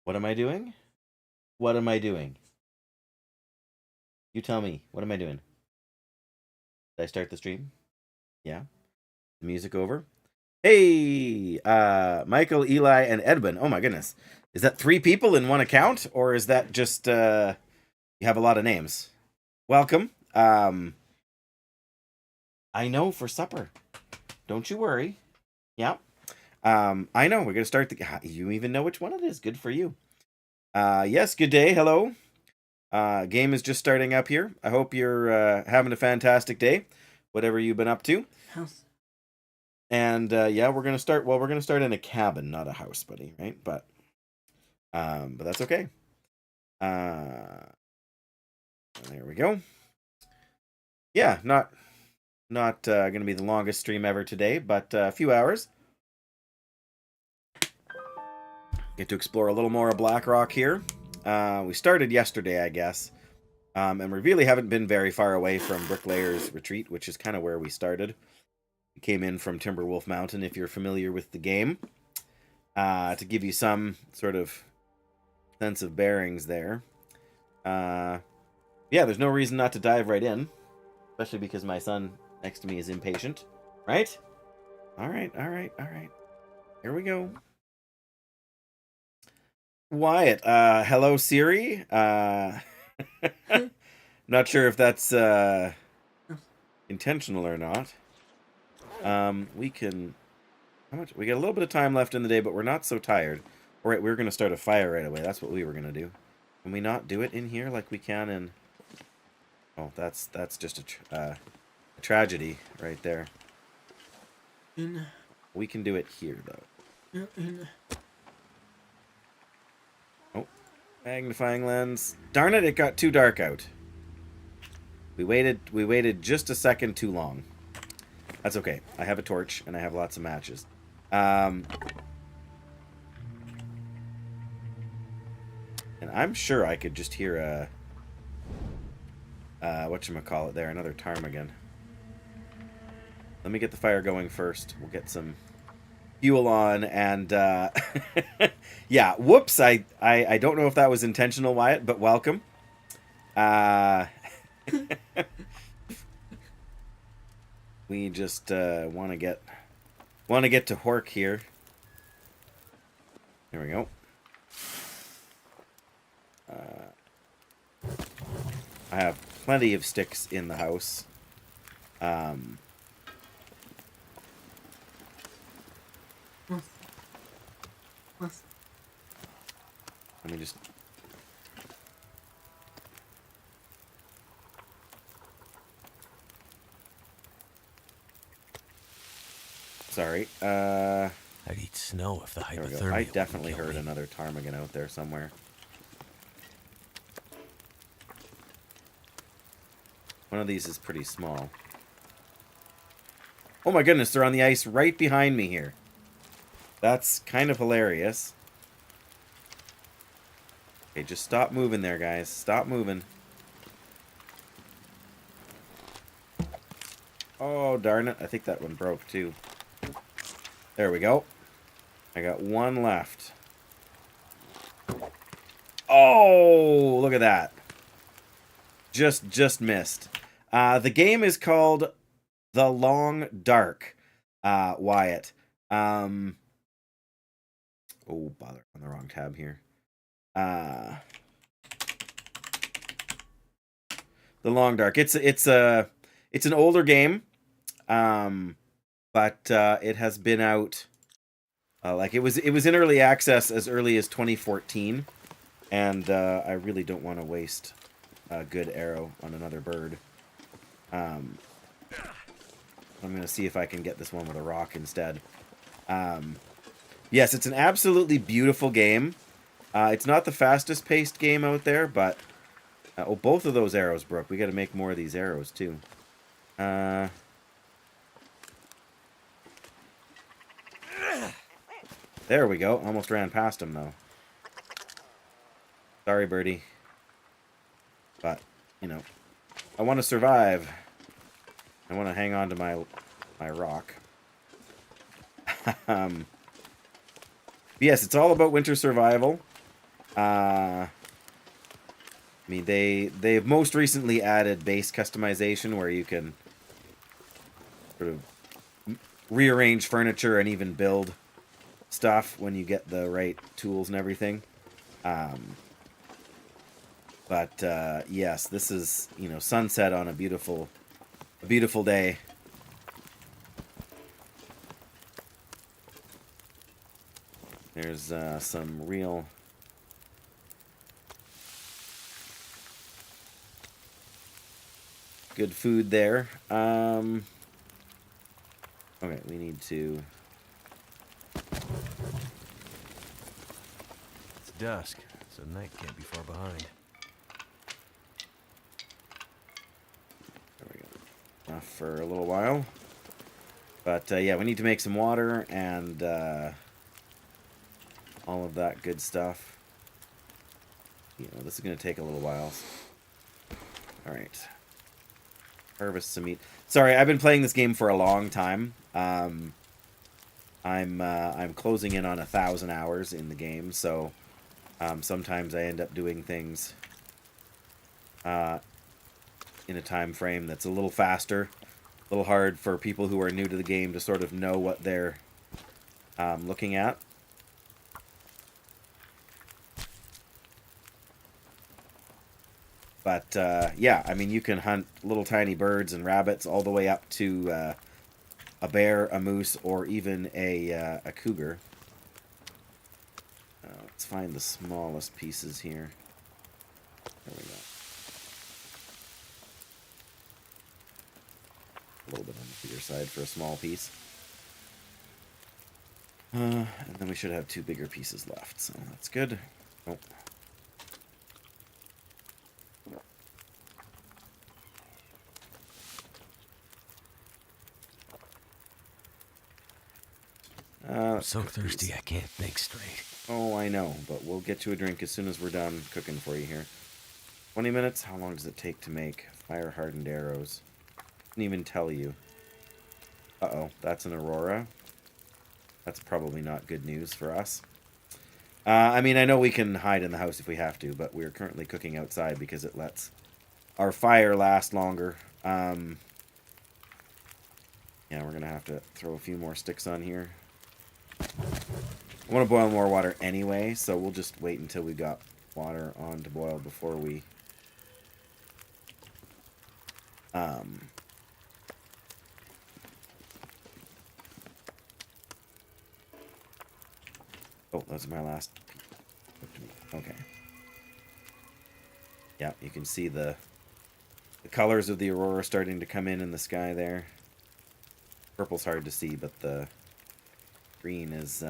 What am I doing? What am I doing? You tell me. What am I doing? Did I start the stream? Yeah. The music over? Hey, Michael, Eli, and Edwin. Oh my goodness. Is that 3 people in one account? Or is that just, you have a lot of names? Welcome. I know, for supper. Don't you worry. Yeah. I know, we're gonna start the... You even know which one it is. Good for you. Yes, good day. Hello. Game is just starting up here. I hope you're having a fantastic day, whatever you've been up to. House. And yeah, we're gonna start. Well, we're gonna start in a cabin, not a house, buddy. Right? But that's okay. There we go. Yeah, not gonna be the longest stream ever today, but a few hours. Get to explore a little more of Blackrock here. We started yesterday, I guess. And we really haven't been very far away from Bricklayer's Retreat, which is kind of where we started. We came in from Timberwolf Mountain, if you're familiar with the game. To give you some sort of sense of bearings there. Yeah, there's no reason not to dive right in. Especially because my son next to me is impatient. Right? Alright. Here we go. Wyatt, hello Siri. Not sure if that's intentional or not. We can... How much? We got a little bit of time left in the day, but we're not so tired. Alright, we're going to start a fire right away. That's what we were going to do. Can we not do it in here like we can in... Oh, that's just a tragedy right there. We can do it here, though. Oh, magnifying lens. Darn it, it got too dark out. We waited just a second too long. That's okay. I have a torch, and I have lots of matches. And I'm sure I could just hear a... whatchamacallit there, another ptarmigan. Let me get the fire going first. We'll get some fuel on, and yeah, whoops, I don't know if that was intentional, Wyatt, but welcome. We just want to get to work here. There we go. I have plenty of sticks in the house. Let me just... Sorry. I'd eat snow if the hypothermia... I definitely heard another ptarmigan out there somewhere. One of these is pretty small. Oh my goodness, they're on the ice right behind me here. That's kind of hilarious. Okay, just stop moving there, guys. Stop moving. Oh, darn it. I think that one broke, too. There we go. I got one left. Oh, look at that. Just missed. The game is called The Long Dark, Wyatt. Oh, bother, on the wrong tab here. The Long Dark. It's an older game, but it has been out. Like it was in early access as early as 2014, and I really don't want to waste a good arrow on another bird. I'm gonna see if I can get this one with a rock instead. Yes, it's an absolutely beautiful game. It's not the fastest paced game out there, but oh, both of those arrows broke. We got to make more of these arrows too. There we go. Almost ran past him though. Sorry, birdie. But you know, I want to survive. I want to hang on to my rock. Yes, it's all about winter survival. I mean, they've most recently added base customization where you can sort of rearrange furniture and even build stuff when you get the right tools and everything. But yes, this is, you know, sunset on a beautiful day. There's some real good food there. Okay, we need to... It's dusk, so night can't be far behind. There we go. Enough for a little while. But yeah, we need to make some water and all of that good stuff. You know, this is going to take a little while. All right. Harvest some meat. Sorry, I've been playing this game for a long time. I'm closing in on 1,000 hours in the game, so sometimes I end up doing things in a time frame that's a little faster, a little hard for people who are new to the game to sort of know what they're looking at. But yeah, I mean, you can hunt little tiny birds and rabbits all the way up to a bear, a moose, or even a cougar. Let's find the smallest pieces here. There we go. A little bit on the bigger side for a small piece. And then we should have 2 bigger pieces left, so that's good. Oh. I'm so thirsty I can't think straight. Oh, I know, but we'll get you a drink as soon as we're done cooking for you here. 20 minutes? How long does it take to make fire-hardened arrows? Didn't even tell you. Uh-oh, that's an aurora. That's probably not good news for us. I mean, I know we can hide in the house if we have to, but we're currently cooking outside because it lets our fire last longer. Yeah, we're going to have to throw a few more sticks on here. I want to boil more water anyway, so we'll just wait until we got water on to boil before we... Oh, those are my last... Okay. Yeah, you can see the colors of the aurora starting to come in the sky there. Purple's hard to see, but the green is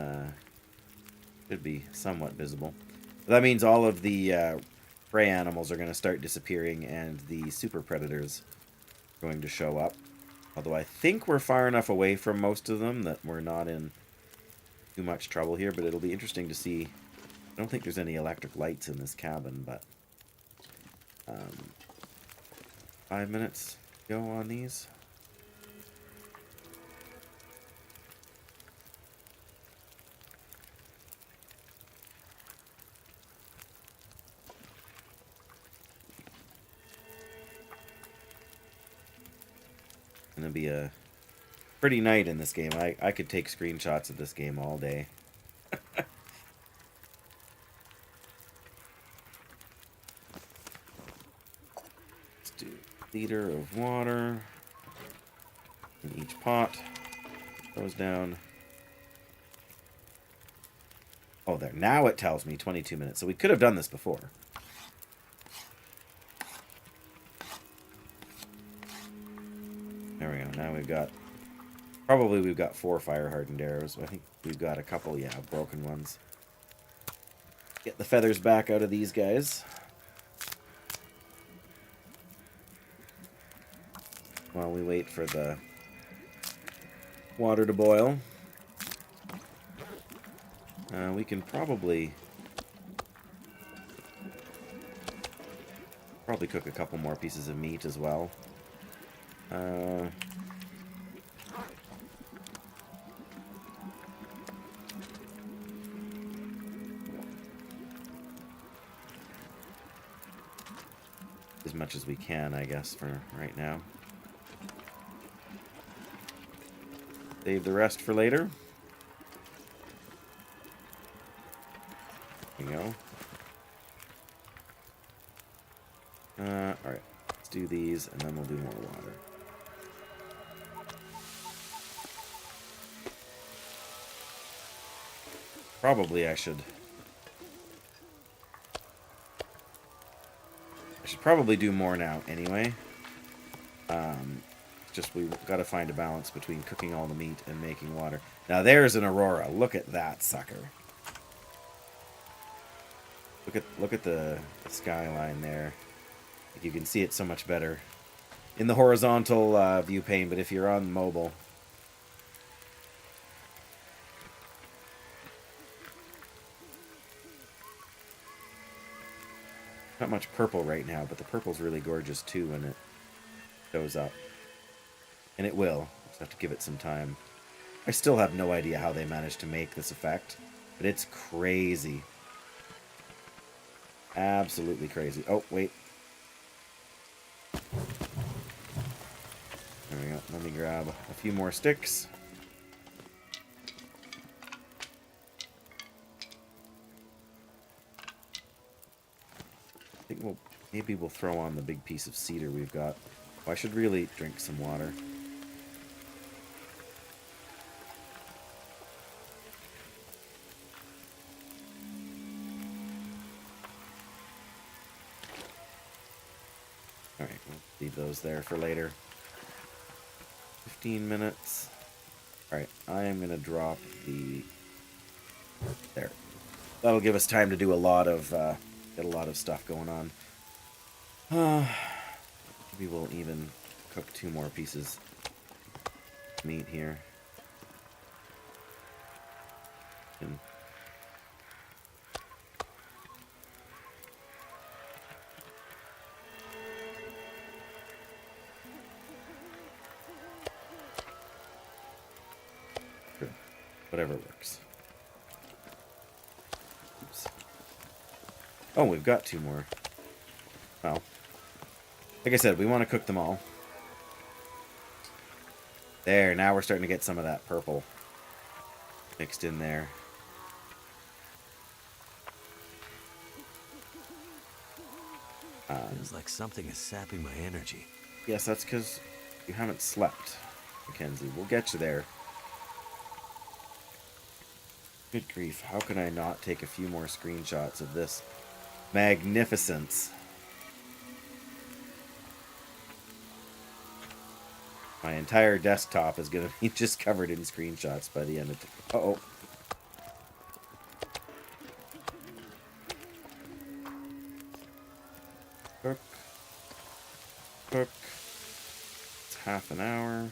should be somewhat visible. But that means all of the prey animals are going to start disappearing, and the super predators are going to show up. Although I think we're far enough away from most of them that we're not in too much trouble here, but it'll be interesting to see. I don't think there's any electric lights in this cabin, but 5 minutes to go on these. Gonna be a pretty night in this game. I could take screenshots of this game all day. Let's do a liter of water in each pot. Goes down. Oh, there. Now it tells me 22 minutes. So we could have done this before. There we go. Now we've got... Probably we've got 4 fire-hardened arrows. I think we've got a couple, yeah, broken ones. Get the feathers back out of these guys. While we wait for the water to boil. We can probably cook a couple more pieces of meat as well. as much as we can, I guess, for right now. Save the rest for later. There we go. Alright. Let's do these, and then we'll do more water. Probably I should probably do more now anyway. Just we've got to find a balance between cooking all the meat and making water. Now there's an aurora. Look at that sucker. Look at the skyline there. You can see it so much better in the horizontal view pane, but if you're on mobile, not much purple right now, but the purple's really gorgeous too when it shows up. And it will. Just have to give it some time. I still have no idea how they managed to make this effect, but it's crazy. Absolutely crazy. Oh, wait. There we go. Let me grab a few more sticks. I think maybe we'll throw on the big piece of cedar we've got. Oh, I should really drink some water. Alright, we'll leave those there for later. 15 minutes. Alright, I am going to drop the... There. That'll give us time to do a lot of... get a lot of stuff going on. Maybe we'll even cook 2 more pieces of meat here. And whatever works. Oops. Oh, we've got 2 more. Well, like I said, we want to cook them all. There, now we're starting to get some of that purple mixed in there. Feels like something is sapping my energy. Yes, that's because you haven't slept, Mackenzie. We'll get you there. Good grief, how can I not take a few more screenshots of this magnificence? My entire desktop is going to be just covered in screenshots by the end of it. Uh-oh. Cook. Cook. It's half an hour.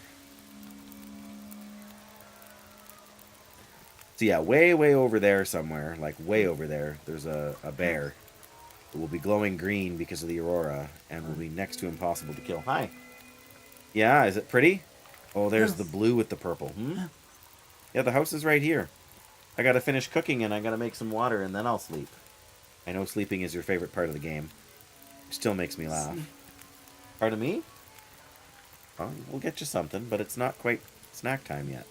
So yeah, way over there somewhere, like way over there, there's a bear who will be glowing green because of the aurora and will be next to impossible to kill. Hi. Yeah, is it pretty? Oh, there's the blue with the purple. Yeah, the house is right here. I gotta finish cooking and I gotta make some water and then I'll sleep. I know sleeping is your favorite part of the game. It still makes me laugh. Pardon me? Well, we'll get you something, but it's not quite snack time yet.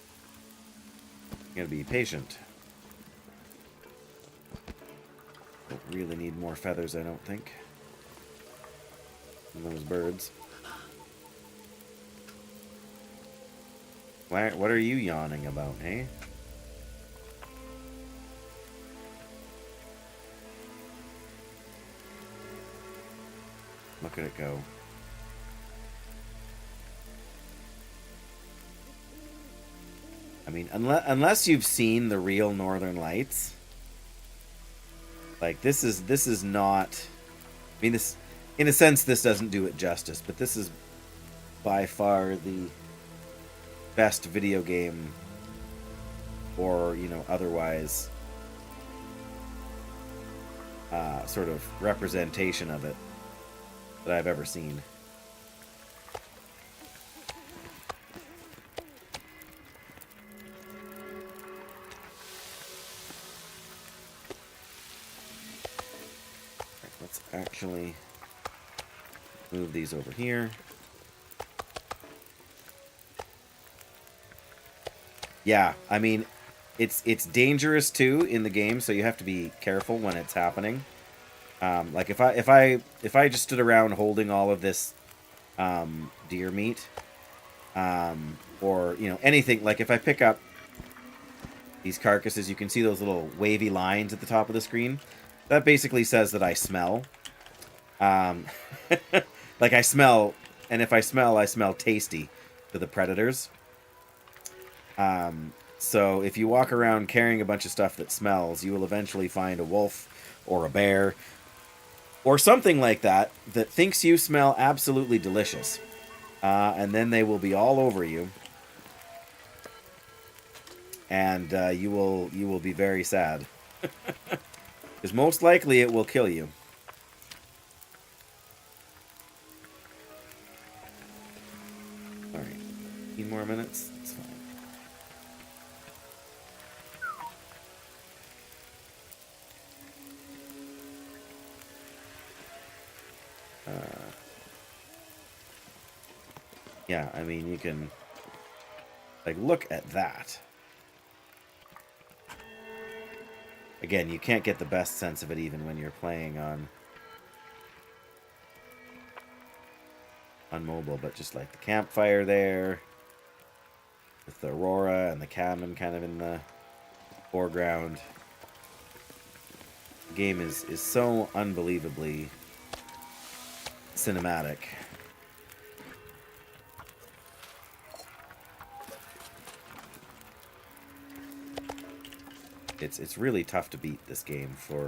You gotta be patient. Don't really need more feathers, I don't think. From those birds. What are you yawning about, hey? Look at it go. I mean, unless you've seen the real Northern Lights, like this is not. I mean, this, in a sense, this doesn't do it justice, but this is by far the best video game, or otherwise, sort of representation of it that I've ever seen. Let's actually Move these over here. Yeah, I mean, it's dangerous too in the game, so you have to be careful when it's happening. Like if I just stood around holding all of this deer meat, or anything, like if I pick up these carcasses, you can see those little wavy lines at the top of the screen. That basically says that I smell. Like I smell, and if I smell tasty to the predators. So if you walk around carrying a bunch of stuff that smells, you will eventually find a wolf or a bear or something like that that thinks you smell absolutely delicious. And then they will be all over you. And you will be very sad. Because most likely it will kill you. Alright. 15 more minutes? It's fine. Yeah, I mean, you can... Like, look at that. Again, you can't get the best sense of it even when you're playing on mobile, but just like the campfire there, with the aurora and the cabin kind of in the foreground. The game is so unbelievably cinematic. It's really tough to beat this game for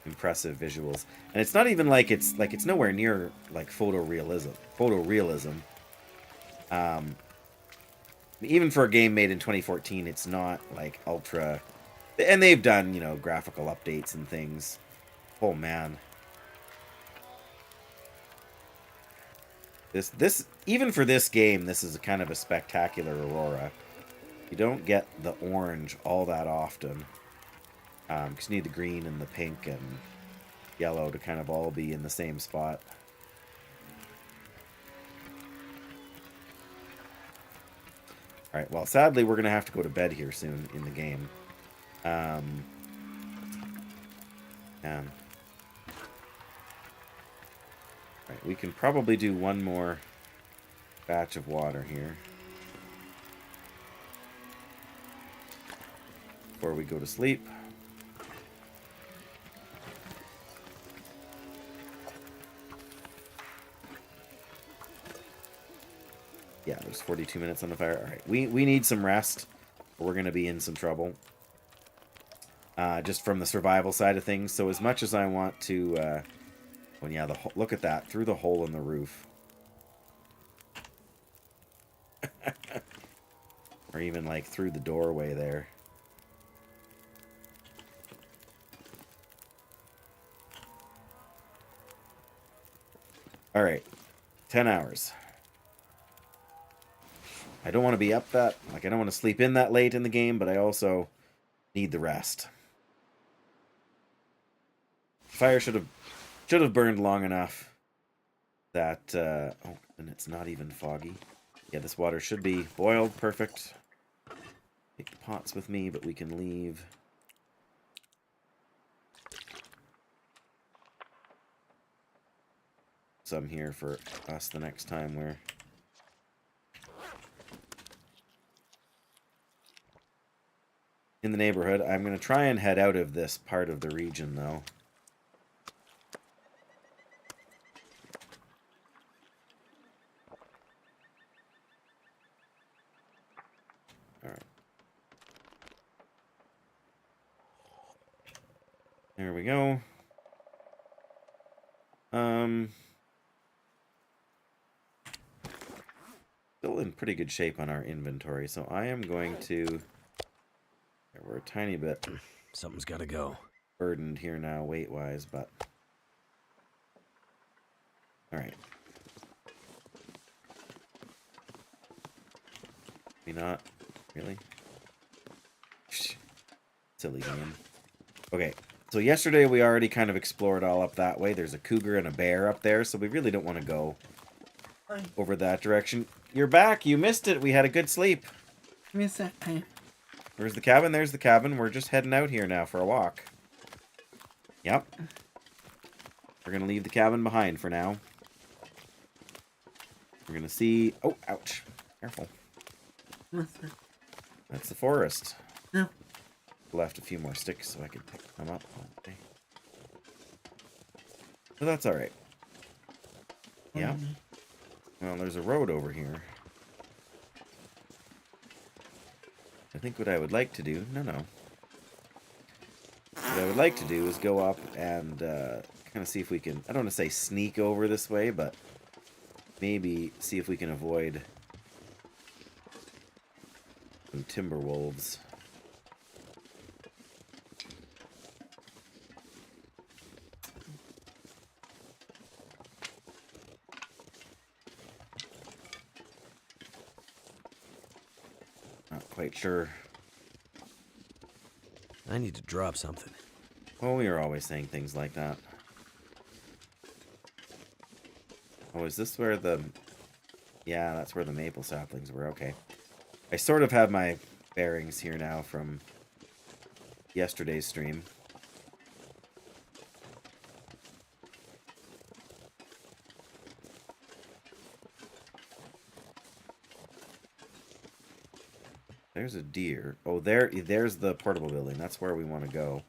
impressive visuals, and it's not even like it's nowhere near like photorealism. Even for a game made in 2014, it's not like ultra. And they've done graphical updates and things. Oh man, this even for this game, this is kind of a spectacular aurora. You don't get the orange all that often. Because you need the green and the pink and yellow to kind of all be in the same spot. Alright, well, sadly, we're going to have to go to bed here soon in the game. Man. Alright, we can probably do one more batch of water here before we go to sleep. Yeah, there's 42 minutes on the fire. All right, we need some rest. Or we're going to be in some trouble. Just from the survival side of things. So as much as I want to... well, yeah, look at that. Through the hole in the roof. Or even, like, through the doorway there. All right, 10 hours. I don't want to be up that, like, I don't want to sleep in that late in the game, but I also need the rest. Fire should have burned long enough that, oh, and it's not even foggy. Yeah, this water should be boiled, perfect. Take the pots with me, but we can leave. Some here for us the next time we're... in the neighborhood. I'm going to try and head out of this part of the region, though. Alright. There we go. Still in pretty good shape on our inventory, so I am going to... We're a tiny bit... Something's got to go. Burdened here now, weight-wise, but... Alright. Maybe not. Really? Silly game. Okay. So yesterday we already kind of explored all up that way. There's a cougar and a bear up there, so we really don't want to go over that direction. You're back. You missed it. We had a good sleep. Miss that. Where's the cabin? There's the cabin. We're just heading out here now for a walk. Yep. We're going to leave the cabin behind for now. We're going to see... Oh, ouch. Careful. That's the forest. No. Left a few more sticks so I can pick them up. Okay. But that's alright. Yeah. Well, there's a road over here. I think what I would like to do... No. What I would like to do is go up and kind of see if we can... I don't want to say sneak over this way, but maybe see if we can avoid some timber wolves. Not quite sure. I need to drop something. Oh, we are always saying things like that. Oh, is this where the... Yeah, that's where the maple saplings were. Okay. I sort of have my bearings here now from yesterday's stream. There's a deer. Oh, there's the portable building. That's where we want to go.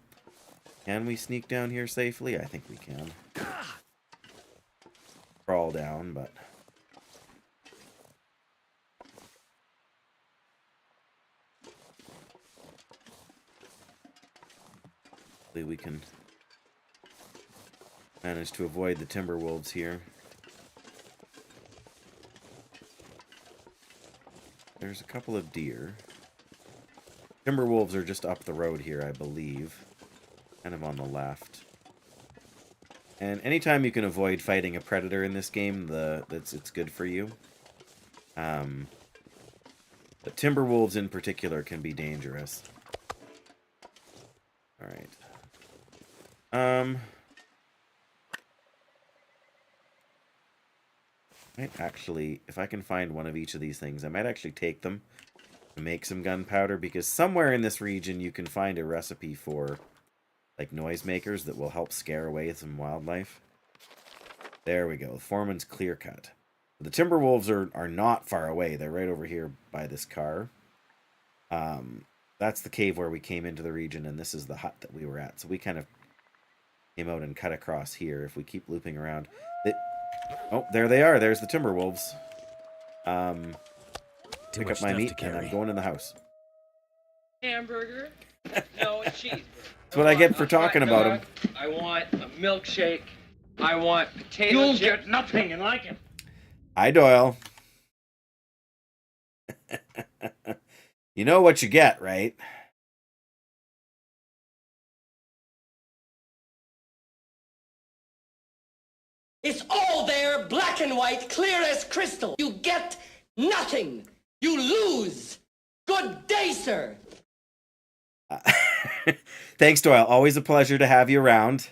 Can we sneak down here safely? I think we can. Crawl down, but... hopefully we can manage to avoid the timber wolves here. There's a couple of deer. Timber wolves are just up the road here, I believe. Kind of on the left. And anytime you can avoid fighting a predator in this game, it's good for you. But timber wolves in particular can be dangerous. Alright. Might actually, if I can find one of each of these things, I might actually take them to make some gunpowder, because somewhere in this region you can find a recipe for like noisemakers that will help scare away some wildlife. There we go. Foreman's clear cut. The timber wolves are not far away. They're right over here by this car. That's the cave where we came into the region, and this is the hut that we were at. So we kind of came out and cut across here. If we keep looping around, oh, there they are. There's the timber wolves. Pick up my meat, and I'm going in the house. Hamburger? No, cheese. That's what I get for talking about them. I want a milkshake. I want potato You'll chips. get nothing and like it. Hi, Doyle. You know what you get, right? It's all there, black and white, clear as crystal. You get nothing. You lose. Good day, sir. Thanks, Doyle. Always a pleasure to have you around.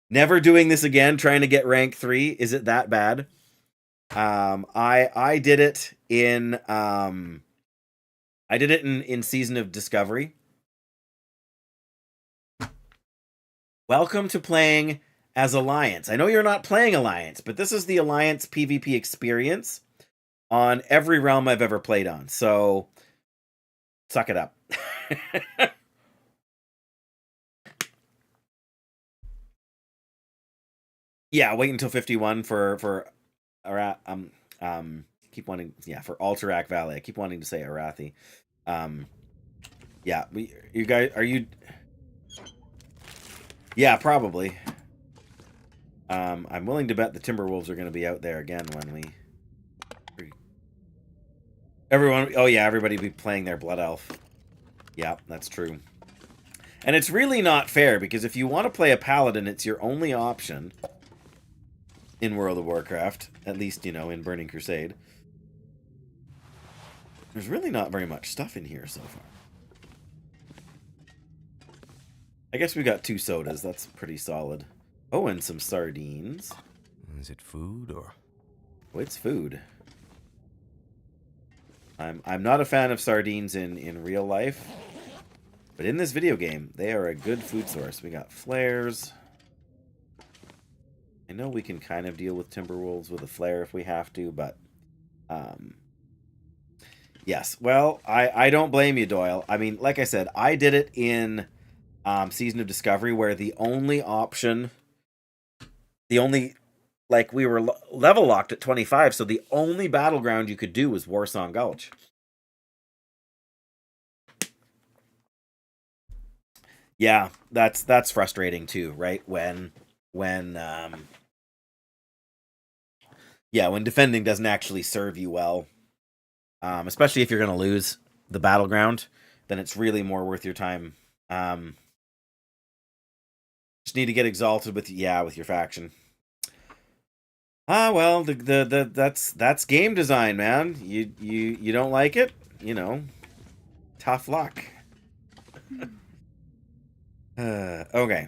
Never doing this again, trying to get rank 3. Is it that bad? I did it in in Season of Discovery. Welcome to playing as Alliance. I know you're not playing Alliance, but this is the Alliance PvP experience on every realm I've ever played on. So suck it up. Yeah, wait until 51 for keep wanting, yeah, for Alterac Valley. I keep wanting to say Arathi. Yeah, you guys, are you? Yeah, probably. I'm willing to bet the Timberwolves are going to be out there again when we. Everyone, oh yeah, everybody be playing their Blood Elf. Yeah, that's true. And it's really not fair, because if you want to play a Paladin, it's your only option in World of Warcraft, at least, you know, in Burning Crusade. There's really not very much stuff in here so far. I guess we got 2 sodas. That's pretty solid. Oh, and some sardines. Is it food or? Oh, it's food. I'm not a fan of sardines in real life, but in this video game, they are a good food source. We got flares. I know we can kind of deal with Timberwolves with a flare if we have to, but yes. Well, I don't blame you, Doyle. I mean, like I said, I did it in Season of Discovery, where the only option, like, we were level locked at 25, so the only battleground you could do was Warsong Gulch. Yeah, that's frustrating too, right? When defending doesn't actually serve you well, especially if you're going to lose the battleground, then it's really more worth your time. Just need to get exalted with your faction. Well, that's game design, man. You don't like it, tough luck. Okay.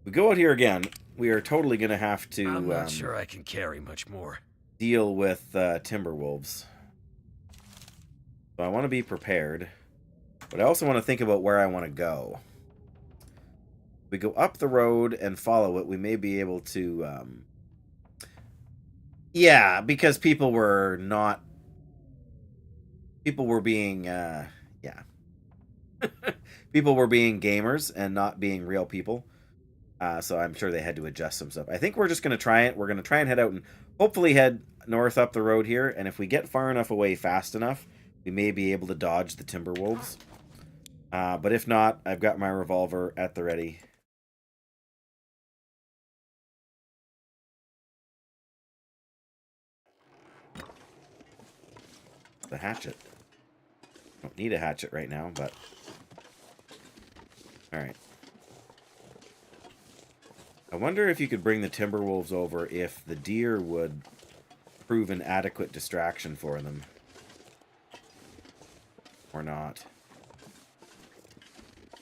We go out here again. We are totally gonna have to. I'm not sure I can carry much more. Deal with Timberwolves. So I want to be prepared, but I also want to think about where I want to go. If we go up the road and follow it, we may be able to. Yeah, because people were being people were being gamers and not being real people. So I'm sure they had to adjust some stuff. I think we're just going to try it. We're going to try and head out and hopefully head north up the road here. And if we get far enough away fast enough, we may be able to dodge the Timberwolves. But if not, I've got my revolver at the ready. The hatchet. Don't need a hatchet right now, but... Alright. I wonder if you could bring the Timberwolves over if the deer would prove an adequate distraction for them. Or not.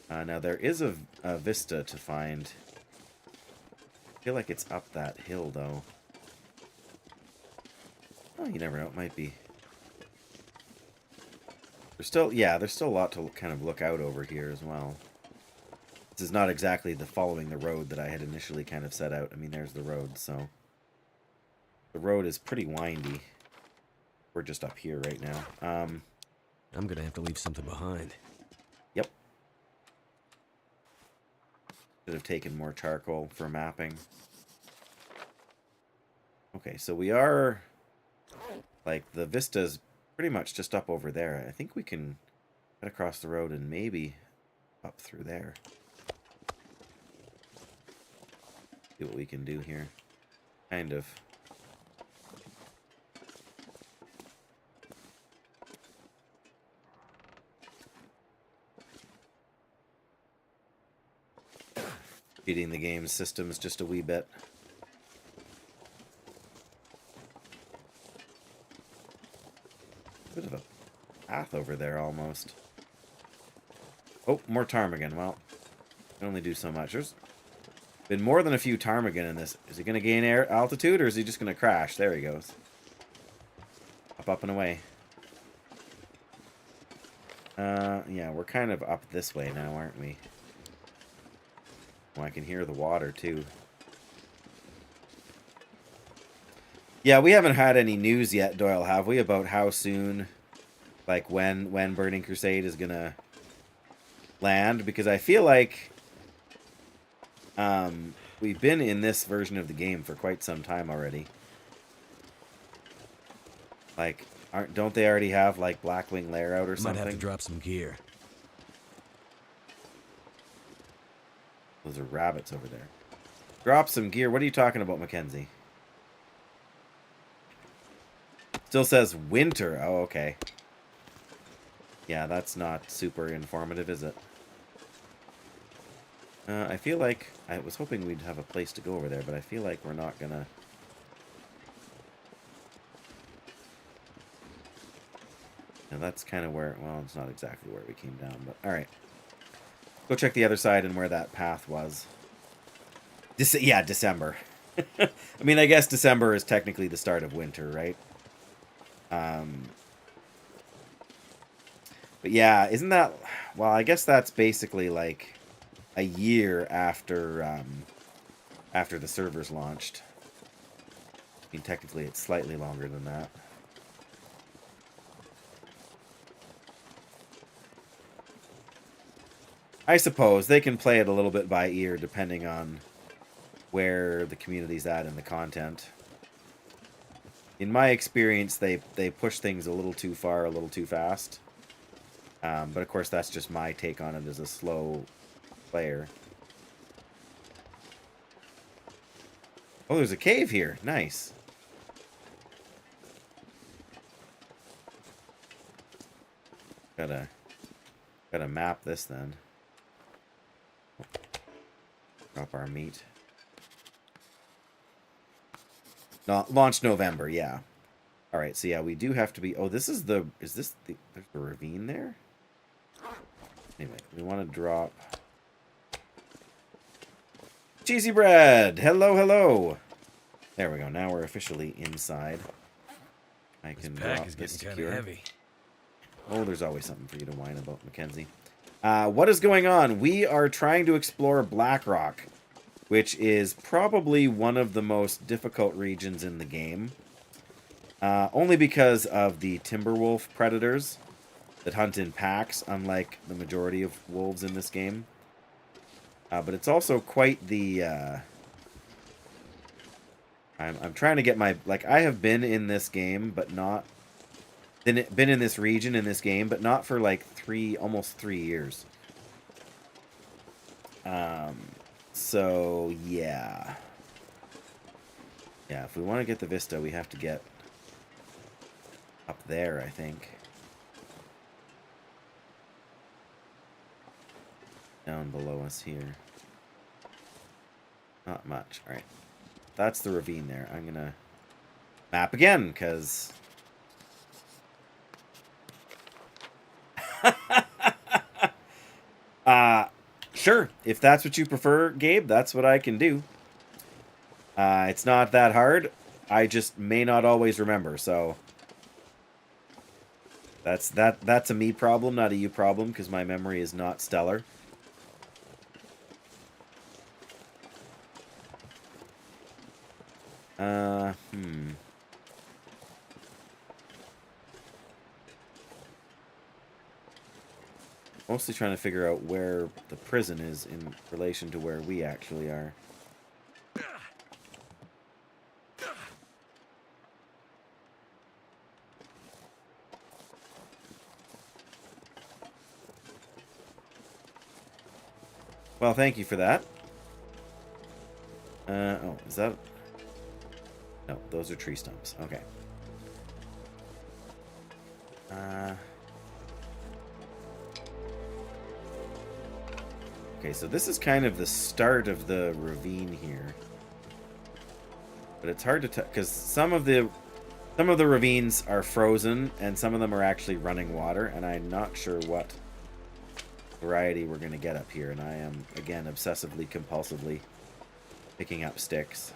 Now, there is a vista to find. I feel like it's up that hill, though. Oh, you never know. It might be. There's still a lot to kind of look out over here as well. This is not exactly following the road that I had initially kind of set out. I mean, there's the road, so... The road is pretty windy. We're just up here right now. I'm gonna have to leave something behind. Yep. Should have taken more charcoal for mapping. Okay, so we are... Like, the vista's pretty much just up over there. I think we can cut across the road and maybe up through there. See what we can do here. Kind of. Beating the game's systems just a wee bit. Bit of a path over there almost. Oh, more ptarmigan. Well, I can only do so much. There's been more than a few ptarmigan in this. Is he going to gain air altitude, or is he just going to crash? There he goes. Up and away. Yeah, we're kind of up this way now, aren't we? Oh, I can hear the water, too. Yeah, we haven't had any news yet, Doyle, have we? About how soon, like, when Burning Crusade is going to land? Because I feel like... we've been in this version of the game for quite some time already. Like, don't they already have, like, Blackwing Lair out or something? Might have to drop some gear. Those are rabbits over there. Drop some gear. What are you talking about, Mackenzie? Still says winter. Oh, okay. Yeah, that's not super informative, is it? I feel like... I was hoping we'd have a place to go over there, but I feel like we're not gonna... Now that's kind of where... Well, it's not exactly where we came down, but... Alright. Go check the other side and where that path was. Yeah, December. I mean, I guess December is technically the start of winter, right? But yeah, isn't that... Well, I guess that's basically like a year after after the servers launched. I mean, technically it's slightly longer than that. I suppose they can play it a little bit by ear depending on where the community's at in the content. In my experience, they push things a little too far, a little too fast. But of course, that's just my take on it as a slow player. Oh, there's a cave here. Nice. Gotta map this then. Drop our meat. No, launch November, yeah. Alright, so yeah, we do have to be... Oh, this is the... Is this the... There's a ravine there? Anyway, we want to drop... Cheesy bread! Hello, hello! There we go, now we're officially inside. I can drop this secure. Heavy. Oh, there's always something for you to whine about, Mackenzie. What is going on? We are trying to explore Blackrock, which is probably one of the most difficult regions in the game. Only because of the timberwolf predators that hunt in packs, unlike the majority of wolves in this game. But it's also quite the... I'm trying to get my... Like, I have been in this game, but not... Been in this region in this game, but not for like almost 3 years. So yeah. Yeah, if we want to get the vista, we have to get up there, I think. Down below us here. Not much. Alright. That's the ravine there. I'm gonna map again, because... Sure. If that's what you prefer, Gabe, that's what I can do. It's not that hard. I just may not always remember, so... That's a me problem, not a you problem, because my memory is not stellar. Mostly trying to figure out where the prison is in relation to where we actually are. Well, thank you for that. Oh, is that... No, those are tree stumps. Okay. Okay, so this is kind of the start of the ravine here. But it's hard to tell, because some of the ravines are frozen, and some of them are actually running water, and I'm not sure what variety we're going to get up here, and I am, again, obsessively, compulsively picking up sticks.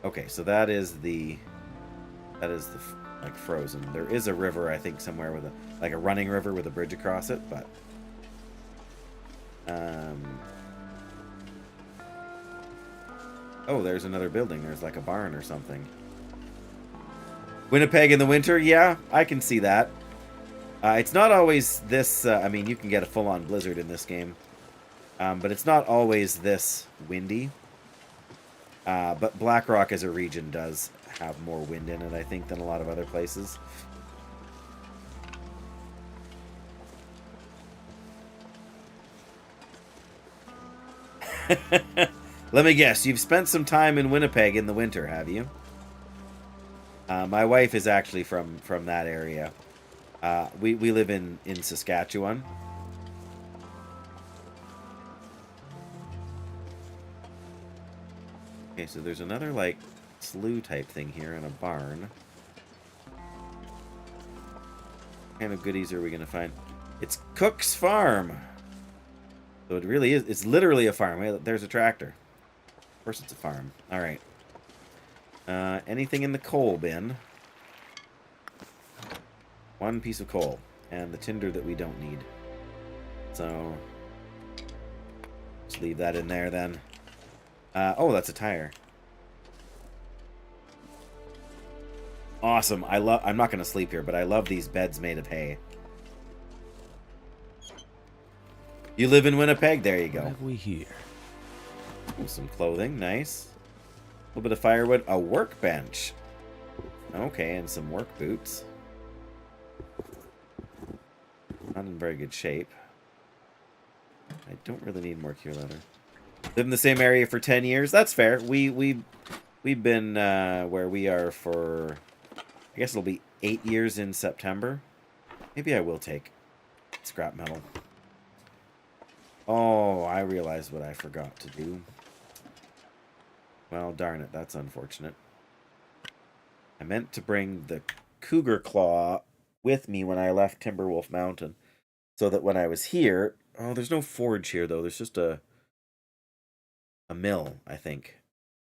Okay, so that is the like frozen. There is a river, I think, somewhere with a running river with a bridge across it, but oh, there's another building. There's like a barn or something. Winnipeg in the winter, yeah, I can see that. It's not always this. I mean, you can get a full-on blizzard in this game, but it's not always this windy. But Blackrock as a region does have more wind in it, I think, than a lot of other places. Let me guess, you've spent some time in Winnipeg in the winter, have you? My wife is actually from that area. We live in Saskatchewan. Okay, so there's another, like, slough type thing here in a barn. kind of goodies are we going to find? It's Cook's Farm. So it really is. It's literally a farm. Wait, there's a tractor. Of course it's a farm. All right. Anything in the coal bin? One piece of coal. And the tinder that we don't need. So, just leave that in there then. Oh, that's a tire. Awesome. I'm not going to sleep here, but I love these beds made of hay. You live in Winnipeg? There you go. What have we here? Some clothing. Nice. A little bit of firewood. A workbench. Okay, and some work boots. Not in very good shape. I don't really need more cure leather. Live in the same area for 10 years? That's fair. We've been where we are for... I guess it'll be 8 years in September. Maybe I will take scrap metal. Oh, I realized what I forgot to do. Well, darn it. That's unfortunate. I meant to bring the cougar claw with me when I left Timberwolf Mountain. So that when I was here... Oh, there's no forge here, though. There's just a mill, I think.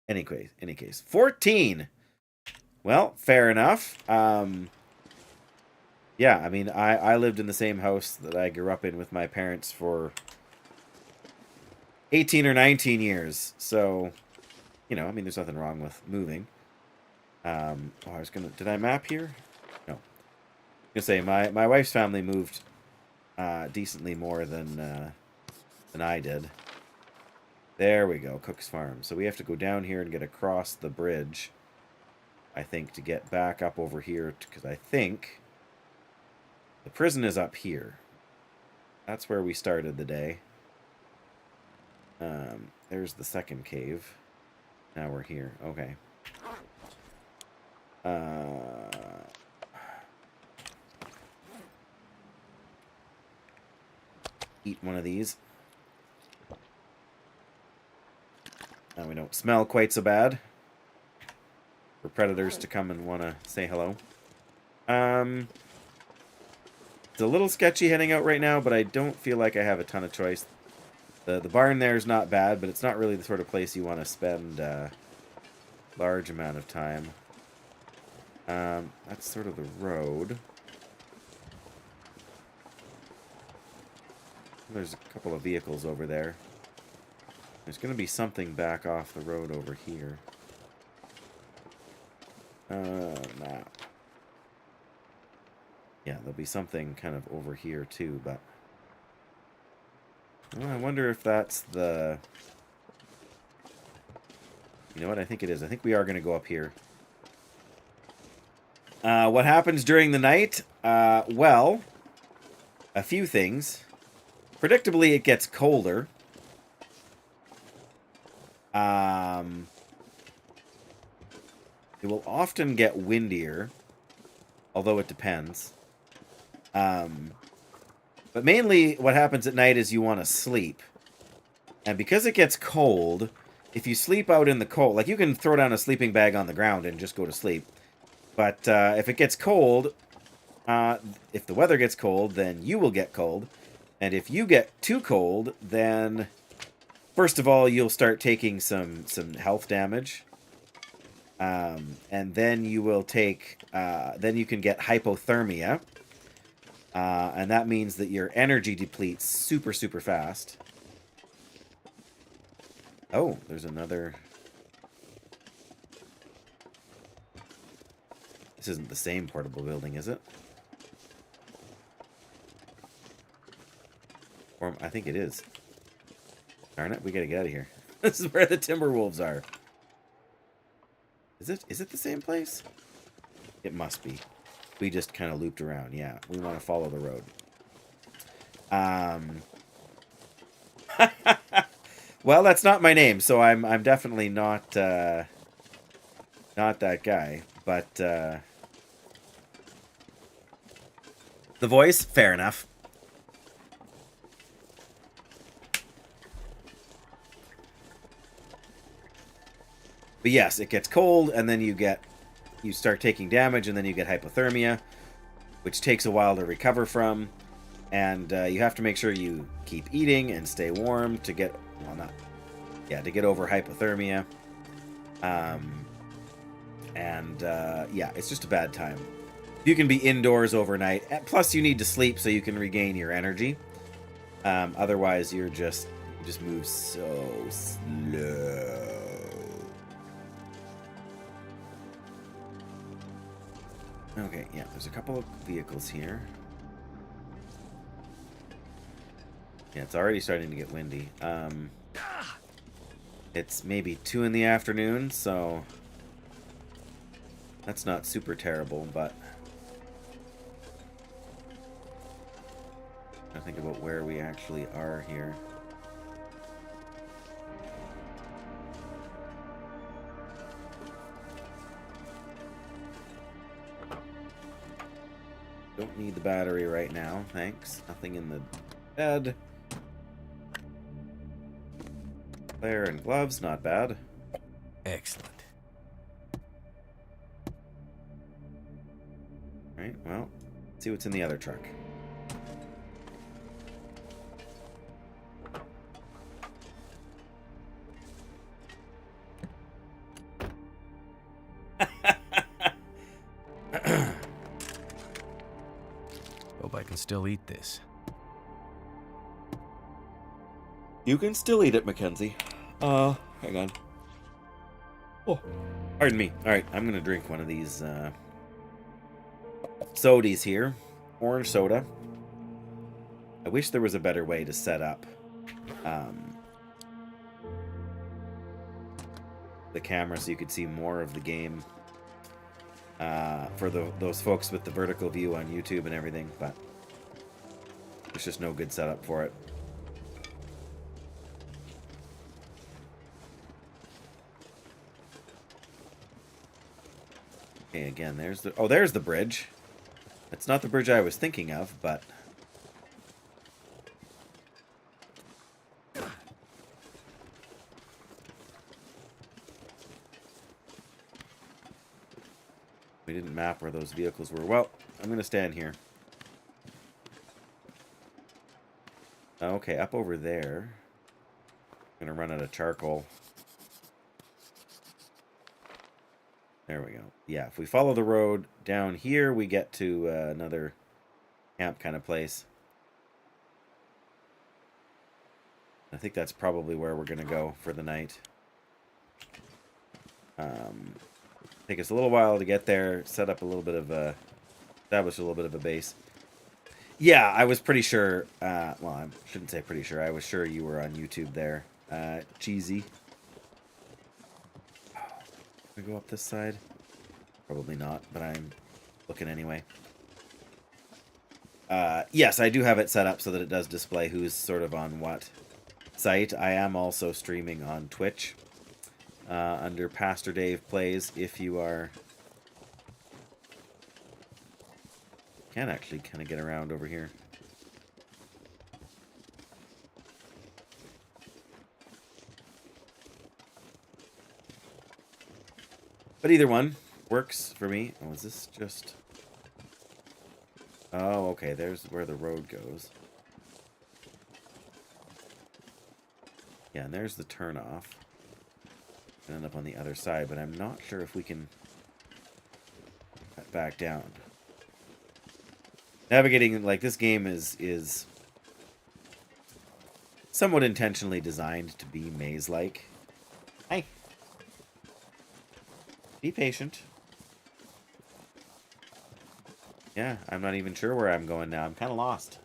Any case. 14! Well, fair enough. Yeah, I mean, I lived in the same house that I grew up in with my parents for 18 or 19 years. So, you know, I mean, there's nothing wrong with moving. Oh, I was gonna... Did I map here? No. I was gonna say, my wife's family moved decently more than I did. There we go, Cook's Farm. So we have to go down here and get across the bridge, I think, to get back up over here, because I think the prison is up here. That's where we started the day. There's the second cave. Now we're here. Okay. Eat one of these. Now we don't smell quite so bad. For predators to come and want to say hello. It's a little sketchy heading out right now, but I don't feel like I have a ton of choice. The barn there is not bad, but it's not really the sort of place you want to spend a large amount of time. That's sort of the road. There's a couple of vehicles over there. There's going to be something back off the road over here. Map. Yeah, there'll be something kind of over here too, but... Well, I wonder if that's the... You know what? I think it is. I think we are going to go up here. What happens during the night? Well, a few things. Predictably, it gets colder. It will often get windier, although it depends. But mainly what happens at night is you want to sleep. And because it gets cold, if you sleep out in the cold, like you can throw down a sleeping bag on the ground and just go to sleep. But if it gets cold, if the weather gets cold, then you will get cold. And if you get too cold, then first of all, you'll start taking some health damage. And then you will take, then you can get hypothermia. And that means that your energy depletes super, super fast. Oh, there's another... This isn't the same portable building, is it? Or I think it is. Darn it, we gotta get out of here. This is where the Timberwolves are. Is it the same place? It must be. We just kind of looped around. Yeah, we want to follow the road. Well, that's not my name, so I'm definitely not that guy. But the voice, fair enough. But yes, it gets cold, and then you start taking damage, and then you get hypothermia. which takes a while to recover from. And you have to make sure you keep eating and stay warm to get, well, not, yeah, to get over hypothermia. Yeah, it's just a bad time. You can be indoors overnight, plus you need to sleep so you can regain your energy. Otherwise, you just move so slow. Okay, yeah, there's a couple of vehicles here. Yeah, it's already starting to get windy. It's maybe 2 in the afternoon, so that's not super terrible, but I think about where we actually are here. Don't need the battery right now, thanks. Nothing in the bed. Flare and gloves, not bad. Excellent. Alright, well, let's see what's in the other truck. Hope I can still eat this. You can still eat it, Mackenzie. Hang on. Oh, pardon me. Alright, I'm gonna drink one of these, sodies here. Orange soda. I wish there was a better way to set up, the camera so you could see more of the game, for those folks with the vertical view on YouTube and everything, but there's just no good setup for it. Okay, again, there's the bridge. It's not the bridge I was thinking of, but we didn't map where those vehicles were. Well, I'm gonna stand here. Okay, up over there. I'm gonna run out of charcoal. There we go. Yeah, if we follow the road down here, we get to another camp kind of place. I think that's probably where we're going to go for the night. Take us a little while to get there, set up a little bit of a... establish a little bit of a base. Yeah, I was pretty sure... well, I shouldn't say pretty sure. I was sure you were on YouTube there. Cheesy. We go up this side? Probably not, but I'm looking anyway. Yes, I do have it set up so that it does display who's sort of on what site. I am also streaming on Twitch under Pastor Dave Plays. If you are... can actually kind of get around over here. But either one works for me. Oh, is this just... oh, okay, there's where the road goes. Yeah, and there's the turnoff. End up on the other side, but I'm not sure if we can cut back down. Navigating, like, this game is somewhat intentionally designed to be maze-like. Hi. Be patient. Yeah, I'm not even sure where I'm going now. I'm kind of lost.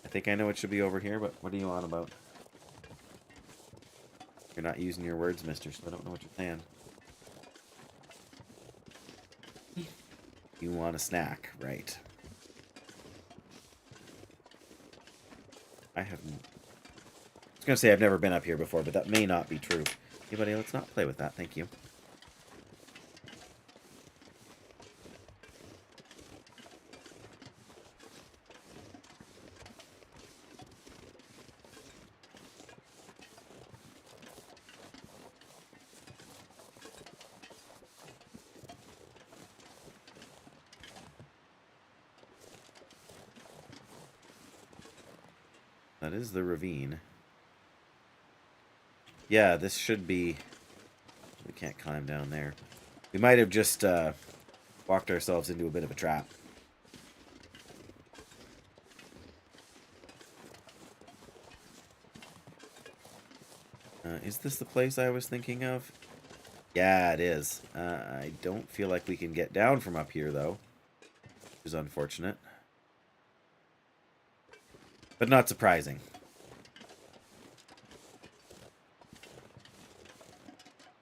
I think I know it should be over here, but what are you on about? You're not using your words, mister, so I don't know what you're saying. You want a snack, right? I was going to say I've never been up here before, but that may not be true. Anybody, let's not play with that, thank you. That is the ravine. Yeah, this should be... We can't climb down there. We might have just walked ourselves into a bit of a trap. Is this the place I was thinking of? Yeah, it is. I don't feel like we can get down from up here, though. Which is unfortunate. But not surprising.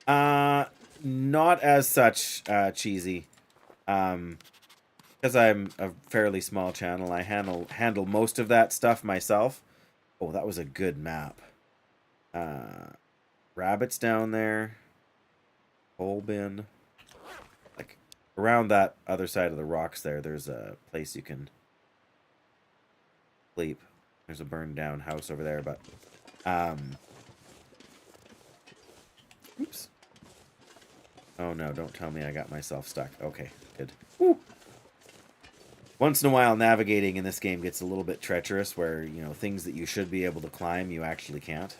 Not as such cheesy. Because I'm a fairly small channel, I handle most of that stuff myself. Oh, that was a good map. Rabbits down there. Coal bin. Like, around that other side of the rocks there, there's a place you can sleep. There's a burned down house over there, but... Oops. Oh no, don't tell me I got myself stuck. Okay, good. Woo. Once in a while, navigating in this game gets a little bit treacherous, where, you know, things that you should be able to climb, you actually can't.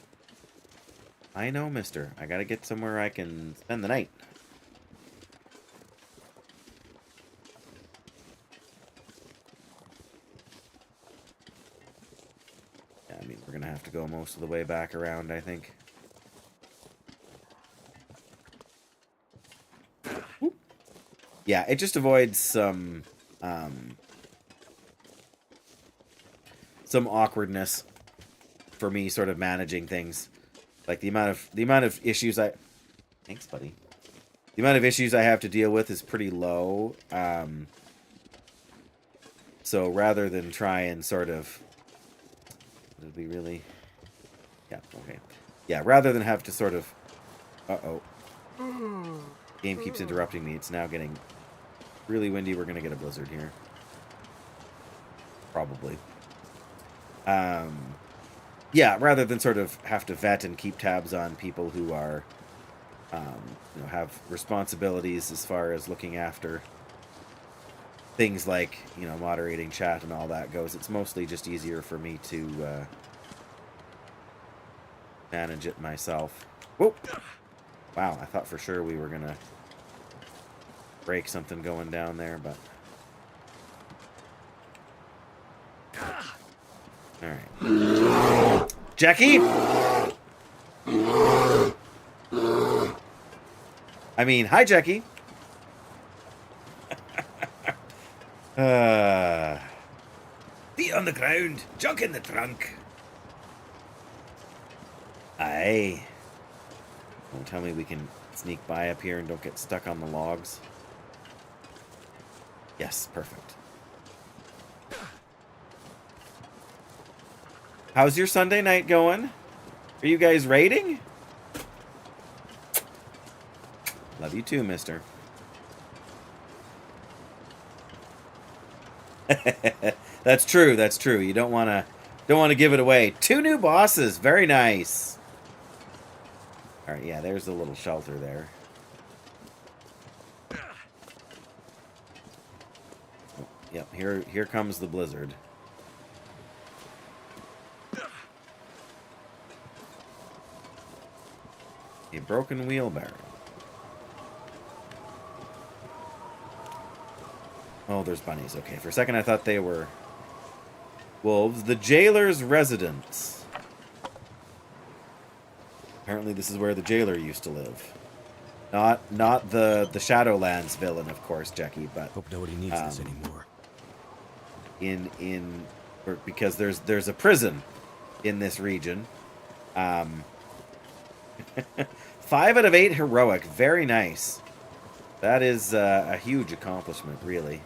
I know, mister. I gotta get somewhere I can spend the night. Yeah, I mean, we're gonna have to go most of the way back around, I think. Whoop. Yeah, it just avoids some awkwardness for me sort of managing things. Like the amount of issues thanks, buddy. The amount of issues I have to deal with is pretty low. So rather than try and sort of, would we really? Yeah, okay. Yeah, rather than have to sort of, game keeps interrupting me. It's now getting really windy. We're gonna get a blizzard here. Probably. Yeah, rather than sort of have to vet and keep tabs on people who are, you know, have responsibilities as far as looking after things like, you know, moderating chat and all that goes. It's mostly just easier for me to manage it myself. Whoop! Wow, I thought for sure we were gonna break something going down there, but... Alright. Jackie? I mean, hi, Jackie. Feet on the ground, junk in the trunk. Aye. Don't tell me we can sneak by up here and don't get stuck on the logs. Yes, perfect. How's your Sunday night going? Are you guys raiding? Love you too, mister. That's true, that's true. You don't want to give it away. 2 new bosses. Very nice. All right, yeah, there's a little shelter there. Oh, yep, here comes the blizzard. A broken wheelbarrow. Oh, there's bunnies. Okay, for a second I thought they were wolves. The jailer's residence. Apparently this is where the jailer used to live. Not the Shadowlands villain, of course, Jackie, but... Hope nobody needs this anymore. Because there's a prison in this region. 5 out of 8 heroic. Very nice. That is a huge accomplishment, really.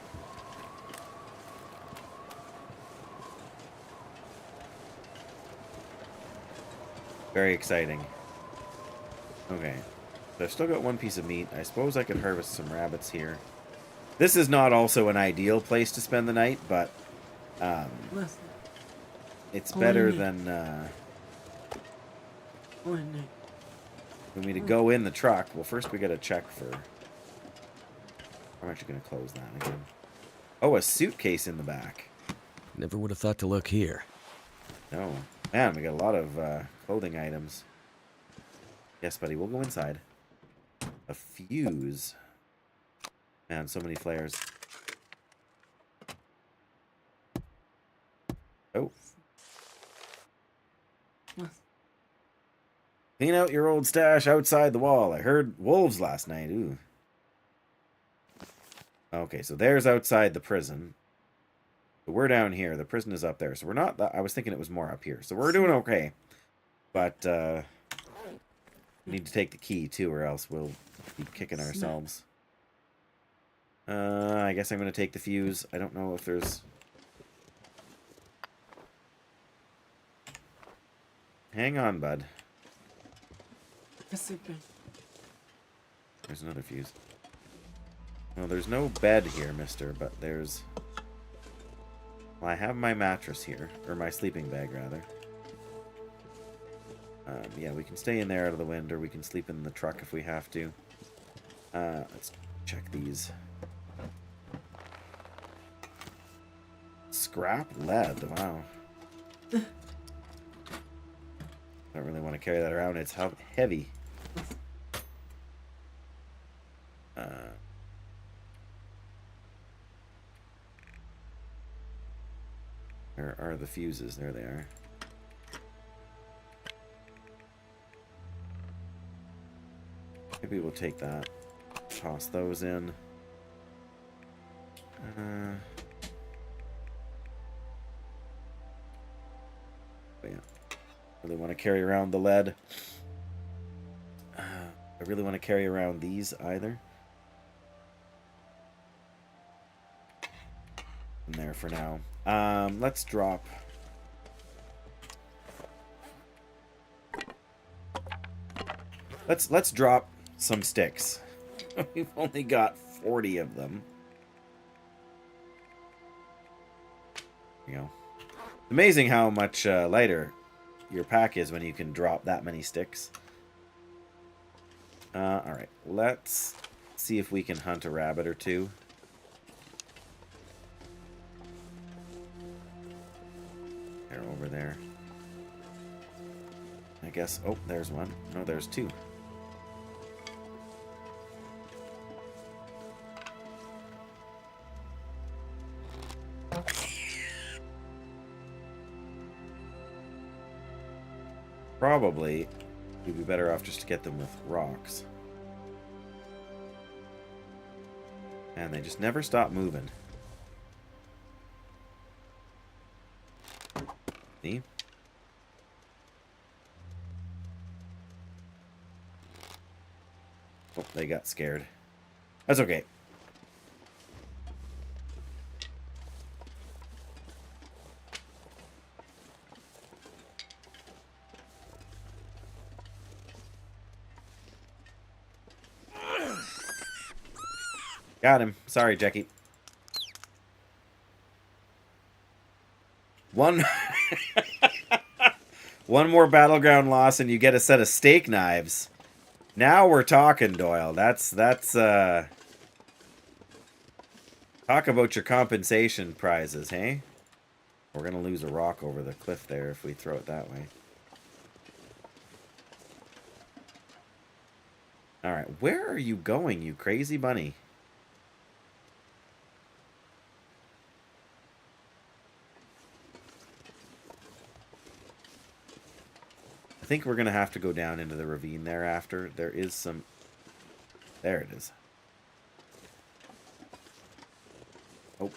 Very exciting. Okay. So I've still got 1 piece of meat. I suppose I could harvest some rabbits here. This is not also an ideal place to spend the night, but it's better than for me to go in the truck. Well, first we gotta check for... I'm actually gonna close that again. Oh, a suitcase in the back. Never would have thought to look here. No. Man, we got a lot of clothing items. Yes, buddy, we'll go inside. A fuse. Man, so many flares. Oh. Clean out your old stash outside the wall. I heard wolves last night. Ooh. Okay, so there's outside the prison. So we're down here. The prison is up there. So we're not... I was thinking it was more up here. So we're doing okay. But, we need to take the key, too, or else we'll be kicking ourselves. I guess I'm going to take the fuse. I don't know if there's... Hang on, bud. There's another fuse. Well, there's no bed here, mister, but there's... Well, I have my mattress here. Or my sleeping bag, rather. Yeah, we can stay in there out of the wind, or we can sleep in the truck if we have to. Let's check these. Scrap lead, wow. Don't really want to carry that around. It's heavy. Where are the fuses? There they are. Maybe we'll take that. Toss those in. But yeah. Really want to carry around the lead. I really want to carry around these either. In there for now. Let's drop. Let's drop some sticks. We've only got 40 of them. There you go. Amazing how much lighter your pack is when you can drop that many sticks. Alright, let's see if we can hunt a rabbit or two. They're over there. I guess... Oh, there's one. No, there's two. Probably, we'd be better off just to get them with rocks. And they just never stop moving. See? Oh, they got scared. That's okay. Got him. Sorry, Jackie. One more battleground loss and you get a set of steak knives. Now we're talking, Doyle. That's talk about your compensation prizes, hey? We're gonna lose a rock over the cliff there if we throw it that way. Alright, where are you going, you crazy bunny? I think we're going to have to go down into the ravine thereafter. There is some... There it is. Oh.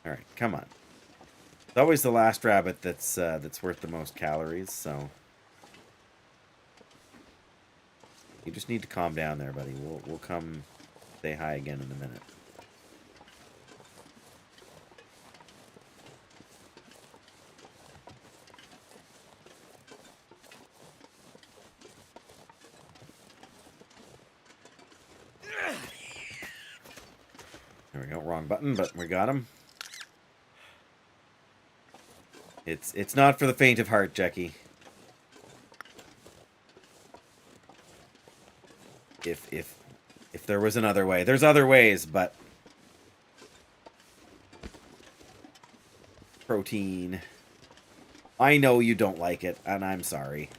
Alright, come on. It's always the last rabbit that's worth the most calories, so... You just need to calm down there, buddy. We'll come say hi again in a minute. There we go, wrong button, but we got him. It's not for the faint of heart, Jackie. If If there was another way. There's other ways, but... Protein. I know you don't like it, and I'm sorry.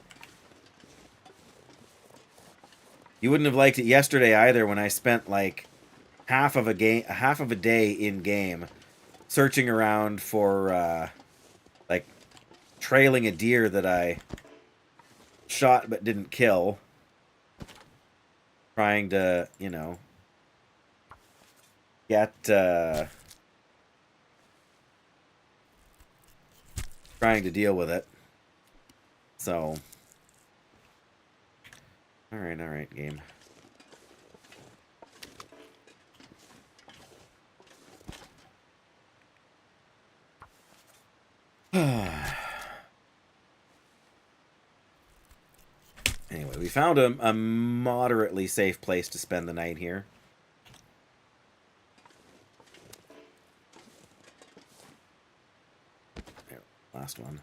You wouldn't have liked it yesterday either when I spent, like, half of a day in-game searching around for, like, trailing a deer that I shot but didn't kill. Trying to, you know, get, trying to deal with it. So. Alright, game. Anyway, we found a moderately safe place to spend the night here. There, last one.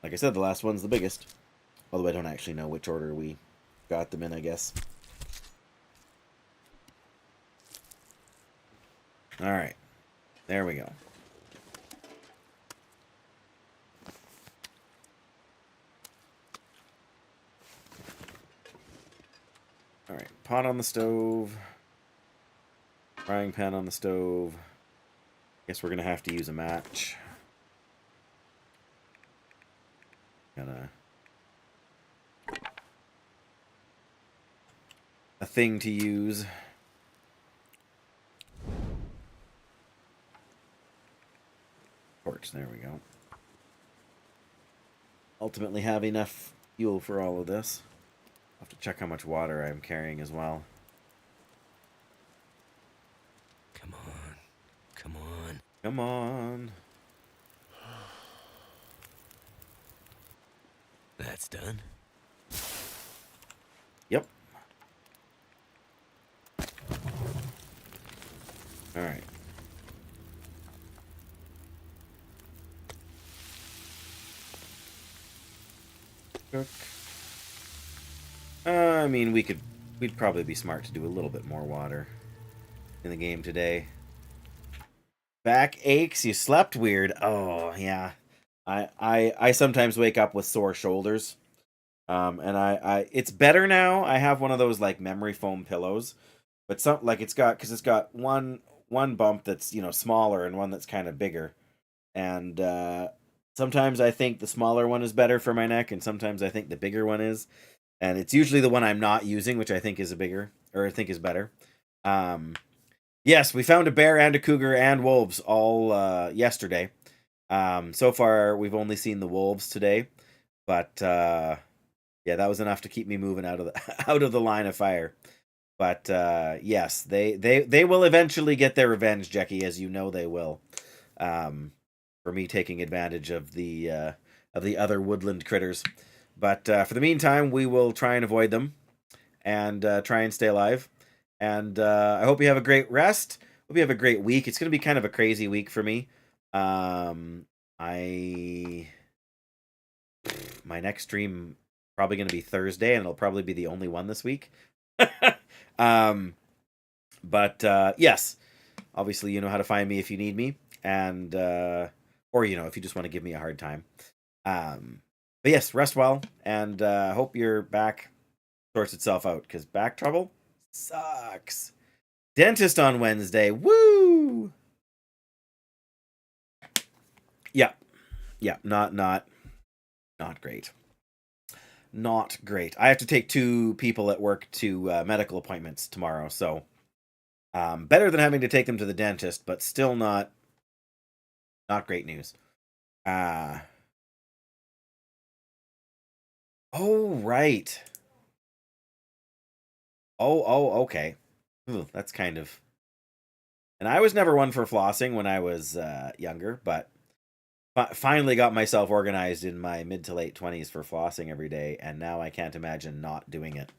Like I said, the last one's the biggest. Although I don't actually know which order we got them in, I guess. Alright. There we go. Alright, pot on the stove. Frying pan on the stove. Guess we're gonna have to use a match. Gonna... a thing to use. Torch, there we go. Ultimately have enough fuel for all of this. I'll have to check how much water I'm carrying as well. Come on. Come on. Come on. That's done. Yep. Alright. Cook. I mean, we'd probably be smart to do a little bit more water in the game today. Back aches, you slept weird. Oh, yeah. I sometimes wake up with sore shoulders. And it's better now. I have one of those like memory foam pillows, but it's got one bump that's, you know, smaller and one that's kind of bigger. And sometimes I think the smaller one is better for my neck, and sometimes I think the bigger one is. And it's usually the one I'm not using, which I think is better. Yes, we found a bear and a cougar and wolves all yesterday. So far we've only seen the wolves today, but yeah, that was enough to keep me moving out of the line of fire. But yes, they will eventually get their revenge, Jackie, as you know they will. For me taking advantage of the other woodland critters. But for the meantime, we will try and avoid them and try and stay alive. And I hope you have a great rest. Hope you have a great week. It's going to be kind of a crazy week for me. My next stream probably going to be Thursday, and it'll probably be the only one this week. But yes, obviously you know how to find me if you need me, and or you know, if you just want to give me a hard time. But yes, rest well, and hope your back sorts itself out, because back trouble sucks. Dentist on Wednesday. Woo! Yeah, not great. Not great. I have to take 2 people at work to medical appointments tomorrow, so better than having to take them to the dentist, but still not great news. Oh, right. Oh, okay. Ooh, that's kind of... And I was never one for flossing when I was younger, but finally got myself organized in my mid to late 20s for flossing every day, and now I can't imagine not doing it.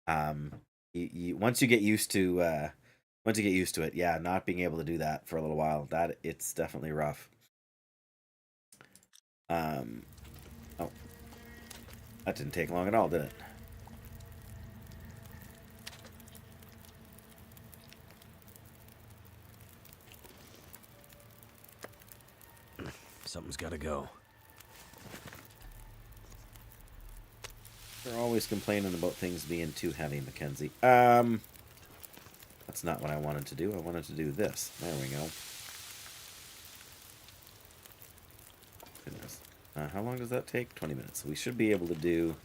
Once you get used to it, yeah, not being able to do that for a little while, it's definitely rough. Oh, that didn't take long at all, did it? gotta go. They're always complaining about things being too heavy, Mackenzie. That's not what I wanted to do. I wanted to do this. There we go. Goodness. How long does that take? 20 minutes. So we should be able to do...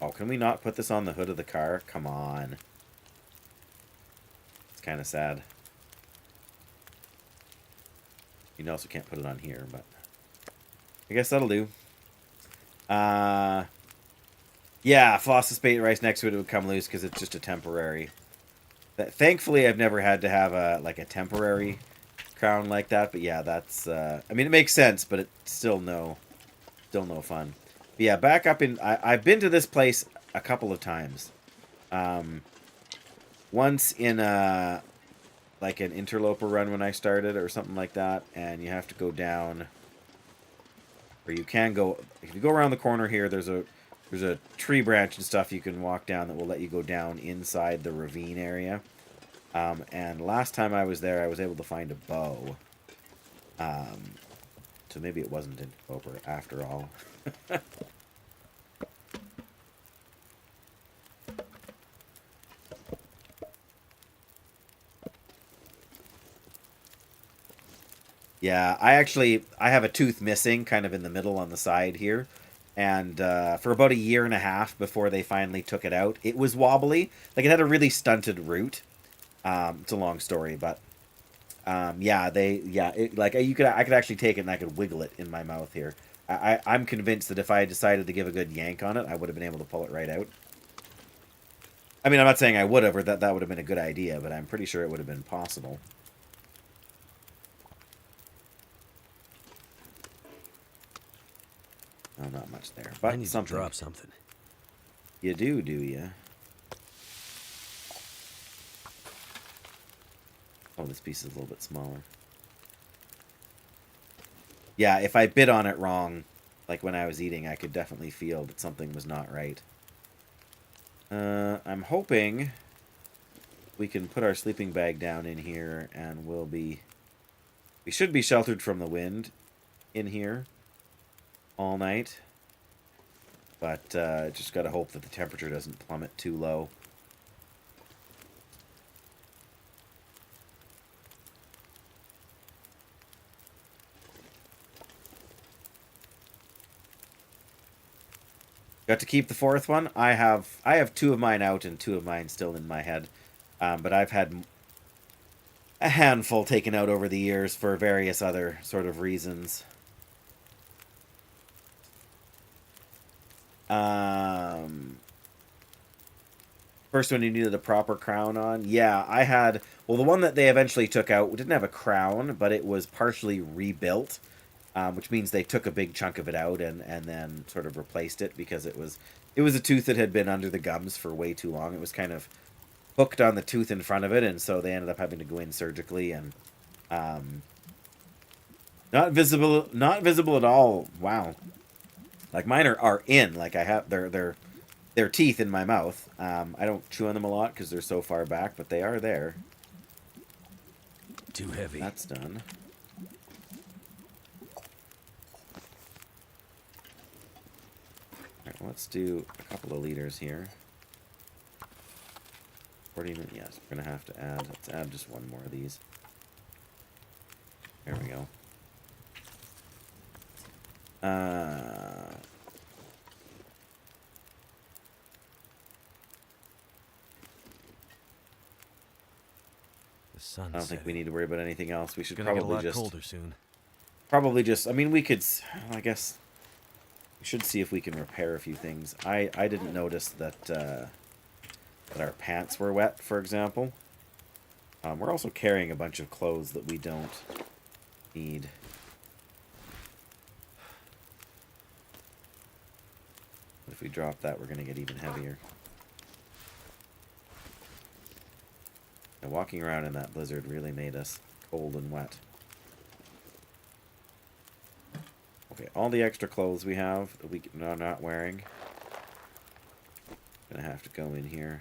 Oh, can we not put this on the hood of the car? Come on. It's kind of sad. You also can't put it on here, but... I guess that'll do. Yeah, floss bait right next to it would come loose because it's just a temporary. Thankfully, I've never had to have a temporary crown like that. But yeah, that's. I mean, it makes sense, but it's still no fun. But yeah, back up in. I've been to this place a couple of times. Once in like an interloper run when I started or something like that, and you have to go down. Or you can go, if you go around the corner here, there's a tree branch and stuff you can walk down that will let you go down inside the ravine area. And last time I was there, I was able to find a bow. So maybe it wasn't interloper after all. Yeah, I have a tooth missing kind of in the middle on the side here. And for about a year and a half before they finally took it out, it was wobbly. Like, it had a really stunted root. It's a long story, but I could actually take it and I could wiggle it in my mouth here. I'm convinced that if I had decided to give a good yank on it, I would have been able to pull it right out. I mean, I'm not saying I would have or that would have been a good idea, but I'm pretty sure it would have been possible. Oh, not much there, but I need to drop something. You do you? Oh, this piece is a little bit smaller. Yeah, if I bit on it wrong, like when I was eating, I could definitely feel that something was not right. I'm hoping we can put our sleeping bag down in here, and we should be sheltered from the wind in here all night, but just gotta hope that the temperature doesn't plummet too low. Got to keep the fourth one. I have two of mine out and two of mine still in my head, but I've had a handful taken out over the years for various other sort of reasons. First one you needed a proper crown on. Yeah, I had... Well, the one that they eventually took out didn't have a crown, but it was partially rebuilt, which means they took a big chunk of it out and then sort of replaced it because it was a tooth that had been under the gums for way too long. It was kind of hooked on the tooth in front of it, and so they ended up having to go in surgically and not visible at all. Wow. Like, mine are in. Like, I have their teeth in my mouth. I don't chew on them a lot because they're so far back, but they are there. Too heavy. That's done. Alright, let's do a couple of liters here. 40 minutes. Yes, we're going to have to add. Let's add just one more of these. There we go. I don't think we need to worry about anything else. We should probably just colder soon. Probably just. I mean, we could. I guess we should see if we can repair a few things. I didn't notice that our pants were wet, for example. We're also carrying a bunch of clothes that we don't need. If we drop that, we're going to get even heavier. And walking around in that blizzard really made us cold and wet. Okay, all the extra clothes we have that we are not wearing. Gonna have to go in here.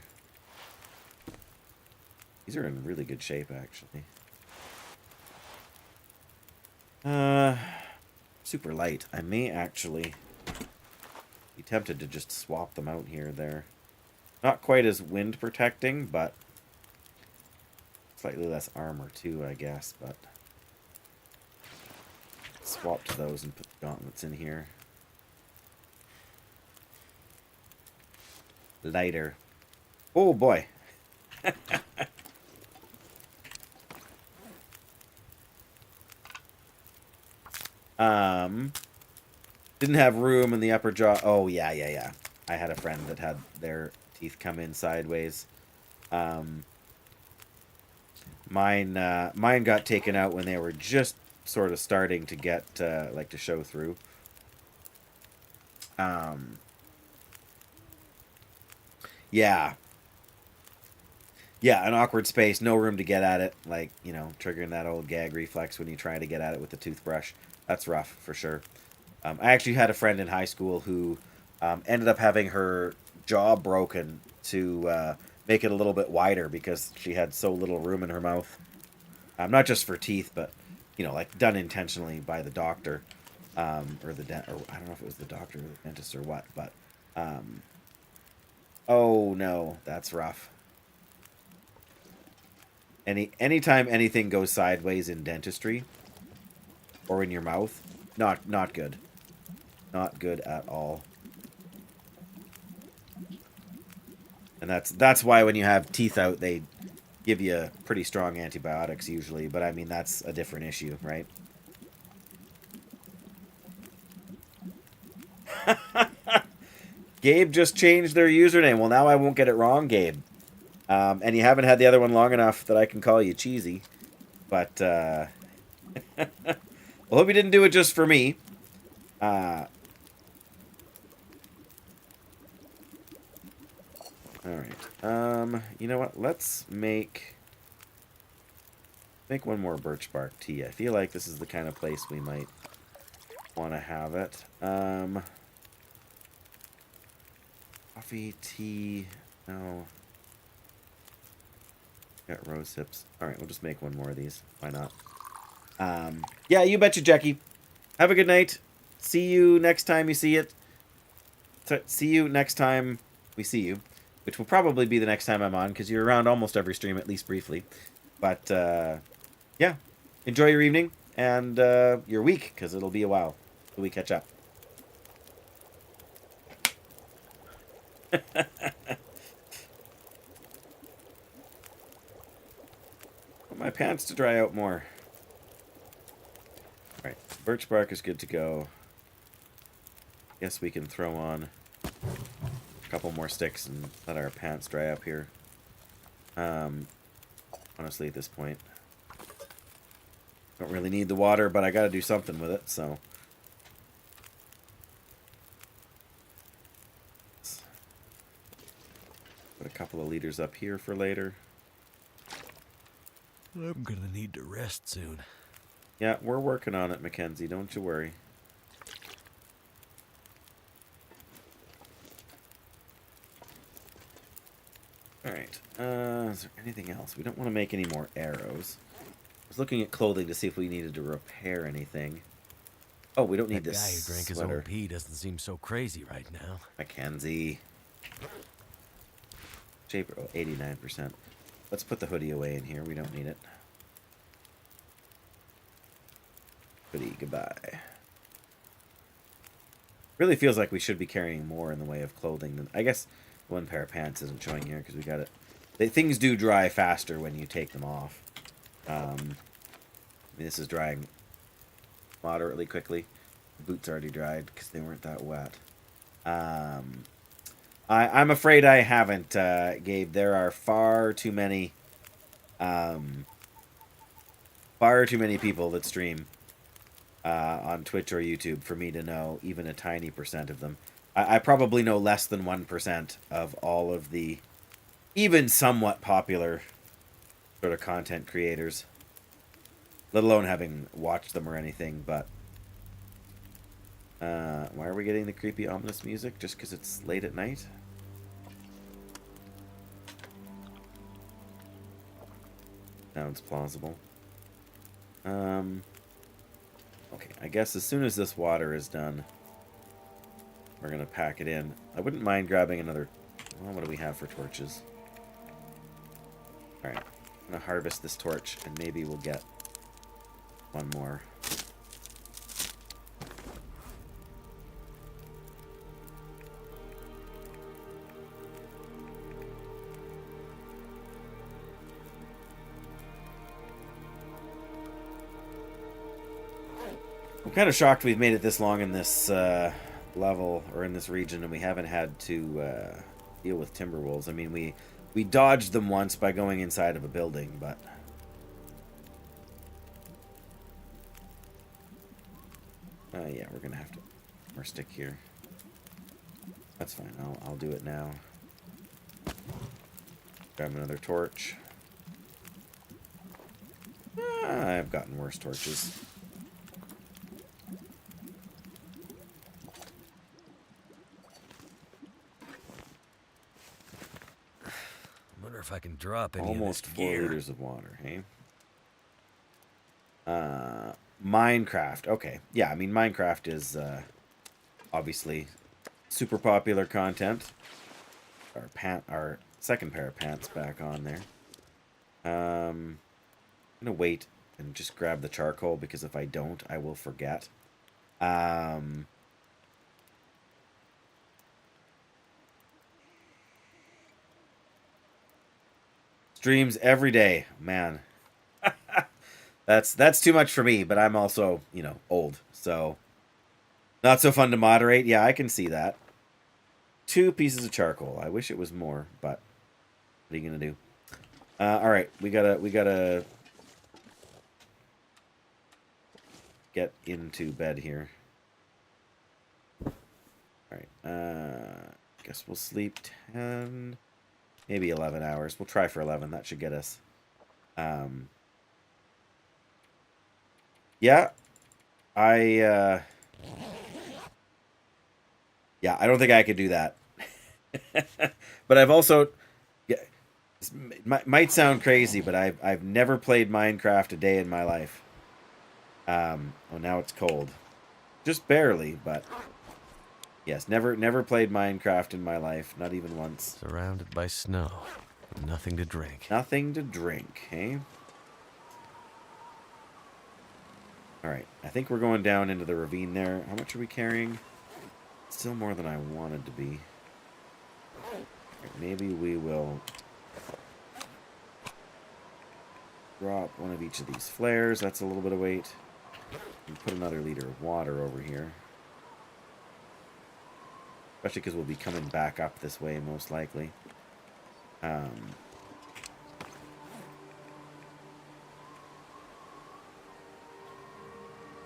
These are in really good shape, actually. Super light. I may actually be tempted to just swap them out here. They're not quite as wind protecting, but slightly less armor too, I guess. But swap to those and put the gauntlets in here. Lighter. Oh boy. Didn't have room in the upper jaw. Oh, yeah. I had a friend that had their teeth come in sideways. Mine got taken out when they were just sort of starting to get, like, to show through. Yeah. Yeah, an awkward space, no room to get at it. Like, you know, triggering that old gag reflex when you try to get at it with the toothbrush. That's rough, for sure. I actually had a friend in high school who ended up having her jaw broken to make it a little bit wider because she had so little room in her mouth. Not just for teeth, but, you know, like done intentionally by the doctor. Or I don't know if it was the doctor or the dentist or what, but... oh, no, that's rough. Anytime anything goes sideways in dentistry or in your mouth, not good. Not good at all. And that's why when you have teeth out, they give you pretty strong antibiotics usually. But I mean, that's a different issue, right? Gabe just changed their username. Well, now I won't get it wrong, Gabe. And you haven't had the other one long enough that I can call you cheesy. But, well, hope you didn't do it just for me. Alright. You know what? Let's make one more birch bark tea. I feel like this is the kind of place we might want to have it. Coffee, tea, no. Got rose hips. Alright, we'll just make one more of these. Why not? Yeah, you betcha, Jackie. Have a good night. See you next time you see it. See you next time we see you. Which will probably be the next time I'm on, because you're around almost every stream, at least briefly. But, yeah. Enjoy your evening, and your week, because it'll be a while till we catch up. Want my pants to dry out more. Alright, birch bark is good to go. Guess we can throw on a couple more sticks and let our pants dry up here. Honestly, at this point, don't really need the water, but I gotta do something with it, so. Put a couple of liters up here for later. I'm gonna need to rest soon. Yeah, we're working on it, Mackenzie. Don't you worry. Alright. Is there anything else? We don't want to make any more arrows. I was looking at clothing to see if we needed to repair anything. Oh, we don't need That this guy who drank his sweater. own pee doesn't seem so crazy right now. Mackenzie. Shaper, oh, 89%. Let's put the hoodie away in here. We don't need it. Hoodie, goodbye. Really feels like we should be carrying more in the way of clothing than... I guess one pair of pants isn't showing here because we got it. Things do dry faster when you take them off. I mean, this is drying moderately quickly. The boots already dried because they weren't that wet. I'm afraid I haven't, Gabe. There are far too many people that stream on Twitch or YouTube for me to know even a tiny percent of them. I probably know less than 1% of all of the even somewhat popular sort of content creators, let alone having watched them or anything. But why are we getting the creepy ominous music? Just because it's late at night? Sounds plausible. Okay, I guess as soon as this water is done, we're going to pack it in. I wouldn't mind grabbing another... Well, what do we have for torches? Alright, I'm going to harvest this torch, and maybe we'll get one more. I'm kind of shocked we've made it this long in this level, or in this region, and we haven't had to deal with timber wolves. I mean, we dodged them once by going inside of a building, but... yeah, we're going to have to more stick here. That's fine, I'll do it now. Grab another torch. I've gotten worse torches. Wonder if I can drop any Almost of this 4 gear. liters of water, hey? Minecraft. Okay. Yeah, I mean, Minecraft is obviously super popular content. Our second pair of pants back on there. I'm going to wait and just grab the charcoal, because if I don't, I will forget. Streams every day, man. That's too much for me, but I'm also, you know, old, so not so fun to moderate. Yeah, I can see that. 2 pieces of charcoal. I wish it was more, but what are you gonna do? All right, we gotta get into bed here. All right. Guess we'll sleep 10, maybe 11 hours. We'll try for 11. That should get us. Yeah, I don't think I could do that. But I've also, yeah, this might sound crazy, but I've never played Minecraft a day in my life. Oh, now it's cold, just barely, but yes, never played Minecraft in my life, not even once. Surrounded by snow, nothing to drink. Nothing to drink, hey? Alright, I think we're going down into the ravine there. How much are we carrying? Still more than I wanted to be. Right, maybe we will drop one of each of these flares. That's a little bit of weight. And put another liter of water over here. Especially because we'll be coming back up this way, most likely. Oh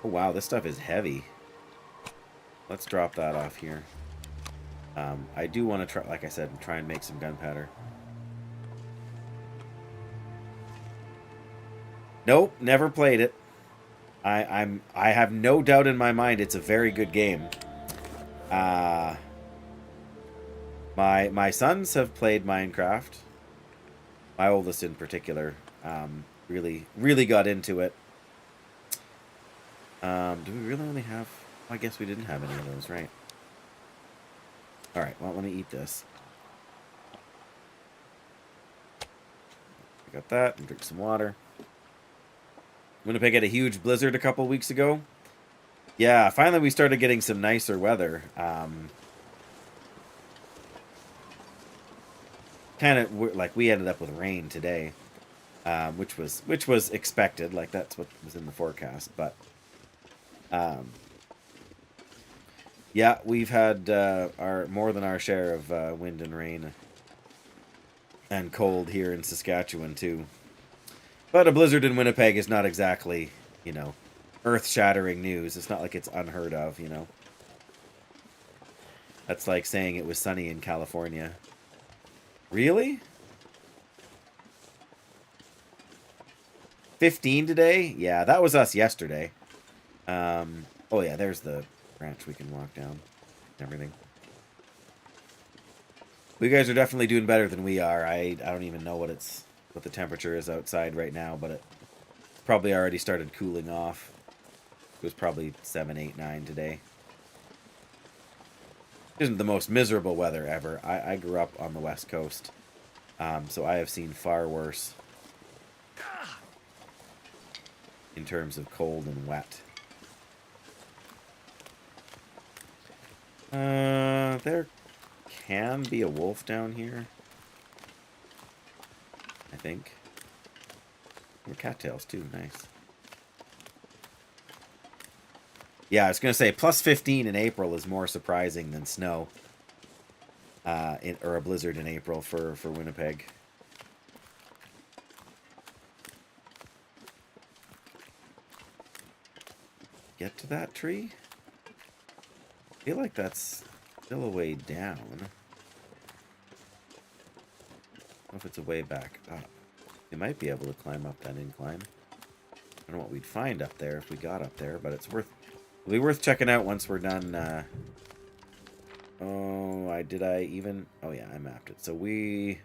wow, this stuff is heavy. Let's drop that off here. I do want to try, like I said, try and make some gunpowder. Nope, never played it. I have no doubt in my mind it's a very good game. My sons have played Minecraft. My oldest in particular, really got into it. Do we really only have... I guess we didn't have any of those, right? Alright, well, let me eat this. I got that, and drink some water. Winnipeg had a huge blizzard a couple weeks ago. Yeah, finally we started getting some nicer weather. Kind of, like, we ended up with rain today. Which was expected, like, that's what was in the forecast, but... yeah, we've had our more than our share of wind and rain and cold here in Saskatchewan too. But a blizzard in Winnipeg is not exactly, you know, earth-shattering news. It's not like it's unheard of, you know. That's like saying it was sunny in California. Really? 15 today? Yeah, that was us yesterday. Oh yeah, there's the branch we can walk down and everything. You guys are definitely doing better than we are. I don't even know what the temperature is outside right now, but it probably already started cooling off. It was probably 7, 8, 9 today. Isn't the most miserable weather ever. I grew up on the West Coast, so I have seen far worse in terms of cold and wet. There can be a wolf down here, I think. Or cattails too, nice. Yeah, I was gonna say plus 15 in April is more surprising than snow, or a blizzard in April for Winnipeg. Get to that tree? I feel like that's still a way down. I don't know if it's a way back up. We might be able to climb up that incline. I don't know what we'd find up there if we got up there, but it'll be worth checking out once we're done. Oh, oh yeah, I mapped it. So I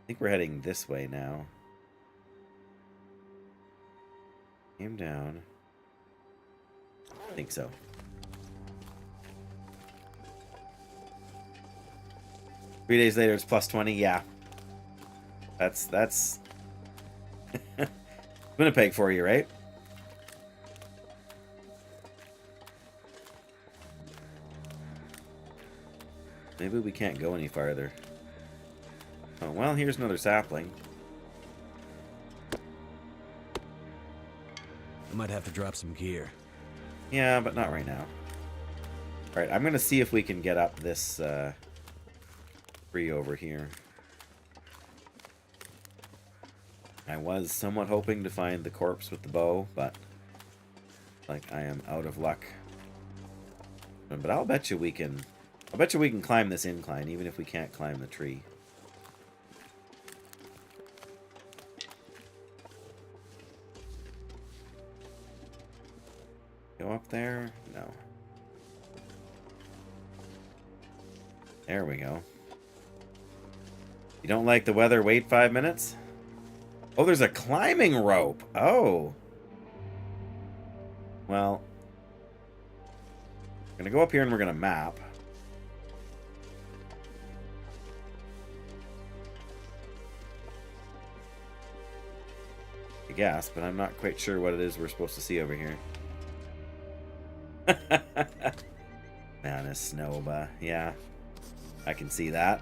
think we're heading this way now. Came down. I think so. Three days later, it's plus 20. Yeah. That's Winnipeg for you, right? Maybe we can't go any farther. Oh, well, here's another sapling. I might have to drop some gear. Yeah, but not right now. Alright, I'm going to see if we can get up this tree over here. I was somewhat hoping to find the corpse with the bow, but like I am out of luck. But I'll bet you we can climb this incline, even if we can't climb the tree. Go up there? No. There we go. You don't like the weather? Wait 5 minutes? Oh, there's a climbing rope. Oh. Well. We're going to go up here and we're going to map. I guess, but I'm not quite sure what it is we're supposed to see over here. Man, it's snow, yeah. I can see that.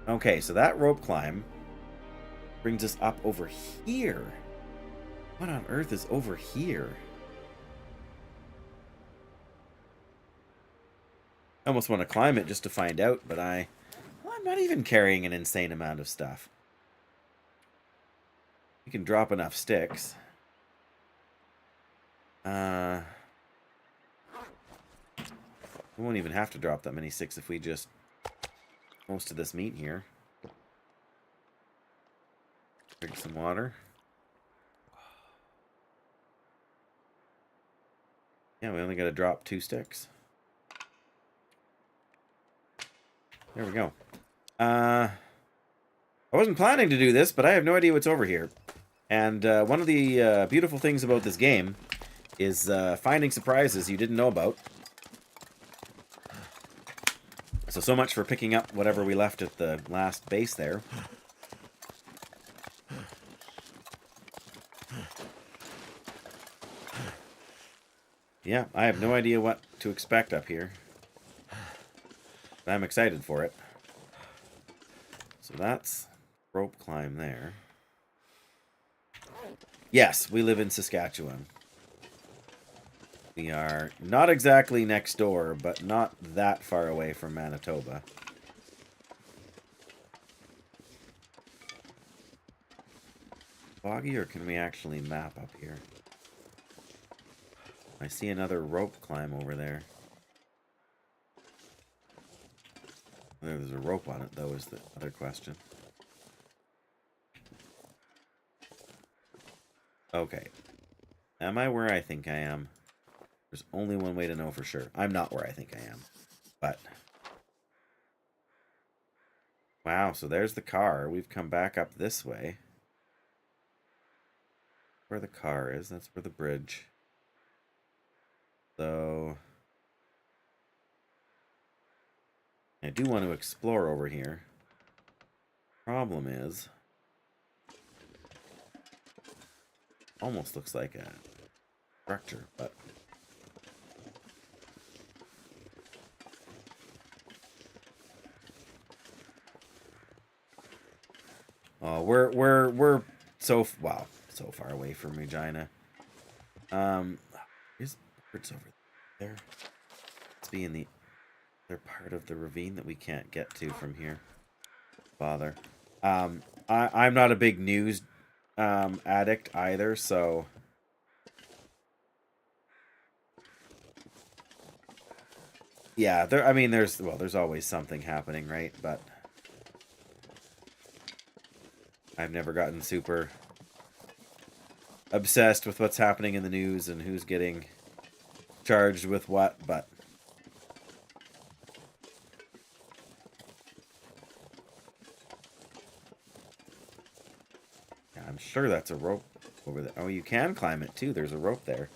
Okay, so that rope climb brings us up over here. What on earth is over here? I almost want to climb it just to find out, but I'm not even carrying an insane amount of stuff. You can drop enough sticks. We won't even have to drop that many sticks if we just most of this meat here. Drink some water. Yeah, we only got to drop 2 sticks. There we go. I wasn't planning to do this, but I have no idea what's over here. And one of the beautiful things about this game is finding surprises you didn't know about. So much for picking up whatever we left at the last base there. Yeah, I have no idea what to expect up here. But I'm excited for it. So that's rope climb there. Yes, we live in Saskatchewan. We are not exactly next door, but not that far away from Manitoba. Boggy, or can we actually map up here? I see another rope climb over there. There's a rope on it, though, is the other question. Okay. Am I where I think I am? There's only one way to know for sure. I'm not where I think I am. But. Wow, so there's the car. We've come back up this way. where the car is. That's where the bridge. So I do want to explore over here. Problem is, almost looks like a structure, but oh, we're so far away from Regina. There's birds over there. Let's be in the other part of the ravine that we can't get to from here. Bother. I'm not a big news addict either, so yeah, I mean there's always something happening, right? But I've never gotten super obsessed with what's happening in the news and who's getting charged with what, but yeah, I'm sure that's a rope over there. Oh, you can climb it too. There's a rope there.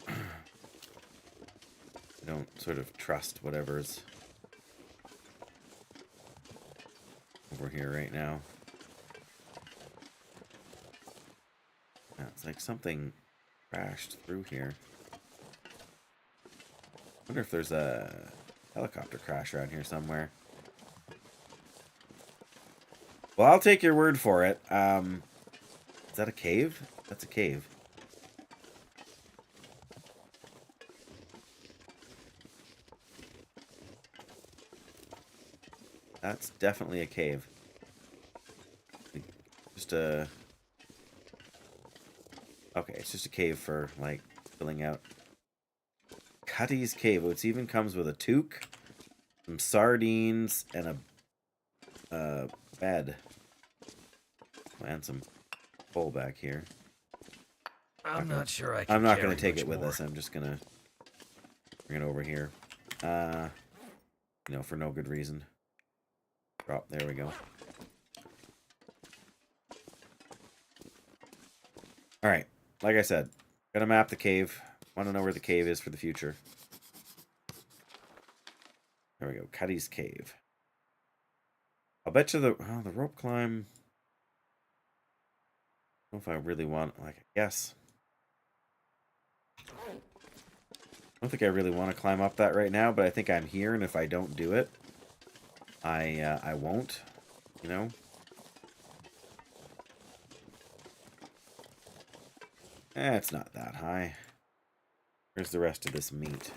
I don't sort of trust whatever's over here right now. Yeah, it's like something crashed through here. I wonder if there's a helicopter crash around here somewhere. Well, I'll take your word for it. Is that a cave? That's a cave. That's definitely a cave. Just a... Okay, it's just a cave for, like, filling out. Cuddy's Cave. Oh, it even comes with a toque, some sardines, and a bed. And some coal back here. I'm not sure I can. I'm not going to take it with us. I'm just going to bring it over here. You know, for no good reason. Drop. There we go. All right. Like I said, gonna map the cave. Want to know where the cave is for the future. There we go. Cuddy's Cave. I'll bet you the rope climb. I don't know if I really want, like, I guess. I don't think I really want to climb up that right now, but I think I'm here, and if I don't do it, I won't, you know? It's not that high. Where's the rest of this meat?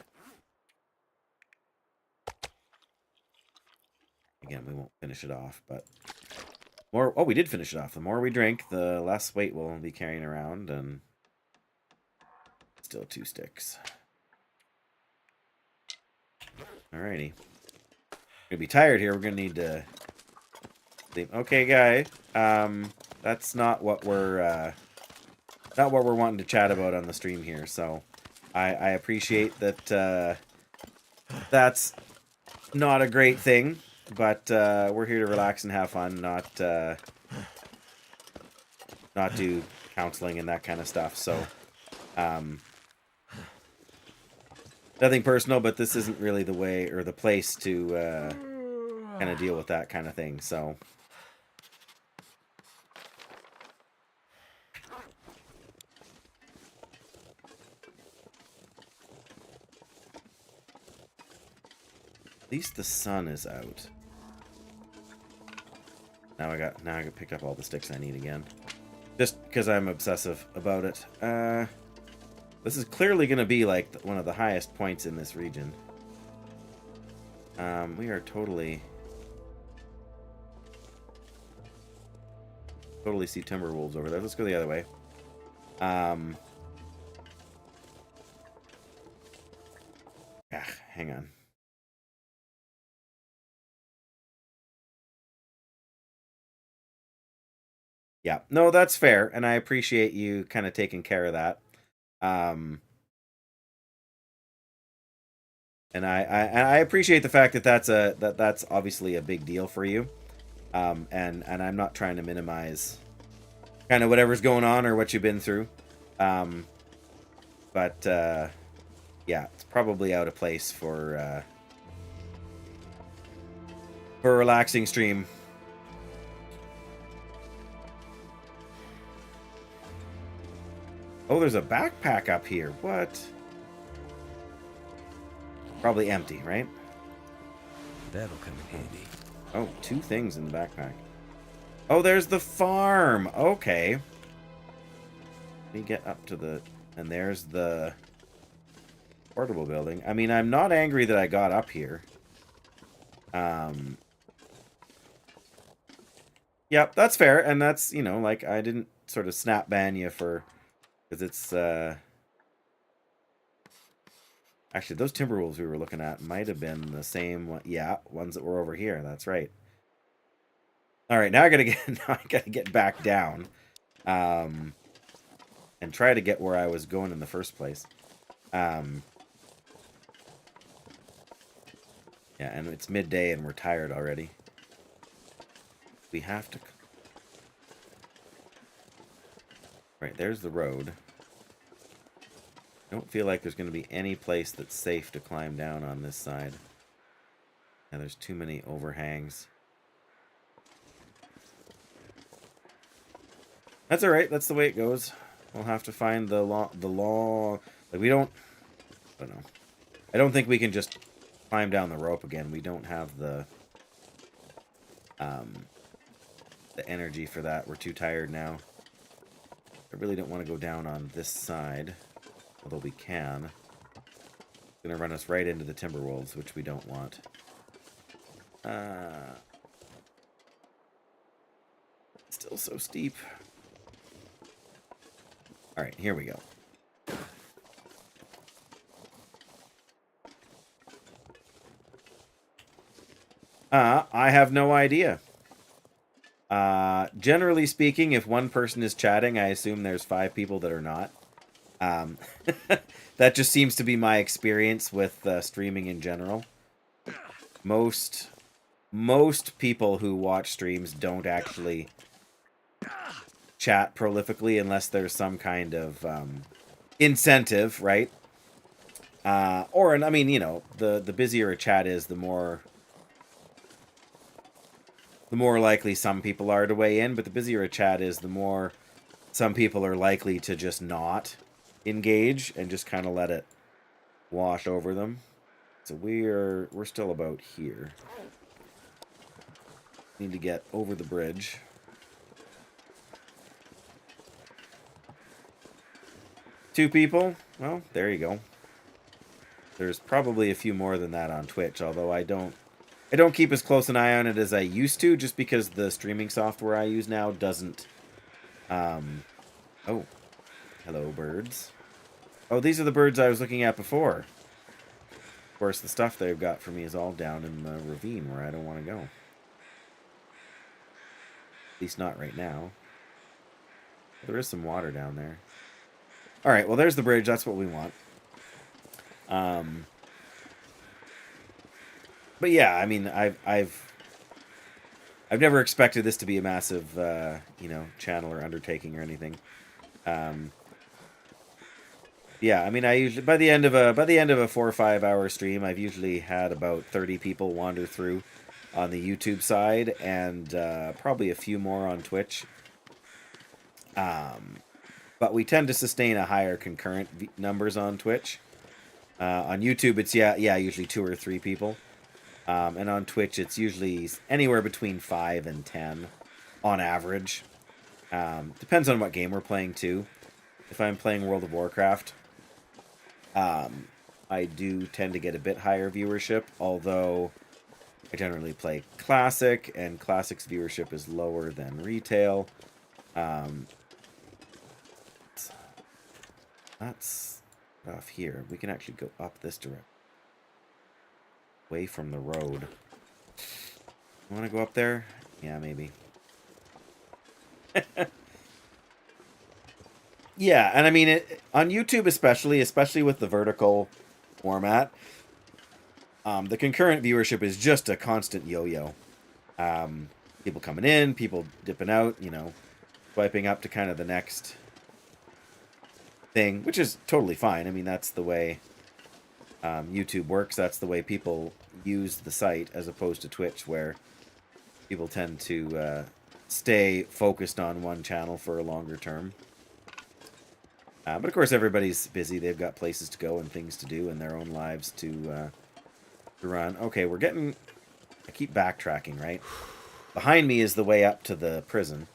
Again, we won't finish it off, but more. Oh, we did finish it off. The more we drink, the less weight we'll be carrying around, and still 2 sticks. Alrighty. Gonna be tired here. We're gonna need to sleep. Okay, guy. That's not what we're wanting to chat about on the stream here. So, I appreciate that. That's not a great thing. But we're here to relax and have fun, not do counseling and that kind of stuff. So, nothing personal, but this isn't really the way or the place to kind of deal with that kind of thing. So, at least the sun is out. Now I got picked up all the sticks I need again. Just because I'm obsessive about it. This is clearly going to be like one of the highest points in this region. We are totally see timber wolves over there. Let's go the other way. Hang on. Yeah, no, that's fair, and I appreciate you kind of taking care of that. And I appreciate the fact that that's obviously a big deal for you. And I'm not trying to minimize kind of whatever's going on or what you've been through. But yeah, it's probably out of place for a relaxing stream. Oh, there's a backpack up here. What? Probably empty, right? That'll come in handy. Oh, 2 things in the backpack. Oh, there's the farm. Okay. Let me get up to the... And there's the portable building. I mean, I'm not angry that I got up here. Yep, that's fair. And that's, you know, like, I didn't sort of snap ban you for... Because it's... Actually, those Timberwolves we were looking at might have been the same one. Yeah, ones that were over here. That's right. All right, now I gotta get back down, and try to get where I was going in the first place. Yeah, and it's midday and we're tired already. We have to. Right, there's the road. I don't feel like there's going to be any place that's safe to climb down on this side. Yeah, there's too many overhangs. That's alright, that's the way it goes. We'll have to find the long... Like, we don't... I don't know. I don't think we can just climb down the rope again. We don't have the energy for that. We're too tired now. I really don't want to go down on this side. Although we can. It's going to run us right into the Timberwolves, which we don't want. Still so steep. Alright, here we go. I have no idea. Generally speaking, if one person is chatting, I assume there's 5 people that are not. That just seems to be my experience with streaming in general. Most people who watch streams don't actually chat prolifically unless there's some kind of incentive, right? Or, I mean, you know, the busier a chat is, the more likely some people are to weigh in, but the busier a chat is, the more some people are likely to just not engage and just kind of let it wash over them. So we're still about here. Need to get over the bridge. Two people? Well, there you go. There's probably a few more than that on Twitch, although I don't keep as close an eye on it as I used to, just because the streaming software I use now doesn't... Oh. Hello, birds. Oh, these are the birds I was looking at before. Of course, the stuff they've got for me is all down in the ravine where I don't want to go. At least not right now. There is some water down there. Alright, well, there's the bridge. That's what we want. But yeah, I mean, I've never expected this to be a massive, you know, channel or undertaking or anything. Yeah, I mean, I usually by the end of a 4 or 5 hour stream, I've usually had about 30 people wander through on the YouTube side, and probably a few more on Twitch. But we tend to sustain a higher concurrent numbers on Twitch. On YouTube, it's usually 2 or 3 people. And on Twitch, it's usually anywhere between 5 and 10 on average. Depends on what game we're playing, too. If I'm playing World of Warcraft, I do tend to get a bit higher viewership, although I generally play Classic, and Classic's viewership is lower than Retail. That's off here. We can actually go up this direction. Away from the road. You want to go up there? Yeah, maybe. Yeah, and I mean, on YouTube especially with the vertical format, the concurrent viewership is just a constant yo-yo. People coming in, people dipping out, you know. swiping up to kind of the next thing, which is totally fine. I mean, that's the way YouTube works. That's the way people use the site, as opposed to Twitch, where people tend to stay focused on one channel for a longer term. But of course, everybody's busy. They've got places to go and things to do and their own lives to run. Okay, we're getting... I keep backtracking, right? Behind me is the way up to the prison.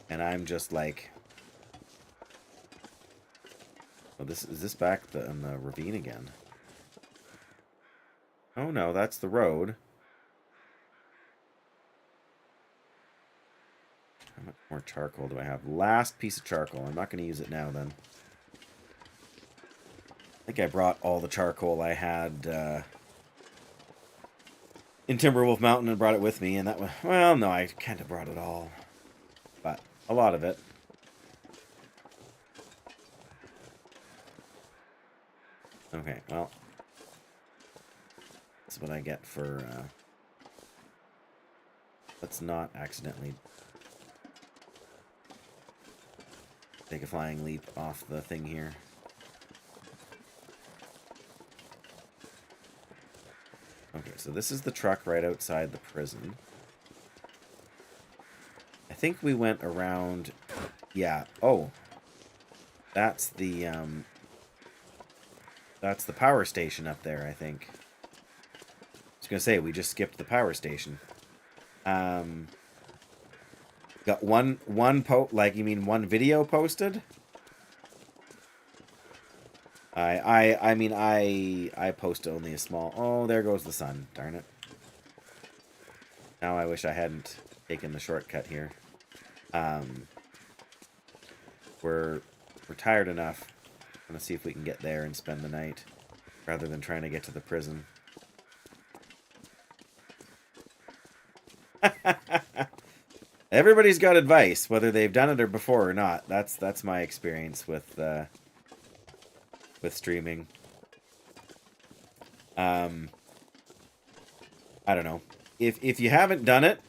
And I'm just like... Oh, is this back in the ravine again? Oh no, that's the road. How much more charcoal do I have? Last piece of charcoal. I'm not going to use it now, then. I think I brought all the charcoal I had in Timberwolf Mountain and brought it with me, and that was... Well, no, I kind of brought it all. But a lot of it. Okay, well... That's what I get for... Let's not accidentally... take a flying leap off the thing here. Okay, so this is the truck right outside the prison. I think we went around... Yeah, oh. That's the power station up there, I think. I was gonna say, we just skipped the power station. Got one video posted? I post only a small... Oh, there goes the sun. Darn it. Now I wish I hadn't taken the shortcut here. We're tired enough. I'm gonna see if we can get there and spend the night, rather than trying to get to the prison. Everybody's got advice, whether they've done it or before or not. That's my experience with streaming. I don't know. If you haven't done it,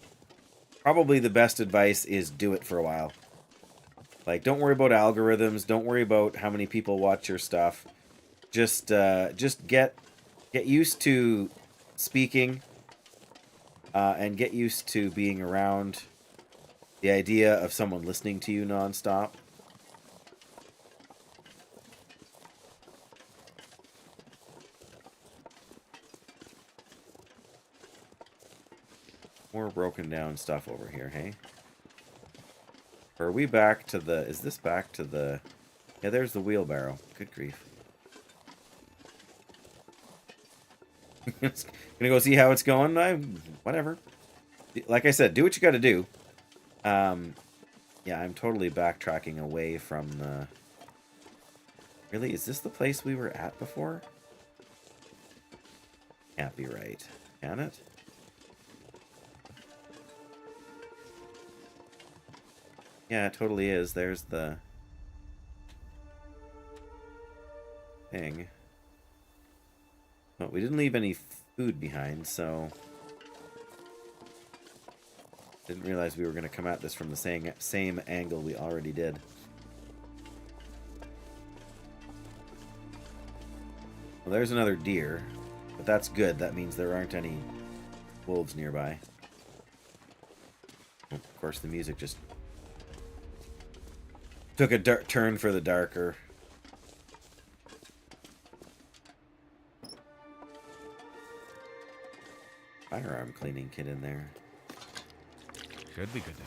probably the best advice is do it for a while. Like, don't worry about algorithms. Don't worry about how many people watch your stuff. Just get used to speaking, and get used to being around the idea of someone listening to you nonstop. More broken down stuff over here, hey? Or are we back to the... Is this back to the... Yeah, there's the wheelbarrow. Good grief. Gonna go see how it's going? Whatever. Like I said, do what you gotta do. Yeah, I'm totally backtracking away from the... Really? Is this the place we were at before? Can't be right. Can it? Yeah, it totally is. There's the thing. But we didn't leave any food behind, so... Didn't realize we were going to come at this from the same angle we already did. Well, there's another deer. But that's good. That means there aren't any wolves nearby. Oh, of course, the music just took a turn for the darker. Firearm cleaning kit in there. Should be good to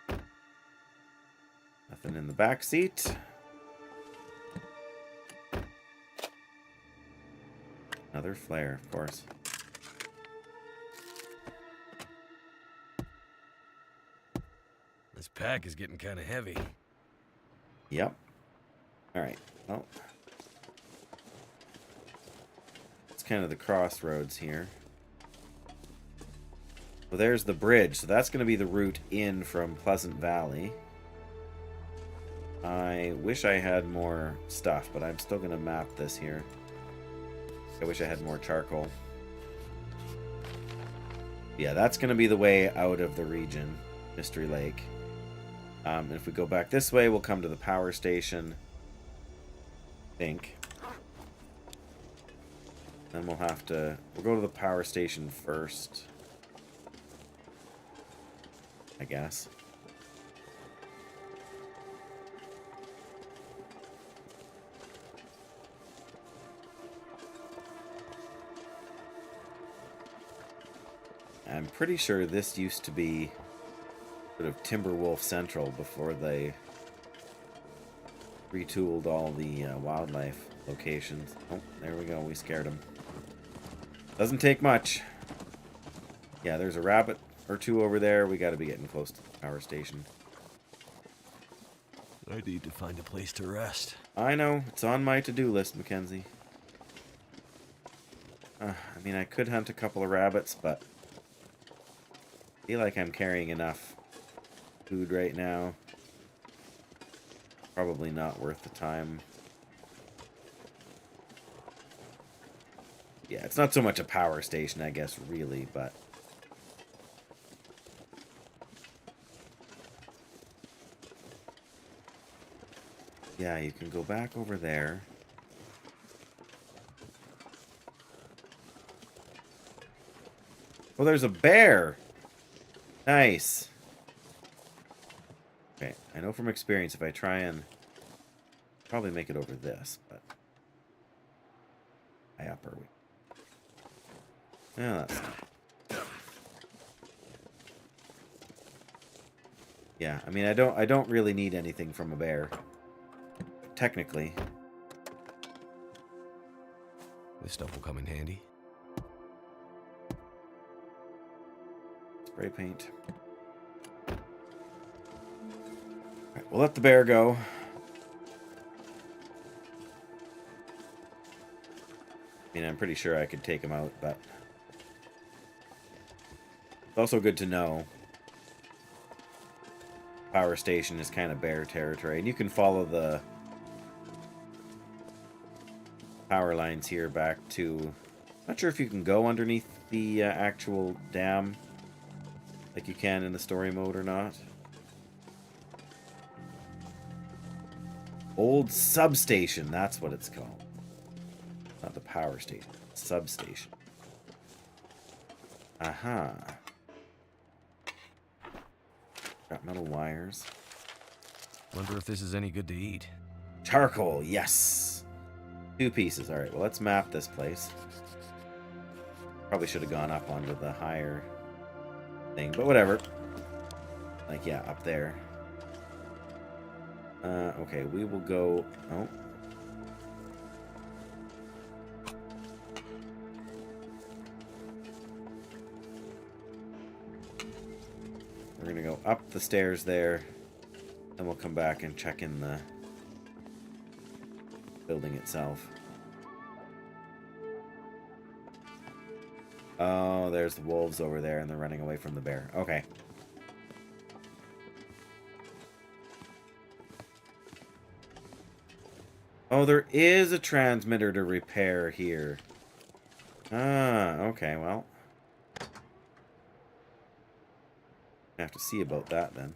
think. Nothing in the back seat. Another flare, of course. This pack is getting kind of heavy. Yep. Alright, well. It's kind of the crossroads here. Well, there's the bridge, so that's going to be the route in from Pleasant Valley. I wish I had more stuff, but I'm still going to map this here. I wish I had more charcoal. Yeah, that's going to be the way out of the region, Mystery Lake. And if we go back this way, we'll come to the power station. I think. Then we'll go to the power station first. I guess. I'm pretty sure this used to be sort of Timberwolf Central before they retooled all the wildlife locations. Oh, there we go. We scared them. Doesn't take much. Yeah, there's a rabbit or two over there. We got to be getting close to the power station. I need to find a place to rest. I know. It's on my to-do list, Mackenzie. I mean, I could hunt a couple of rabbits, but I feel like I'm carrying enough food right now. Probably not worth the time. Yeah, it's not so much a power station, I guess, really, but... Yeah, you can go back over there. Oh, there's a bear! Nice. Okay, I know from experience if I try and... probably make it over this, but... High up are we? Yeah, that's... Yeah, I mean, I don't really need anything from a bear. Technically. This stuff will come in handy. Spray paint. Alright, we'll let the bear go. I mean, I'm pretty sure I could take him out, but... It's also good to know. Power station is kind of bear territory, and you can follow the power lines here back to... Not sure if you can go underneath the actual dam like you can in the story mode or not. Old substation, that's what it's called. Not the power station, substation. Aha. Got metal wires. Wonder if this is any good to eat. Charcoal, yes. 2 pieces. Alright, well, let's map this place. Probably should have gone up onto the higher thing, but whatever. Like, yeah, up there. Okay, we will go... Oh. We're going to go up the stairs there. Then we'll come back and check in the building itself. Oh, there's the wolves over there, and they're running away from the bear. Okay. Oh, there is a transmitter to repair here. Ah, okay, well. I have to see about that, then.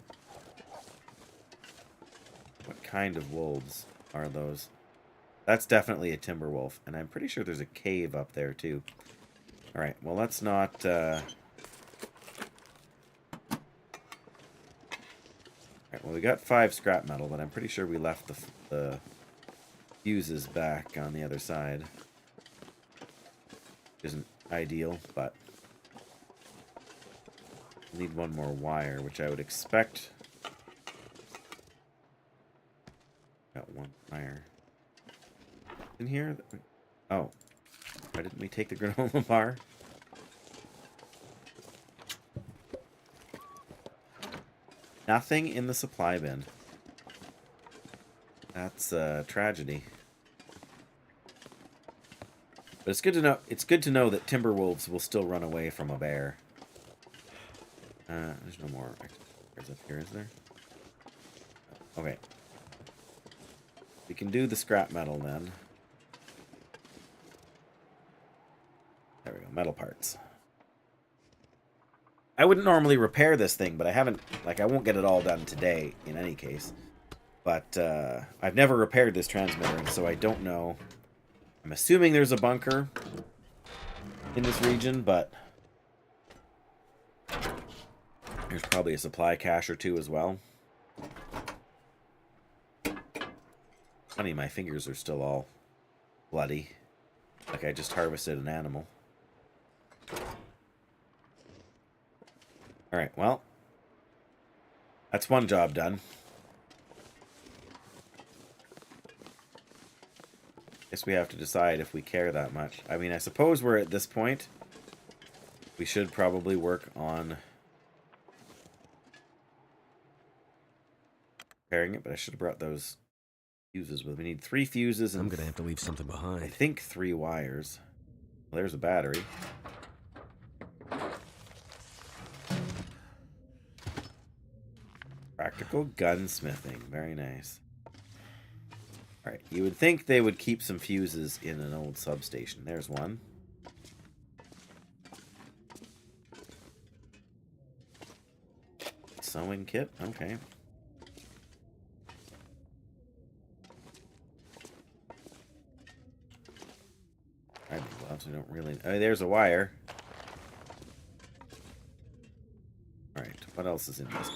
What kind of wolves are those? That's definitely a timber wolf, and I'm pretty sure there's a cave up there, too. Alright, well, let's not... Alright, well, we got 5 scrap metal, but I'm pretty sure we left the fuses back on the other side. Isn't ideal, but... Need 1 more wire, which I would expect... Got 1 wire. In here? Oh. Why didn't we take the granola bar? Nothing in the supply bin. That's a tragedy. But it's good to know. It's good to know that timber wolves will still run away from a bear. There's no more extras up here, is there? Okay. We can do the scrap metal then. There we go, metal parts. I wouldn't normally repair this thing, but I haven't, like, I won't get it all done today in any case. But I've never repaired this transmitter, and so I don't know. I'm assuming there's a bunker in this region, but there's probably a supply cache or two as well. Funny, my fingers are still all bloody. Like I just harvested an animal. Alright, well. That's one job done. Guess we have to decide if we care that much. I mean, I suppose we're at this point. We should probably work on repairing it, but I should have brought those fuses with me. We need 3 fuses and I'm gonna have to leave something I behind. think 3 wires. Well, there's a battery. Practical gunsmithing. Very nice. Alright, you would think they would keep some fuses in an old substation. There's one. Sewing kit? Okay. Alright, gloves, we don't really... Oh, there's a wire. Alright, what else is in this?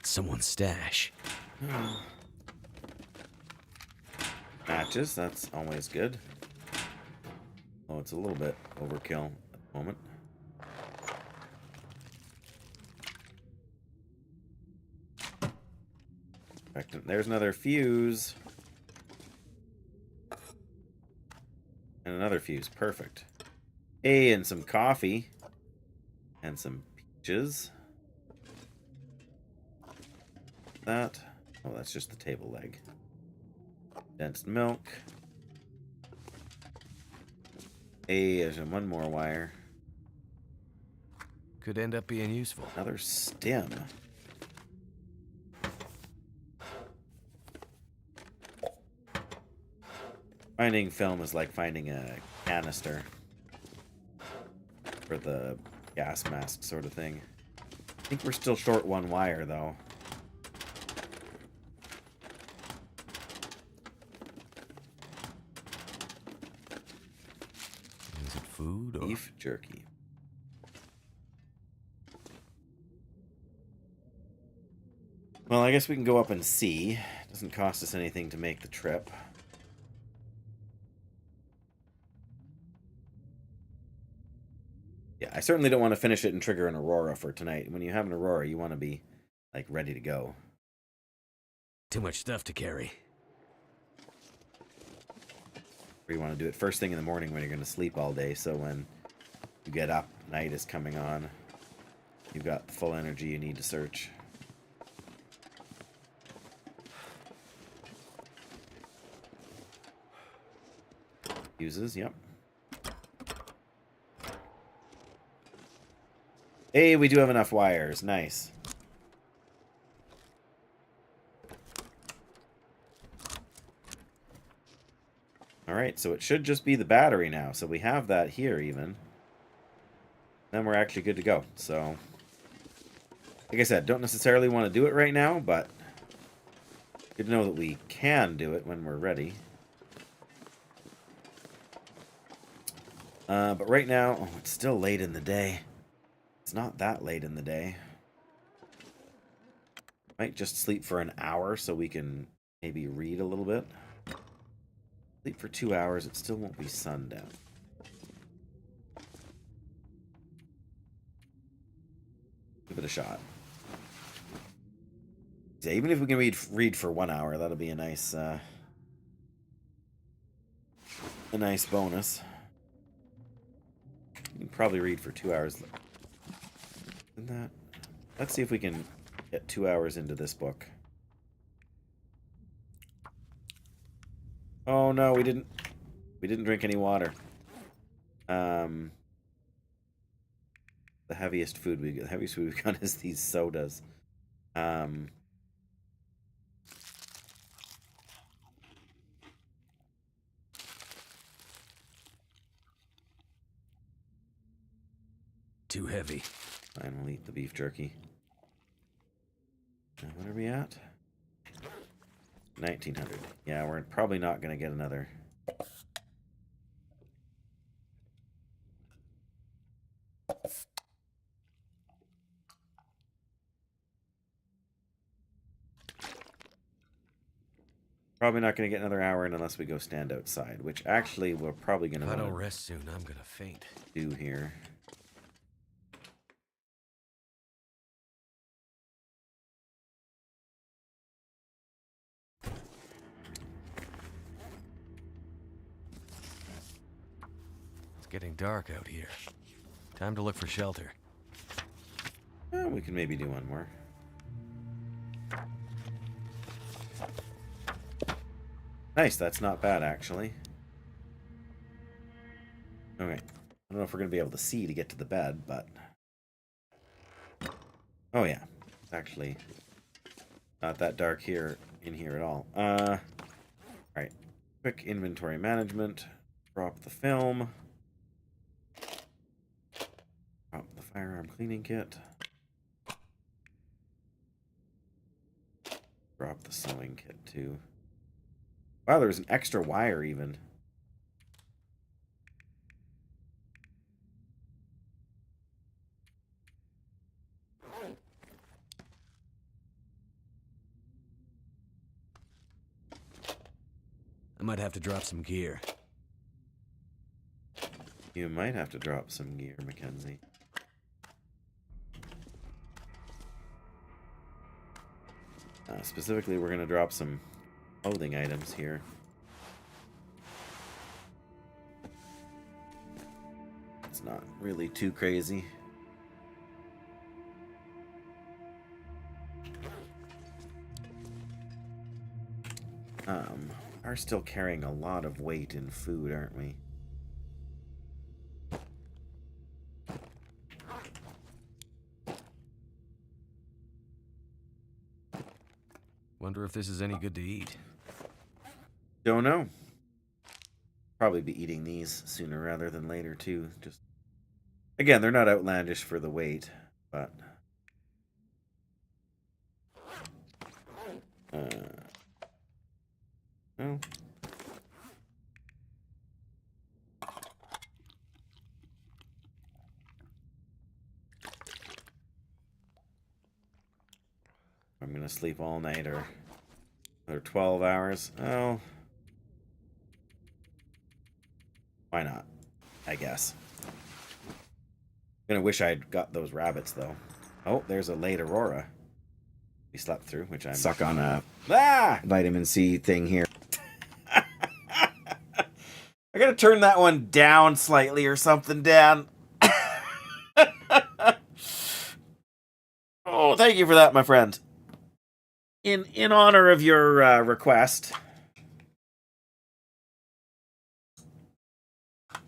Someone's stash. Matches, that's always good. Oh, it's a little bit overkill at the moment. There's another fuse. And another fuse. Perfect. Hey, and some coffee. And some peaches. That. Oh, that's just the table leg. Condensed milk. Hey, there's one more wire. Could end up being useful. Another stem. Finding film is like finding a canister for the gas mask sort of thing. I think we're still short 1 wire, though. Is it food or... Beef jerky. Well, I guess we can go up and see. It doesn't cost us anything to make the trip. Yeah, I certainly don't want to finish it and trigger an Aurora for tonight. When you have an Aurora, you want to be, like, ready to go. Too much stuff to carry. Or you want to do it first thing in the morning when you're going to sleep all day, so when you get up, night is coming on, you've got the full energy you need to search. Fuses, yep. Hey, we do have enough wires. Nice. Alright, so it should just be the battery now. So we have that here, even. Then we're actually good to go. So, like I said, don't necessarily want to do it right now, but good to know that we can do it when we're ready. But right now, oh, it's still late in the day. It's not that late in the day. Might just sleep for an hour so we can maybe read a little bit. Sleep for 2 hours, it still won't be sundown. Give it a shot. Yeah, even if we can read for 1 hour, that'll be a nice bonus. You can probably read for 2 hours. That. Let's see if we can get 2 hours into this book. Oh no, we didn't drink any water. The heaviest food we've got is these sodas. Too heavy. Fine, we'll eat the beef jerky. What are we at? 1900. Yeah, we're probably not going to get another. Probably not going to get another hour in unless we go stand outside, which actually we're probably going to If I want don't to rest soon, I'm gonna faint. do here. It's getting dark out here. Time to look for shelter. We can maybe do one more. Nice, that's not bad, actually. Okay. I don't know if we're going to be able to see to get to the bed, but... Oh, yeah. It's actually not that dark here in here at all. Alright. Quick inventory management. Drop the film. Drop the firearm cleaning kit. Drop the sewing kit, too. Wow, there's an extra wire, even. I might have to drop some gear. You might have to drop some gear, Mackenzie. Specifically, we're going to drop some clothing items here. It's not really too crazy. Are still carrying a lot of weight in food, aren't we? Wonder if this is any good to eat. Don't know. Probably be eating these sooner rather than later, too. Just again, they're not outlandish for the weight, but well. I'm gonna sleep all night or another 12 hours. Oh, why not? I guess. I'm gonna wish I'd got those rabbits though. Oh, there's a late aurora. We slept through, which I'm Suck on a vitamin C thing here. I gotta turn that one down slightly or something, Dan. Oh, thank you for that, my friend. In honor of your request. My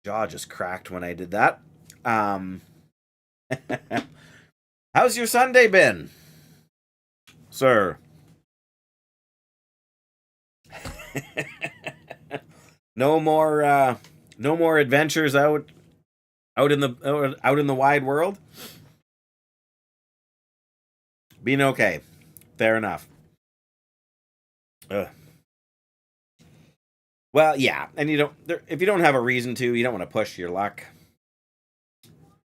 jaw just cracked when I did that. How's your Sunday been, sir? No more adventures out in the wide world. Being okay. Fair enough. Ugh. Well, yeah, and if you don't have a reason to, you don't want to push your luck.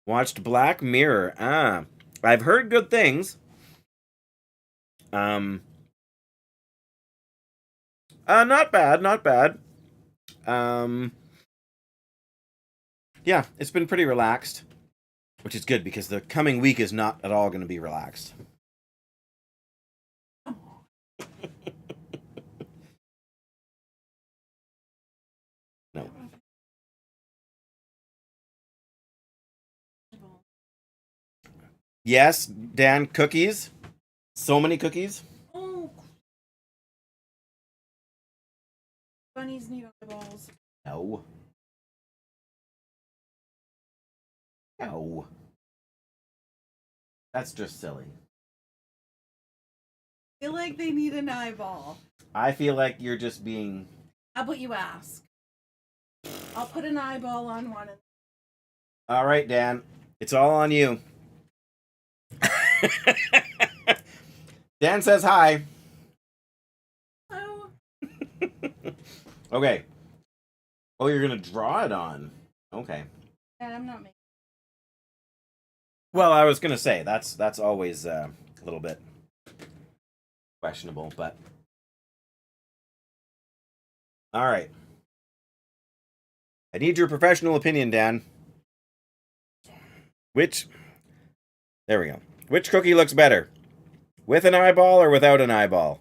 Watched Black Mirror. I've heard good things. Not bad, not bad. Yeah, it's been pretty relaxed, which is good because the coming week is not at all going to be relaxed. No. Yes, Dan, cookies. So many cookies. Oh. Bunnies need eyeballs. No. No. That's just silly. I feel like they need an eyeball. I feel like you're just being... How about you ask? I'll put an eyeball on one. All right, Dan. It's all on you. Dan says hi. Oh. Okay. Oh, you're going to draw it on. Okay. And I'm not making. Well, I was going to say, that's always a little bit questionable, but... All right. I need your professional opinion, Dan. There we go. Which cookie looks better? With an eyeball or without an eyeball?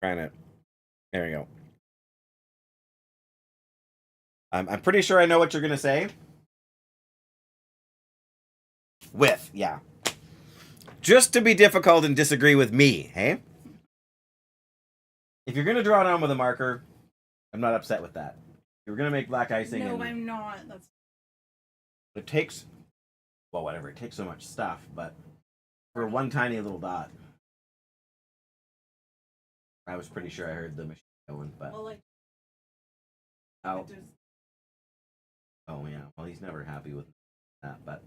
Trying it. There we go. I'm pretty sure I know what you're going to say. With, yeah. Just to be difficult and disagree with me, hey? If you're going to draw it on with a marker, I'm not upset with that. You're going to make black icing. No, and I'm not. That's. it takes, well, whatever. It takes so much stuff, but for one tiny little dot. I was pretty sure I heard the machine going, but... Well, like. Oh. Oh, yeah. Well, he's never happy with that, but...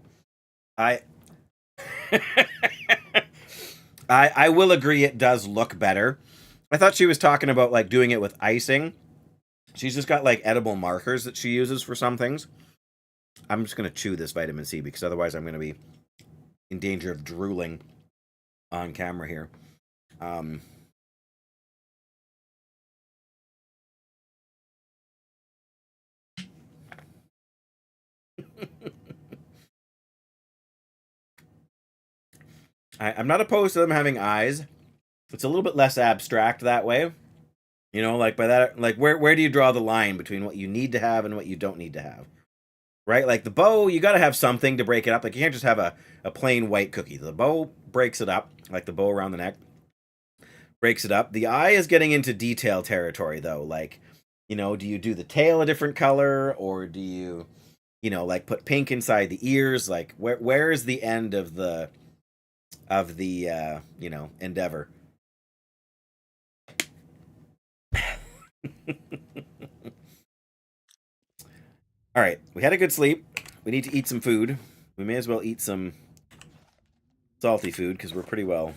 I will agree it does look better. I thought she was talking about, like, doing it with icing. She's just got, like, edible markers that she uses for some things. I'm just going to chew this vitamin C because otherwise I'm going to be in danger of drooling on camera here. I'm not opposed to them having eyes. It's a little bit less abstract that way. You know, like by that, like where do you draw the line between what you need to have and what you don't need to have? Right? Like the bow, you got to have something to break it up. Like you can't just have a plain white cookie. The bow breaks it up, like the bow around the neck breaks it up. The eye is getting into detail territory though. Like, you know, do you do the tail a different color or do you, you know, like put pink inside the ears? Like where is the end of the you know, endeavor? All right, we had a good sleep. We need to eat some food. We may as well eat some salty food because we're pretty well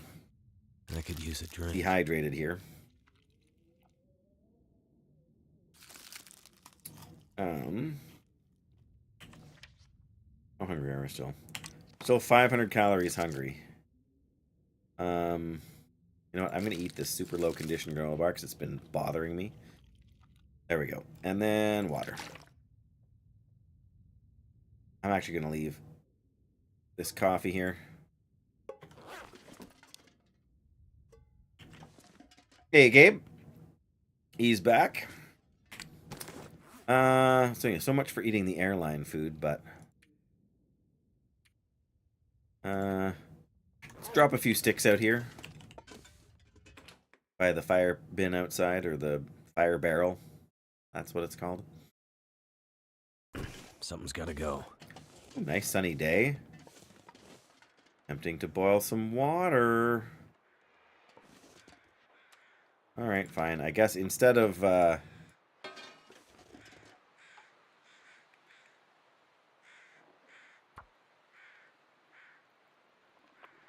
I could use a drink. dehydrated here. How hungry are we still? Still 500 calories hungry. You know what? I'm gonna eat this super low condition granola bar because it's been bothering me. There we go. And then water. I'm actually gonna leave this coffee here. Hey, Gabe. He's back. So much for eating the airline food, but let's drop a few sticks out here by the fire bin outside, or the fire barrel. That's what it's called. Something's got to go. Nice sunny day. Tempting to boil some water. Alright, fine. I guess instead of...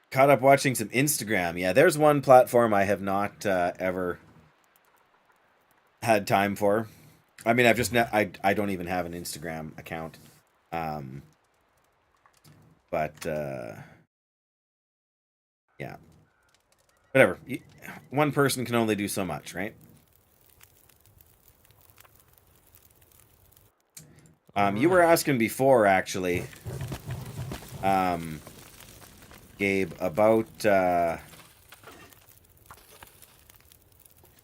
caught up watching some Instagram. Yeah, there's one platform I have not ever had time for. I mean, I don't even have an Instagram account. But yeah. Whatever. One person can only do so much, right? You were asking before, actually, Gabe, about... oh,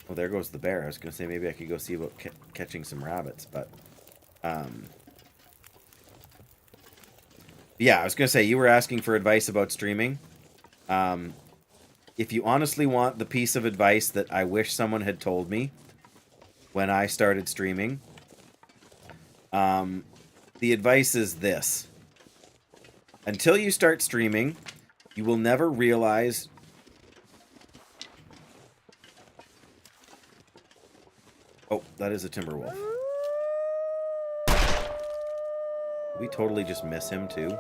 there goes the bear. I was going to say maybe I could go see about catching some rabbits, but... yeah, I was going to say, you were asking for advice about streaming. If you honestly want the piece of advice that I wish someone had told me when I started streaming, the advice is this. Until you start streaming, you will never realize... Oh, that is a timber wolf. We totally just miss him too.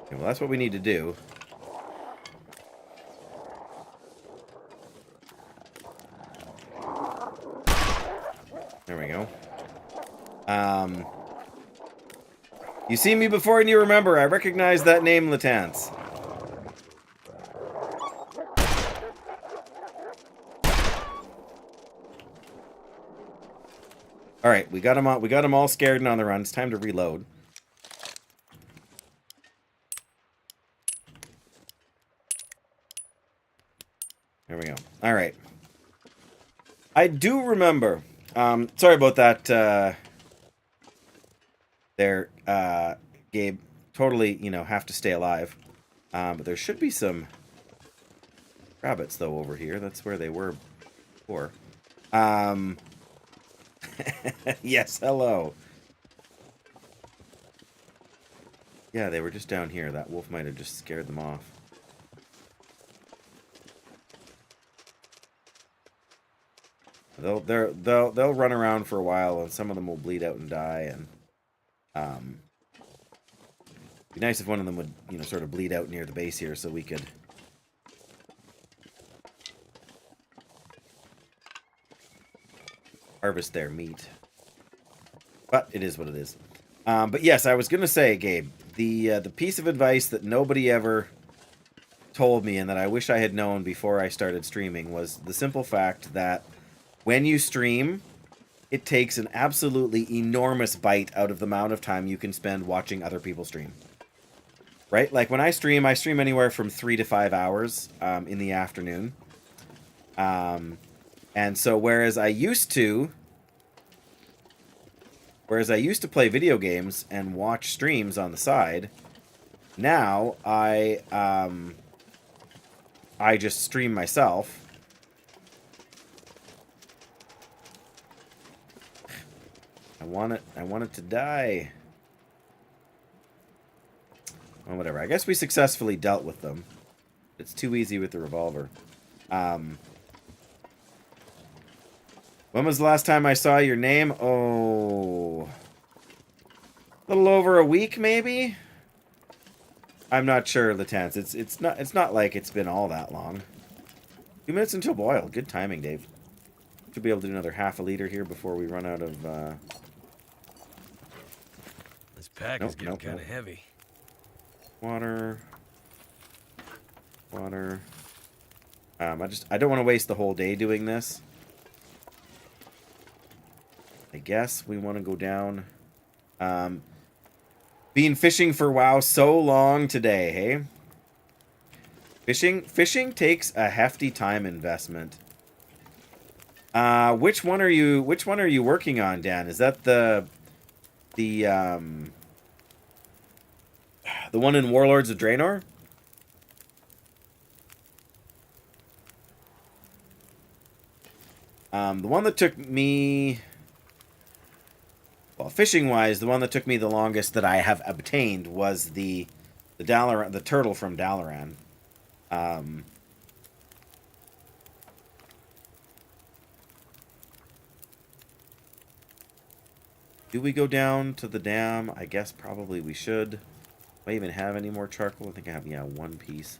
Okay, well, that's what we need to do. There we go. You see me before and you remember. I recognize that name, Latance. All right, we got him all. We got him all scared and on the run. It's time to reload. There we go. All right. I do remember. Sorry about that. There, Gabe. Totally, you know, have to stay alive. But there should be some rabbits though over here. That's where they were before. Yes, hello. Yeah, they were just down here. That wolf might have just scared them off. They'll run around for a while, and some of them will bleed out and die. And be nice if one of them would, you know, sort of bleed out near the base here, so we could harvest their meat. But it is what it is. But yes, I was gonna say, Gabe, the piece of advice that nobody ever told me, and that I wish I had known before I started streaming, was the simple fact that when you stream, it takes an absolutely enormous bite out of the amount of time you can spend watching other people stream. Right? Like when I stream anywhere from 3 to 5 hours in the afternoon. And so whereas I used to play video games and watch streams on the side, now I just stream myself. I want it to die. Well, whatever. I guess we successfully dealt with them. It's too easy with the revolver. When was the last time I saw your name? Oh, a little over a week, maybe. I'm not sure, Latance. It's not like it's been all that long. 2 minutes until boil. Good timing, Dave. Should be able to do another half a liter here before we run out of. This pack is getting kind of heavy. Water. I don't want to waste the whole day doing this. I guess we want to go down. Been fishing for WoW so long today, hey? Fishing takes a hefty time investment. Which one are you working on, Dan? Is that the one in Warlords of Draenor? The one that took me... Well, fishing-wise, the one that took me the longest that I have obtained was the turtle from Dalaran. Do we go down to the dam? I guess probably we should. Do I even have any more charcoal? I think I have, yeah, one piece.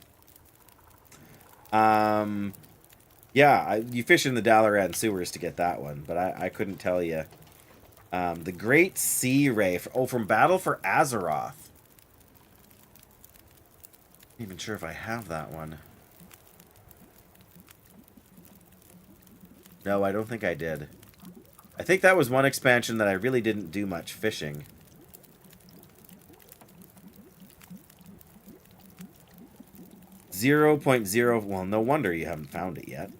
Yeah, you fish in the Dalaran sewers to get that one, but I couldn't tell you. The Great Sea Ray. From Battle for Azeroth. I'm not even sure if I have that one. No, I don't think I did. I think that was one expansion that I really didn't do much fishing. .0. Well, no wonder you haven't found it yet.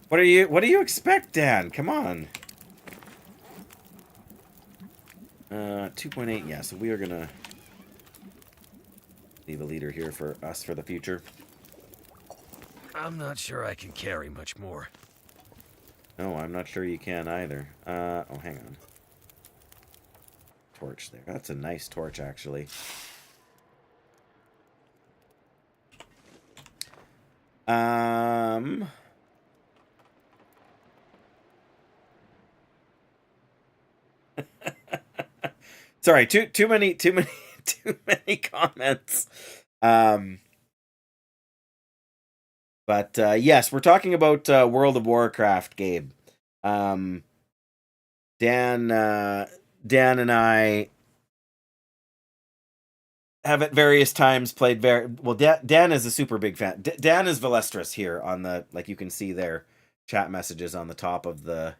What do you expect, Dan? Come on. 2.8, yeah, so we are gonna leave a leader here for us for the future. I'm not sure I can carry much more. No, I'm not sure you can either. Oh, hang on. Torch there. That's a nice torch, actually. Sorry, too many too many comments. But yes, we're talking about World of Warcraft, Gabe. Dan and I have at various times played well. Dan is a super big fan. Dan is Valestris here on the, like, you can see their chat messages on the top of the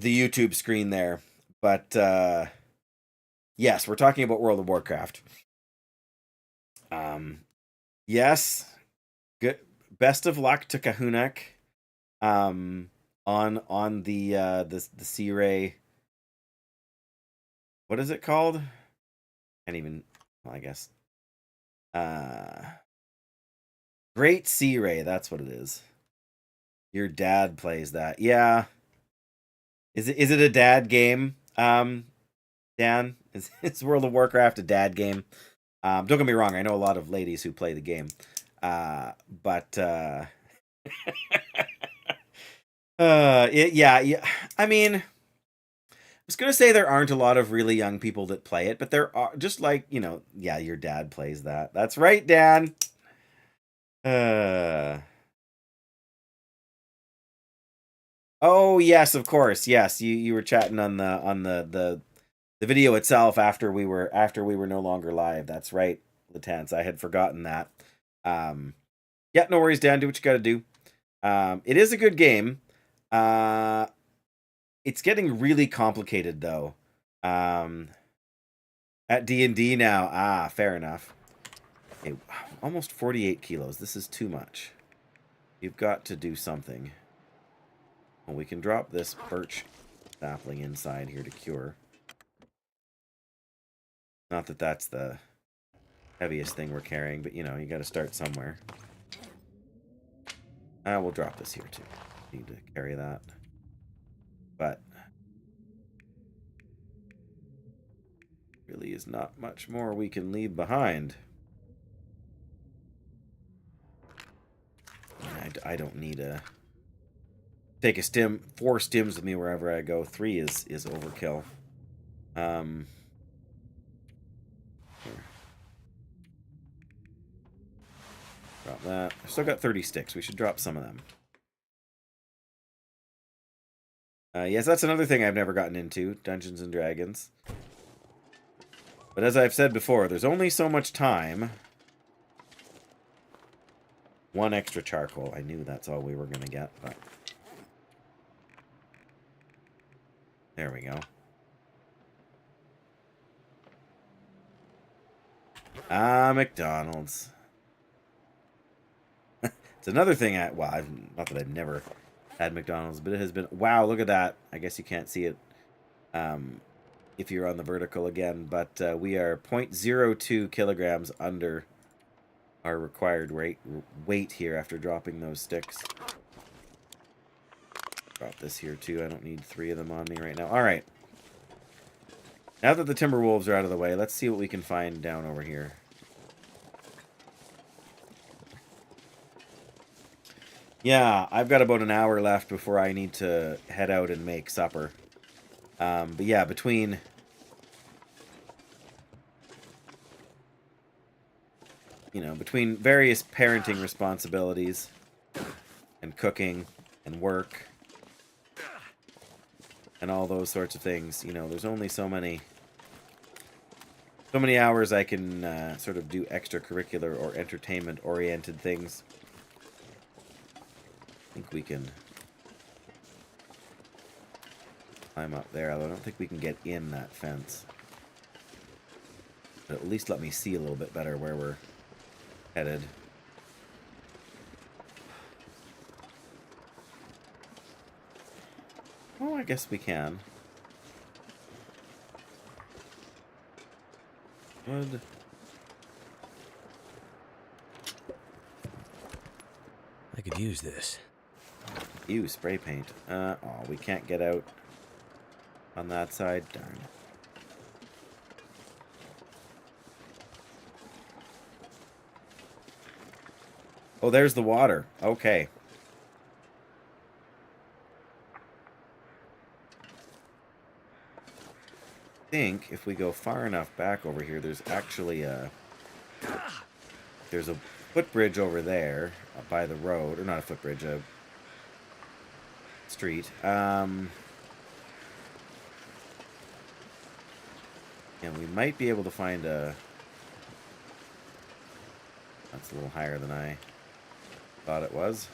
YouTube screen there. But yes, we're talking about World of Warcraft. Yes, good. Best of luck to Kahunak. On the Sea Ray. What is it called? Can't even. Well, I guess. Great Sea Ray. That's what it is. Your dad plays that. Yeah. Is it a dad game? Dan, is World of Warcraft a dad game? Don't get me wrong. I know a lot of ladies who play the game. But yeah. I mean, I was gonna say there aren't a lot of really young people that play it, but there are, just like, yeah, your dad plays that. That's right, Dan. Oh yes, of course. Yes, you were chatting on the video itself after we were no longer live. That's right, Latance. I had forgotten that. Yeah, no worries, Dan. Do what you got to do. It is a good game. It's getting really complicated though. At D&D now. Fair enough. Okay, almost 48 kilos. This is too much. You've got to do something. Well, we can drop this birch sapling inside here to cure. Not that that's the heaviest thing we're carrying, but you got to start somewhere. We'll drop this here too. Need to carry that. But really is not much more we can leave behind. I don't need a take a stim, 4 stims with me wherever I go. 3 is overkill. Here. Drop that. I've still got 30 sticks. We should drop some of them. Yes, that's another thing I've never gotten into, Dungeons and Dragons. But as I've said before, there's only so much time. 1 extra charcoal. I knew that's all we were going to get, but there we go. McDonald's. It's another thing not that I've never had McDonald's, but it has been, wow, look at that. I guess you can't see it if you're on the vertical again, but we are 0.02 kilograms under our required weight here after dropping those sticks. Drop this here too. I don't need 3 of them on me right now. All right. Now that the Timberwolves are out of the way, let's see what we can find down over here. Yeah, I've got about an hour left before I need to head out and make supper. But yeah, between various parenting responsibilities and cooking and work and all those sorts of things, there's only so many hours I can sort of do extracurricular or entertainment-oriented things. I think we can climb up there, although I don't think we can get in that fence. But at least let me see a little bit better where we're headed. Oh, I guess we can. Wood. I could use this. Ew, spray paint. Oh, we can't get out on that side. Darn. Oh, there's the water. Okay. I think if we go far enough back over here, there's actually a... There's a footbridge over there by the road. Or not a footbridge, a street. And we might be able to find a... That's a little higher than I thought it was.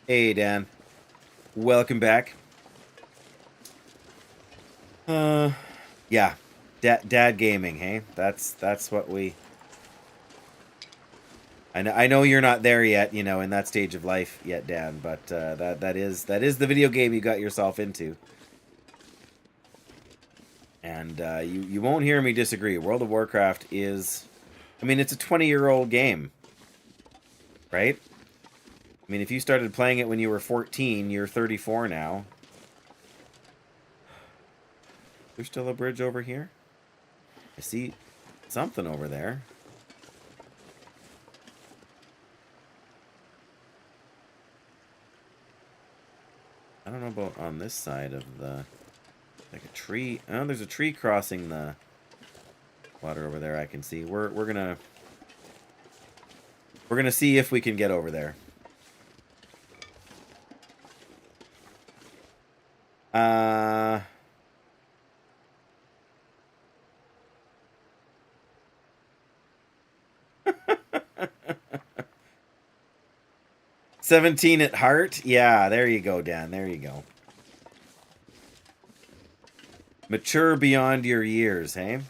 Hey, Dan. Welcome back. Yeah. Dad gaming, hey? That's what we... I know you're not there yet, you know, in that stage of life yet, Dan, but that is the video game you got yourself into. And you won't hear me disagree. World of Warcraft is... I mean, it's a 20-year-old game. Right? I mean, if you started playing it when you were 14, you're 34 now. There's still a bridge over here? I see something over there. I don't know about on this side of the... Like a tree. Oh, there's a tree crossing the water over there I can see. We're gonna see if we can get over there. 17 at heart? Yeah, there you go, Dan. There you go. Mature beyond your years, hey?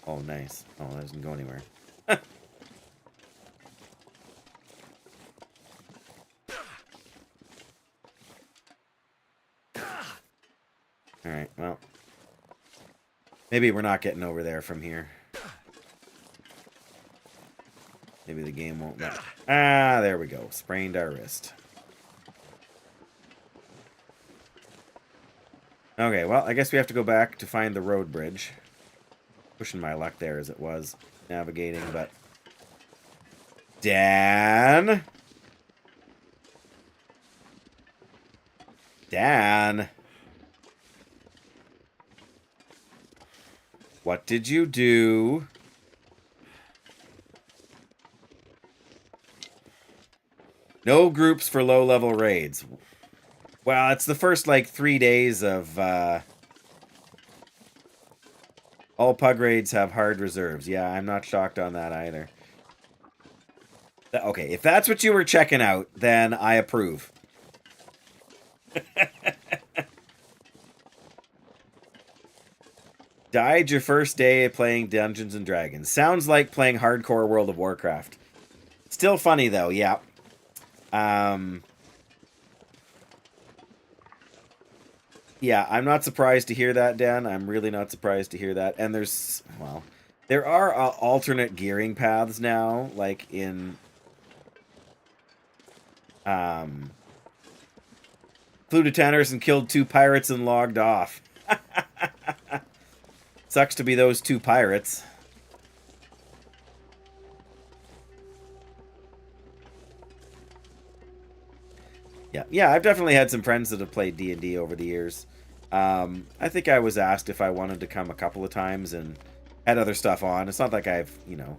Oh, nice. Oh, that doesn't go anywhere. Alright, well. Maybe we're not getting over there from here. Maybe the game won't let... Ah, there we go. Sprained our wrist. Okay, well, I guess we have to go back to find the road bridge. Pushing my luck there as it was navigating, but... Dan? Dan? What did you do? No groups for low-level raids. Well, it's the first, like, 3 days of, all pug raids have hard reserves. Yeah, I'm not shocked on that either. Okay, if that's what you were checking out, then I approve. Died your first day playing Dungeons and Dragons. Sounds like playing hardcore World of Warcraft. Still funny, though, yeah. Yeah, I'm not surprised to hear that, Dan. I'm really not surprised to hear that. And there's, well, there are alternate gearing paths now, like in, flew to Tanner's and killed 2 pirates and logged off. Sucks to be those 2 pirates. Yeah, I've definitely had some friends that have played D&D over the years. I think I was asked if I wanted to come a couple of times and had other stuff on. It's not like I've, you know,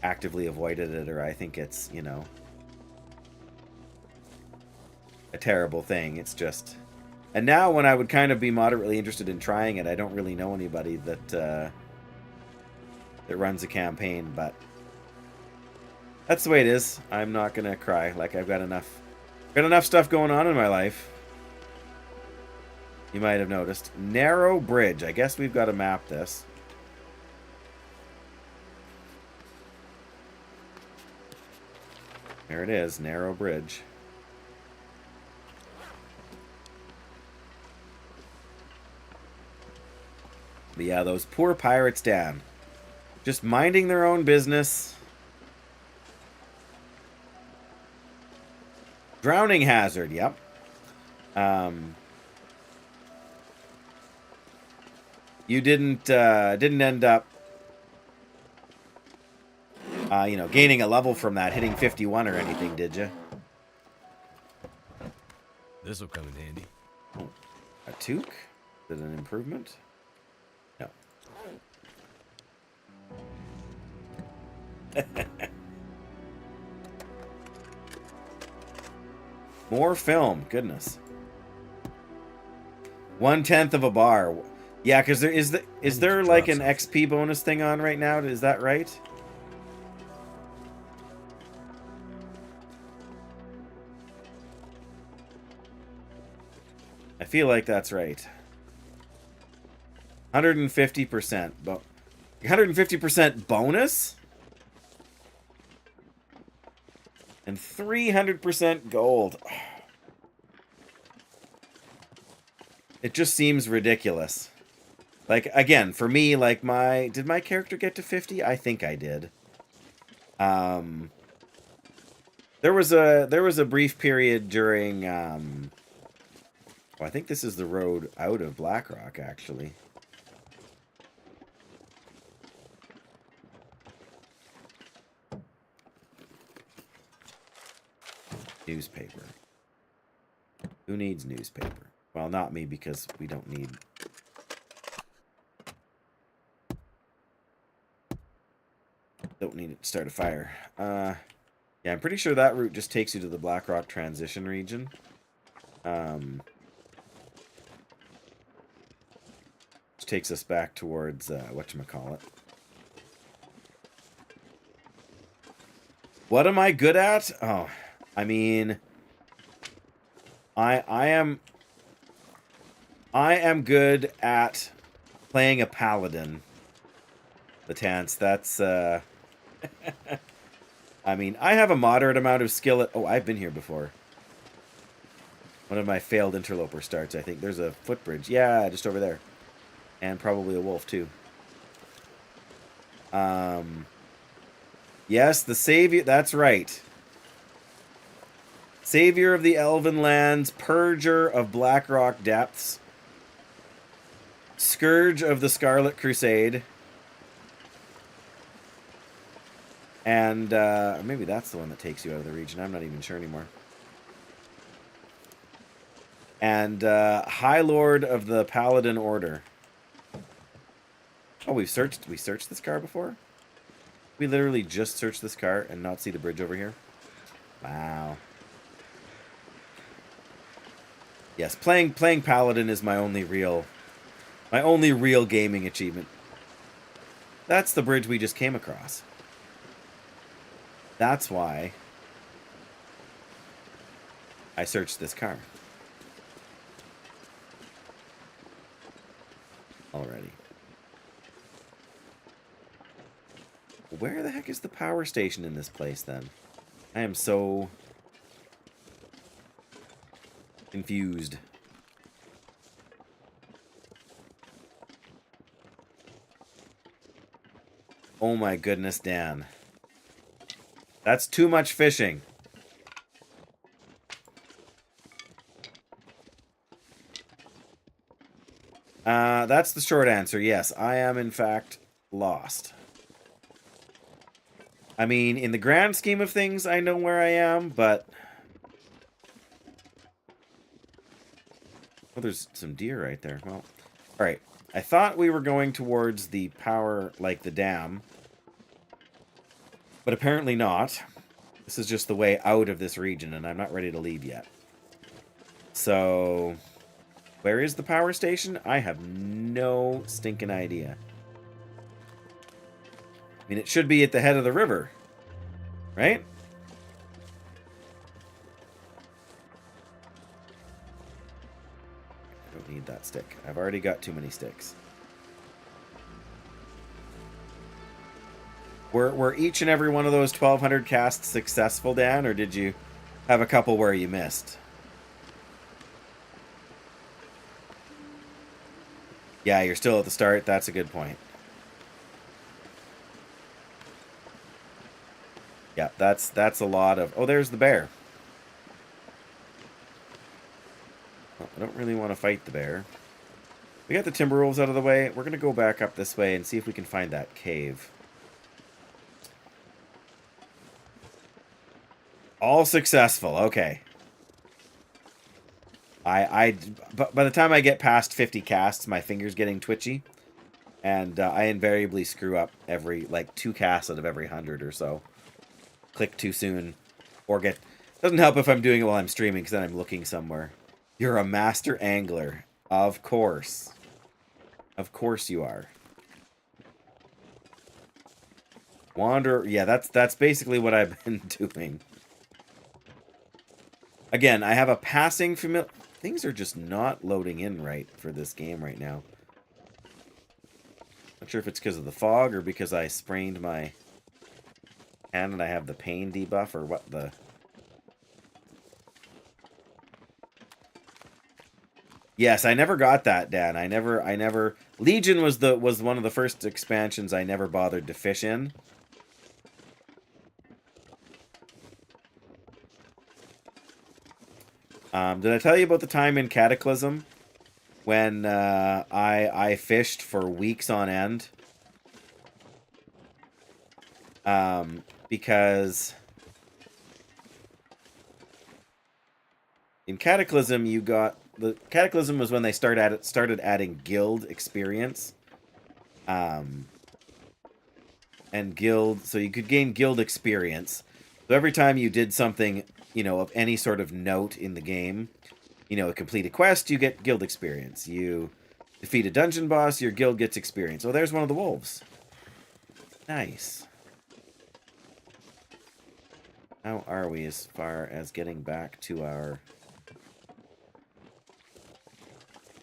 actively avoided it or I think it's, you know, a terrible thing. It's just... And now when I would kind of be moderately interested in trying it, I don't really know anybody that, that runs a campaign, but that's the way it is. I'm not going to cry. Like, I've got enough stuff going on in my life. You might have noticed. Narrow bridge. I guess we've got to map this. There it is. Narrow bridge. But yeah, those poor pirates, Dan. Just minding their own business. Drowning hazard, yep. You didn't end up, you know, gaining a level from that, hitting 51 or anything, did you? This'll come in handy. Oh, a toque? Is it an improvement? No. More film, goodness. 1/10 of a bar. Yeah, because is there like an XP bonus thing on right now? Is that right? I feel like that's right. 150%. 150% bonus? And 300% gold. It just seems ridiculous. Like, again, for me, like, did my character get to 50? I think I did. There was a brief period during, I think this is the road out of Blackrock, actually. Newspaper. Who needs newspaper? Well, not me, because we don't need... Don't need it to start a fire. Yeah, I'm pretty sure that route just takes you to the Blackrock transition region. Which takes us back towards, whatchamacallit. What am I good at? Oh, I mean... I am good at playing a paladin. The Tance, that's, I mean, I have a moderate amount of skill at... Oh, I've been here before. One of my failed interloper starts, I think. There's a footbridge. Yeah, just over there. And probably a wolf, too. Yes, the savior... That's right. Savior of the Elven Lands, Purger of Blackrock Depths, Scourge of the Scarlet Crusade, and maybe that's the one that takes you out of the region. I'm not even sure anymore. And High Lord of the Paladin Order. Oh, we searched this car before? We literally just searched this car and not see the bridge over here? Wow. Yes, playing Paladin is my only real gaming achievement. That's the bridge we just came across. That's why I searched this car. Already. Where the heck is the power station in this place, then? I am so... confused. Oh my goodness, Dan. That's too much fishing. That's the short answer. Yes, I am in fact lost. I mean, in the grand scheme of things, I know where I am, but... Oh, there's some deer right there. Well, alright. I thought we were going towards the power, like the dam. But apparently not. This is just the way out of this region, and I'm not ready to leave yet. So, where is the power station? I have no stinking idea. I mean, it should be at the head of the river. Right? I don't need that stick. I've already got too many sticks. Were each and every one of those 1,200 casts successful, Dan, or did you have a couple where you missed? Yeah, you're still at the start. That's a good point. Yeah, that's a lot of... Oh, there's the bear. Well, I don't really want to fight the bear. We got the Timberwolves out of the way. We're going to go back up this way and see if we can find that cave. All successful. Okay. By the time I get past 50 casts, my finger's getting twitchy. And I invariably screw up every, like, 2 casts out of every 100 or so. Click too soon. Or get... Doesn't help if I'm doing it while I'm streaming, because then I'm looking somewhere. You're a master angler. Of course. Of course you are. Wander... Yeah, that's basically what I've been doing. Again, I have a passing familiar... Things are just not loading in right for this game right now. Not sure if it's because of the fog or because I sprained my hand and I have the pain debuff or what the... Yes, I never got that, Dan. I never... Legion was one of the first expansions I never bothered to fish in. Did I tell you about the time in Cataclysm when I fished for weeks on end? Because in Cataclysm you got... Cataclysm was when they started adding guild experience. And guild... So you could gain guild experience. So every time you did something... you know, of any sort of note in the game, you know, complete a quest, you get guild experience. You defeat a dungeon boss, your guild gets experience. Oh, there's one of the wolves. Nice. How are we as far as getting back to our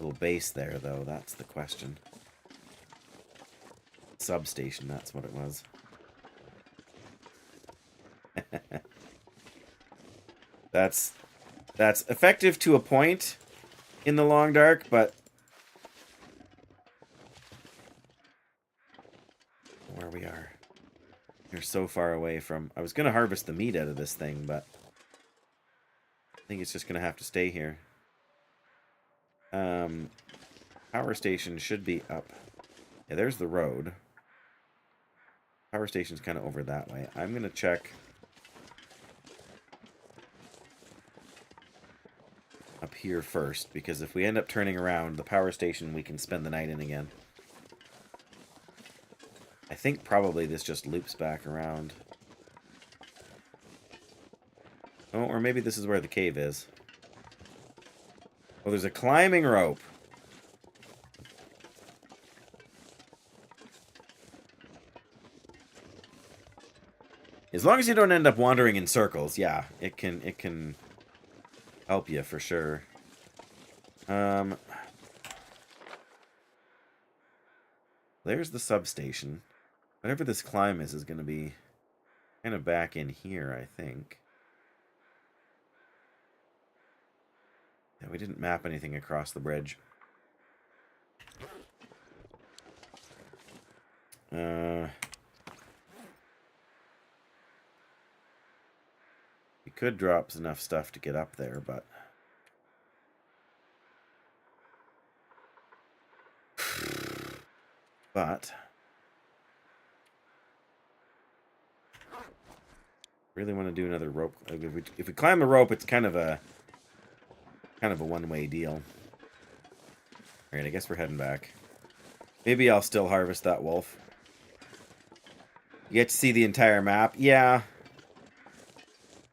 little base there, though? That's the question. Substation, that's what it was. That's effective to a point in the long dark, but where we are, we're so far away from... I was going to harvest the meat out of this thing, but I think it's just going to have to stay here. Power station should be up. Yeah, there's the road. Power station's kind of over that way. I'm going to check... up here first, because if we end up turning around, the power station we can spend the night in again. I think probably this just loops back around. Oh, or maybe this is where the cave is. Oh, there's a climbing rope. As long as you don't end up wandering in circles, yeah, it can help you for sure. There's the substation. Whatever this climb is going to be kind of back in here, I think. Yeah, we didn't map anything across the bridge. We could drop enough stuff to get up there, but... really want to do another rope. If we climb the rope, it's kind of a one-way deal. Alright, I guess we're heading back. Maybe I'll still harvest that wolf. You get to see the entire map. Yeah.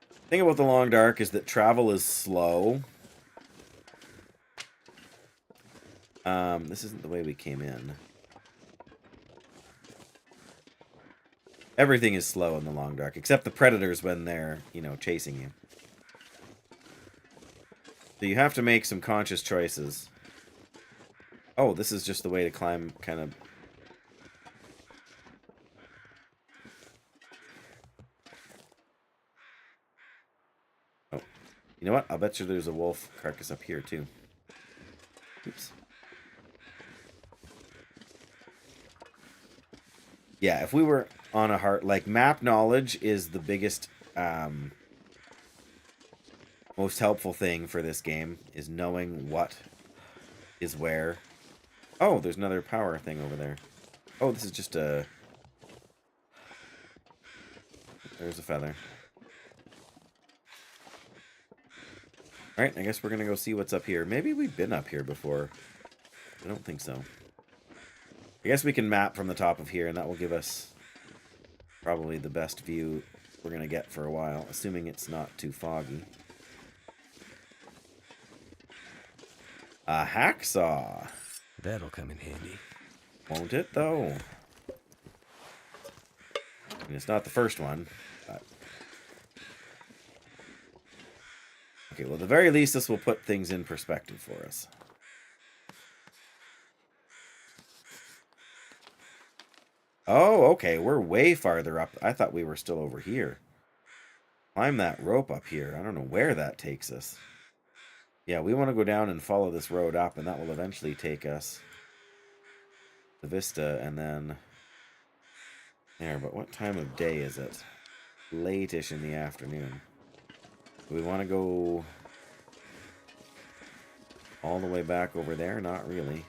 The thing about the Long Dark is that travel is slow. This isn't the way we came in. Everything is slow in the Long Dark, except the predators when they're, you know, chasing you. So you have to make some conscious choices. Oh, this is just the way to climb, kind of... Oh, you know what? I'll bet you there's a wolf carcass up here, too. Oops. Yeah, if we were on a heart... Like, map knowledge is the biggest, most helpful thing for this game, is knowing what is where. Oh, there's another power thing over there. Oh, this is just a... There's a feather. Alright, I guess we're gonna go see what's up here. Maybe we've been up here before. I don't think so. I guess we can map from the top of here, and that will give us probably the best view we're gonna get for a while, assuming it's not too foggy. A hacksaw. That'll come in handy. Won't it, though? And it's not the first one, but... Okay, well, at the very least, this will put things in perspective for us. Oh, okay, we're way farther up. I thought we were still over here. Climb that rope up here. I don't know where that takes us. Yeah, we want to go down and follow this road up, and that will eventually take us to Vista, and then... There, but what time of day is it? Late-ish in the afternoon. Do we want to go all the way back over there? Not really.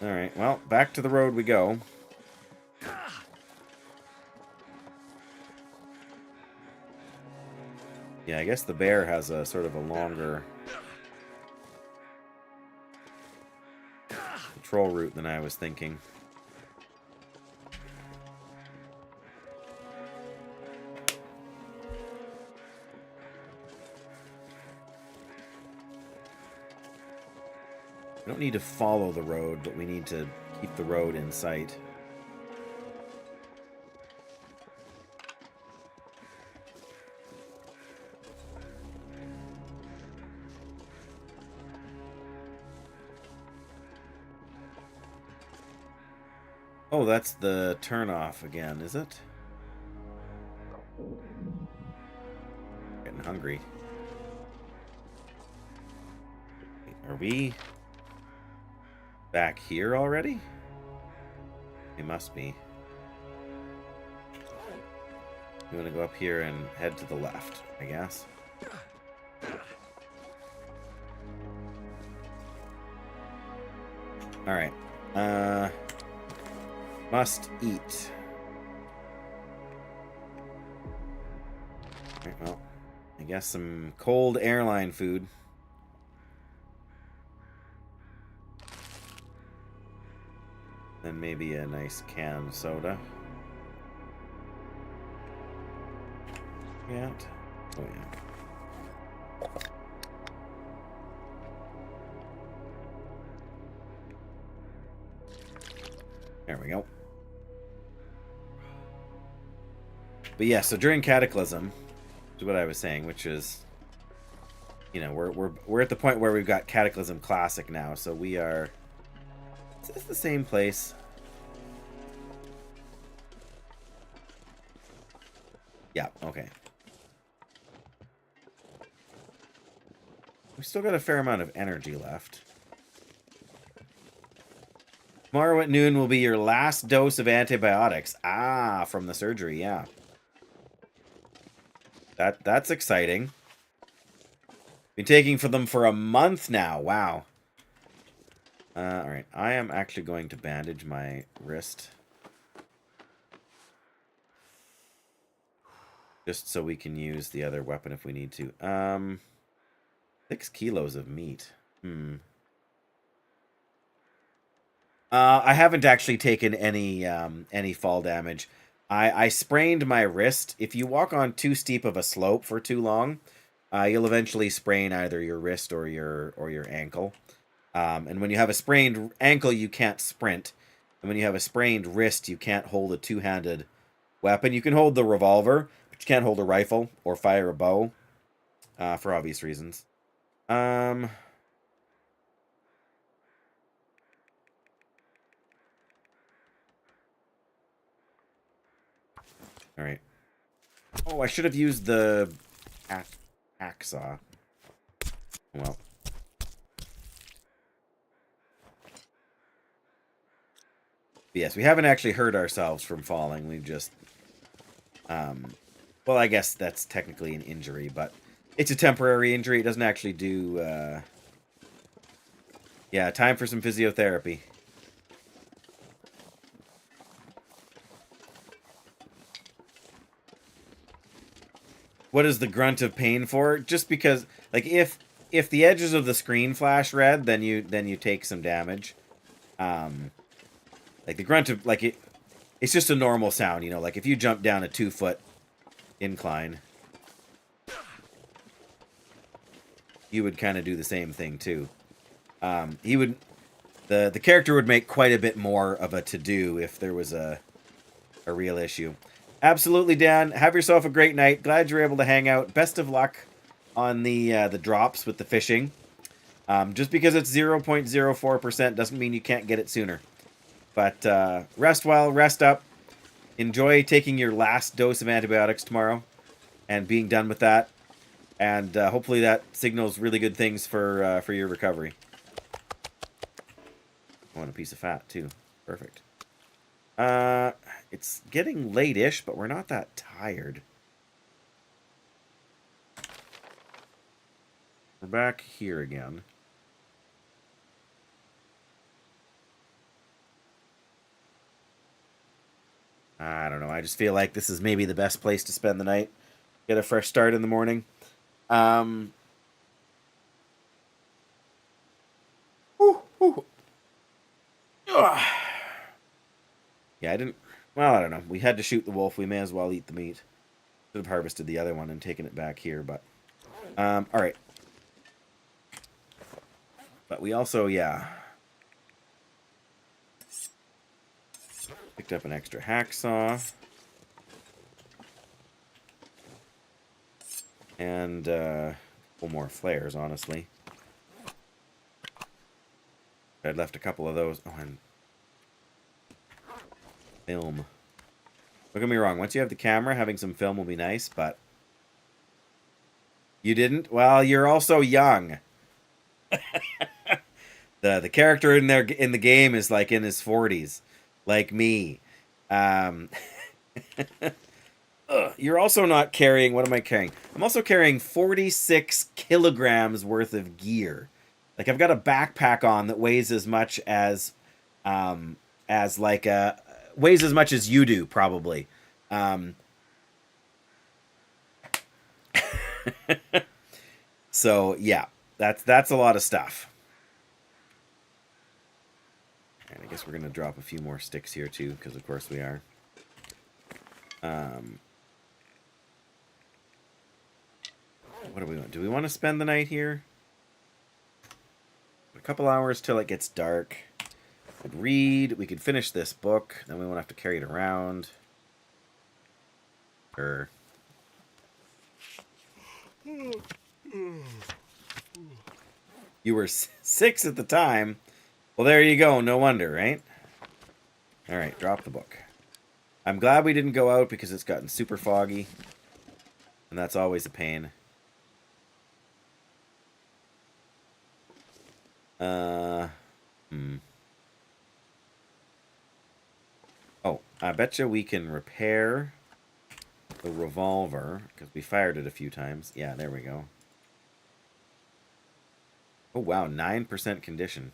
Alright, well, back to the road we go. Yeah, I guess the bear has a sort of a longer patrol route than I was thinking. We don't need to follow the road, but we need to keep the road in sight. Oh, that's the turnoff again, is it? Getting hungry. Are we back here already? We must be. We want to go up here and head to the left, I guess. Alright. Must eat. Alright, well, I guess some cold airline food. Then maybe a nice canned soda. Yeah. Oh, yeah. There we go. But yeah, so during Cataclysm, is what I was saying, which is, you know, we're at the point where we've got Cataclysm Classic now, so we are. It's the same place. Yeah, okay. We've still got a fair amount of energy left. Tomorrow at noon will be your last dose of antibiotics. Ah, from the surgery, yeah. That's exciting. Been taking for them for a month now. Wow. Alright, I am actually going to bandage my wrist. Just so we can use the other weapon if we need to. 6 kilos of meat. I haven't actually taken any fall damage. I sprained my wrist. If you walk on too steep of a slope for too long, you'll eventually sprain either your wrist or your ankle. And when you have a sprained ankle, you can't sprint. And when you have a sprained wrist, you can't hold a two-handed weapon. You can hold the revolver, but you can't hold a rifle or fire a bow, for obvious reasons. All right. Oh, I should have used the hacksaw. Well. Yes, we haven't actually hurt ourselves from falling. We've just Well, I guess that's technically an injury, but it's a temporary injury. It doesn't actually do... Yeah, time for some physiotherapy. What is the grunt of pain for? Just because, like, if the edges of the screen flash red, then you take some damage. Like the grunt of it's just a normal sound, you know. Like if you jump down a 2-foot incline, you would kind of do the same thing too. He would, the character would make quite a bit more of a to-do if there was a real issue. Absolutely, Dan. Have yourself a great night. Glad you're able to hang out. Best of luck on the drops with the fishing. Just because it's 0.04% doesn't mean you can't get it sooner. But rest well, rest up. Enjoy taking your last dose of antibiotics tomorrow and being done with that. And hopefully that signals really good things for your recovery. I want a piece of fat, too. Perfect. It's getting late-ish, but we're not that tired. We're back here again. I don't know. I just feel like this is maybe the best place to spend the night. Get a fresh start in the morning. Yeah, I didn't... Well, I don't know. We had to shoot the wolf. We may as well eat the meat. Should have harvested the other one and taken it back here, but... alright. But we also, yeah... Picked up an extra hacksaw. And, a couple more flares, honestly. I'd left a couple of those. Oh, and... film. Don't get me wrong. Once you have the camera, having some film will be nice, but... You didn't? Well, you're also young. The character in the game is like in his 40s. Like me. You're also not carrying... What am I carrying? I'm also carrying 46 kilograms worth of gear. Like, I've got a backpack on that weighs as much as like a... Weighs as much as you do, probably. So, yeah. That's a lot of stuff. And I guess we're going to drop a few more sticks here, too, because of course we are. What do we want? Do we want to spend the night here? A couple hours till it gets dark. We could read. We could finish this book. Then we won't have to carry it around. Or... You were 6 at the time. Well, there you go. No wonder, right? Alright, drop the book. I'm glad we didn't go out because it's gotten super foggy. And that's always a pain. Oh, I betcha we can repair the revolver, because we fired it a few times. Yeah, there we go. Oh, wow, 9% condition.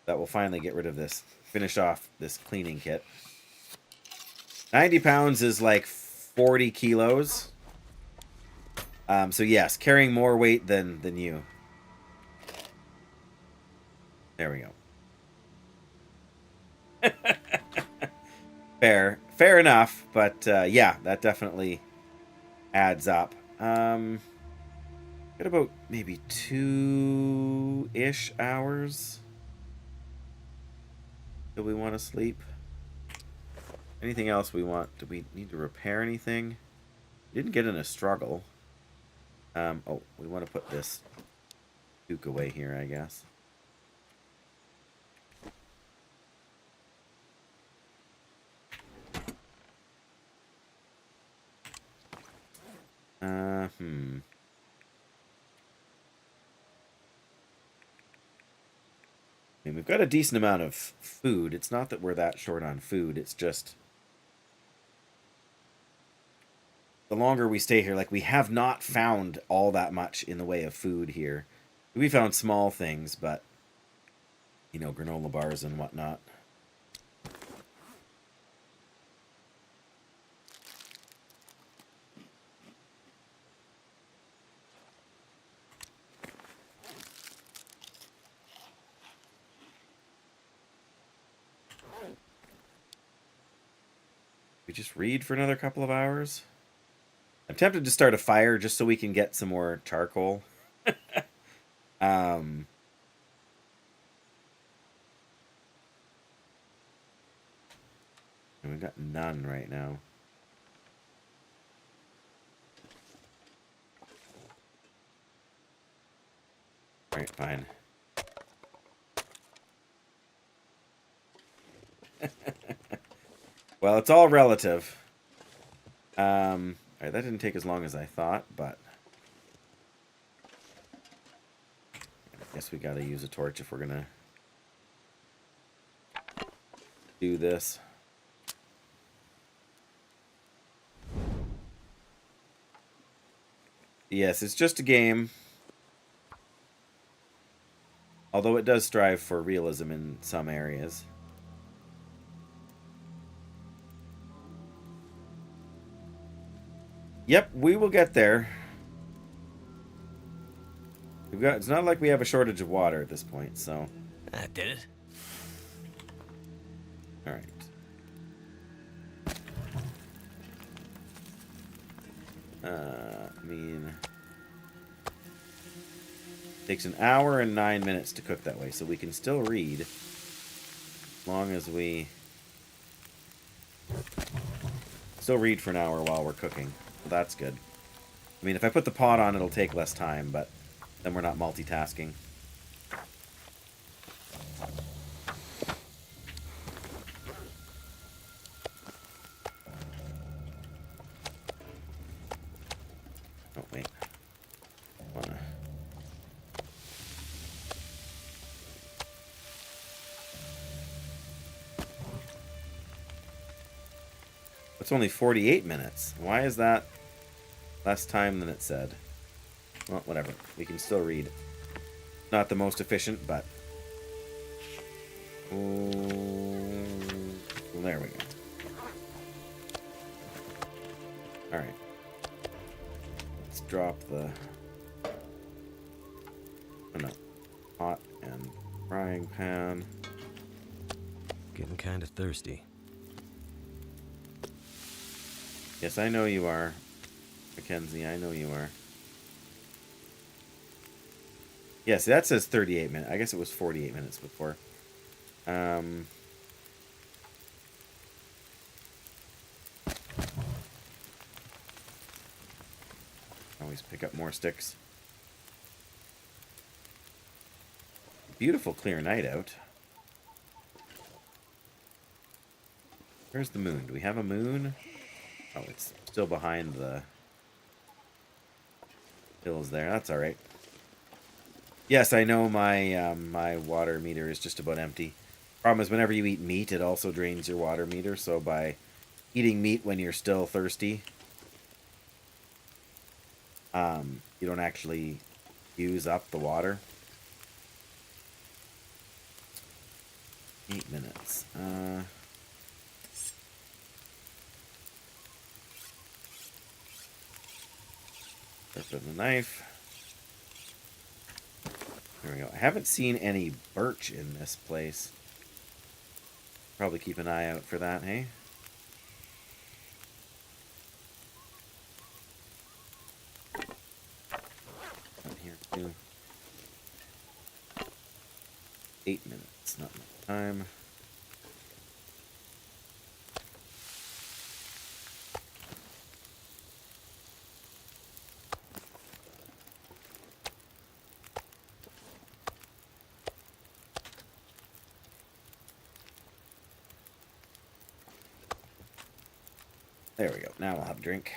That will finally get rid of this. Finish off this cleaning kit. 90 pounds is like 40 kilos. So yes, carrying more weight than you. There we go. Fair enough, but yeah, that definitely adds up. Got about maybe 2-ish hours. Do we want to sleep? Anything else we want? Do we need to repair anything? Didn't get in a struggle. Oh, we want to put this Duke away here, I guess. I mean, we've got a decent amount of food. It's not that we're that short on food. It's just... the longer we stay here, like, we have not found all that much in the way of food here. We found small things, but, you know, granola bars and whatnot. We just read for another couple of hours. I'm tempted to start a fire just so we can get some more charcoal. And we've got none right now. Alright, fine. Well, it's all relative. Alright, that didn't take as long as I thought, but I guess we gotta use a torch if we're gonna do this. Yes, it's just a game. Although it does strive for realism in some areas. Yep, we will get there. It's not like we have a shortage of water at this point, so. That did it. Alright. I mean, takes an hour and 9 minutes to cook that way, so we can still read as long as we still read for an hour while we're cooking. So that's good. I mean, if I put the pot on, it'll take less time, but then we're not multitasking. Oh, wait. It's only 48 minutes. Why is that less time than it said? Well, whatever. We can still read. Not the most efficient, but... well, there we go. Alright. Let's drop the... oh no. Pot and frying pan. Getting kind of thirsty. Yes, I know you are, Mackenzie. I know you are. Yes, that says 38 minutes. I guess it was 48 minutes before. Always pick up more sticks. Beautiful clear night out. Where's the moon? Do we have a moon? Oh, it's still behind the hills there. That's all right. Yes, I know my my water meter is just about empty. Problem is, whenever you eat meat, it also drains your water meter. So by eating meat when you're still thirsty, you don't actually use up the water. 8 minutes. For the knife. There we go. I haven't seen any birch in this place. Probably keep an eye out for that, hey? Not here too. 8 minutes, not enough time. There we go. Now we'll have a drink.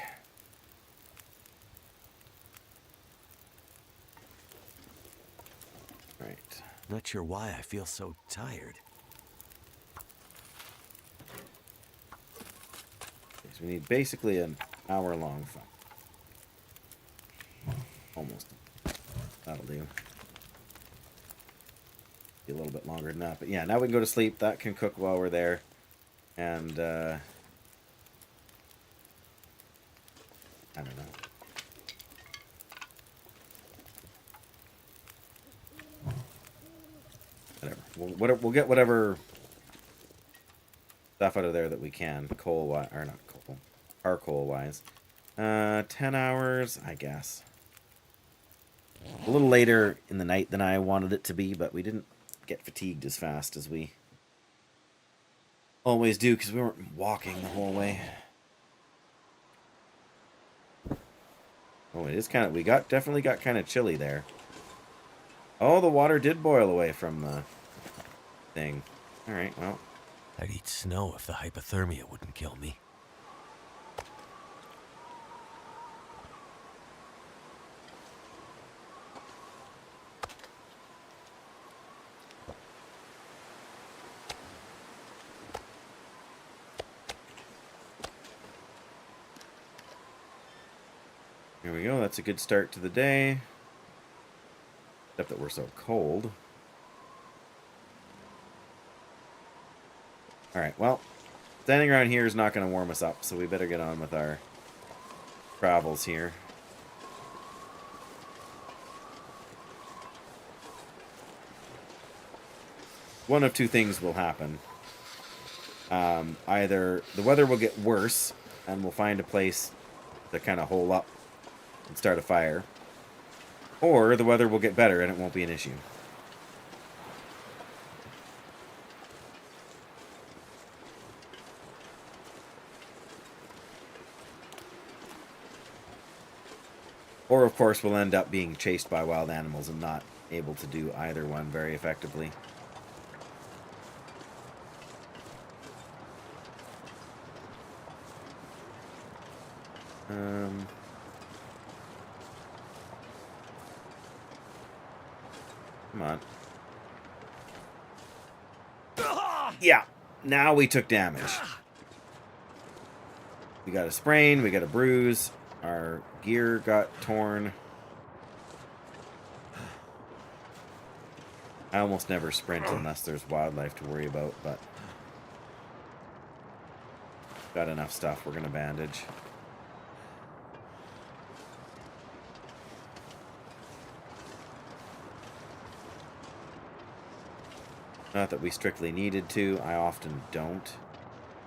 Right. Not sure why I feel so tired. So we need basically a Hour-long fun. Almost. That'll do. Be a little bit longer than that. But yeah, now we can go to sleep. That can cook while we're there. And, I don't know. Whatever. We'll get whatever stuff out of there that we can. Coal-wise. Or not coal. Charcoal-wise. 10 hours, I guess. A little later in the night than I wanted it to be, but we didn't get fatigued as fast as we always do, because we weren't walking the whole way. Oh, it is kind of... We definitely got kind of chilly there. Oh, the water did boil away from the thing. Alright, well. I'd eat snow if the hypothermia wouldn't kill me. Here we go. That's a good start to the day. Except that we're so cold. Alright, well, standing around here is not going to warm us up, so we better get on with our travels here. One of two things will happen. Either the weather will get worse, and we'll find a place to kind of hole up and start a fire, or the weather will get better and it won't be an issue. Or, of course, we'll end up being chased by wild animals and not able to do either one very effectively. Come on. Yeah, now we took damage. We got a sprain, we got a bruise, our gear got torn. I almost never sprint unless there's wildlife to worry about, but got enough stuff, we're gonna bandage. Not that we strictly needed to. I often don't.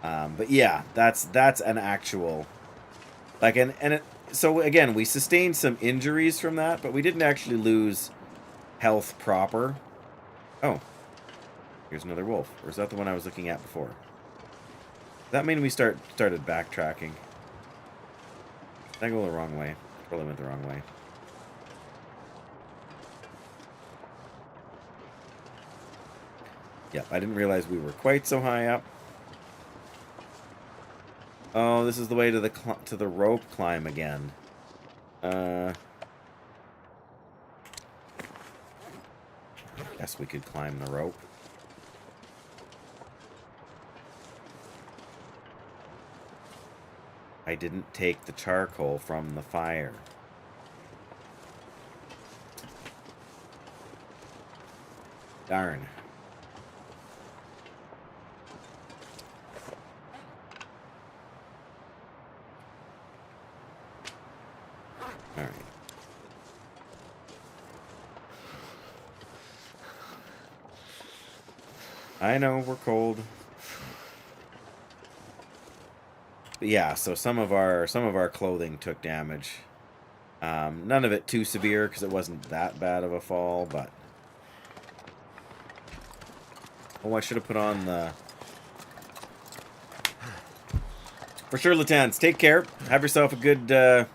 But yeah, that's an actual... Like, so again, we sustained some injuries from that, but we didn't actually lose health proper. Oh. Here's another wolf. Or is that the one I was looking at before? Does that mean we started backtracking? Did I go the wrong way? Probably went the wrong way. Yep, I didn't realize we were quite so high up. Oh, this is the way to the rope climb again. Guess we could climb the rope. I didn't take the charcoal from the fire. Darn. Alright. I know we're cold. But yeah, so some of our clothing took damage. None of it too severe because it wasn't that bad of a fall, but oh, I should have put on the... For sure, Lieutenants, take care. Have yourself a good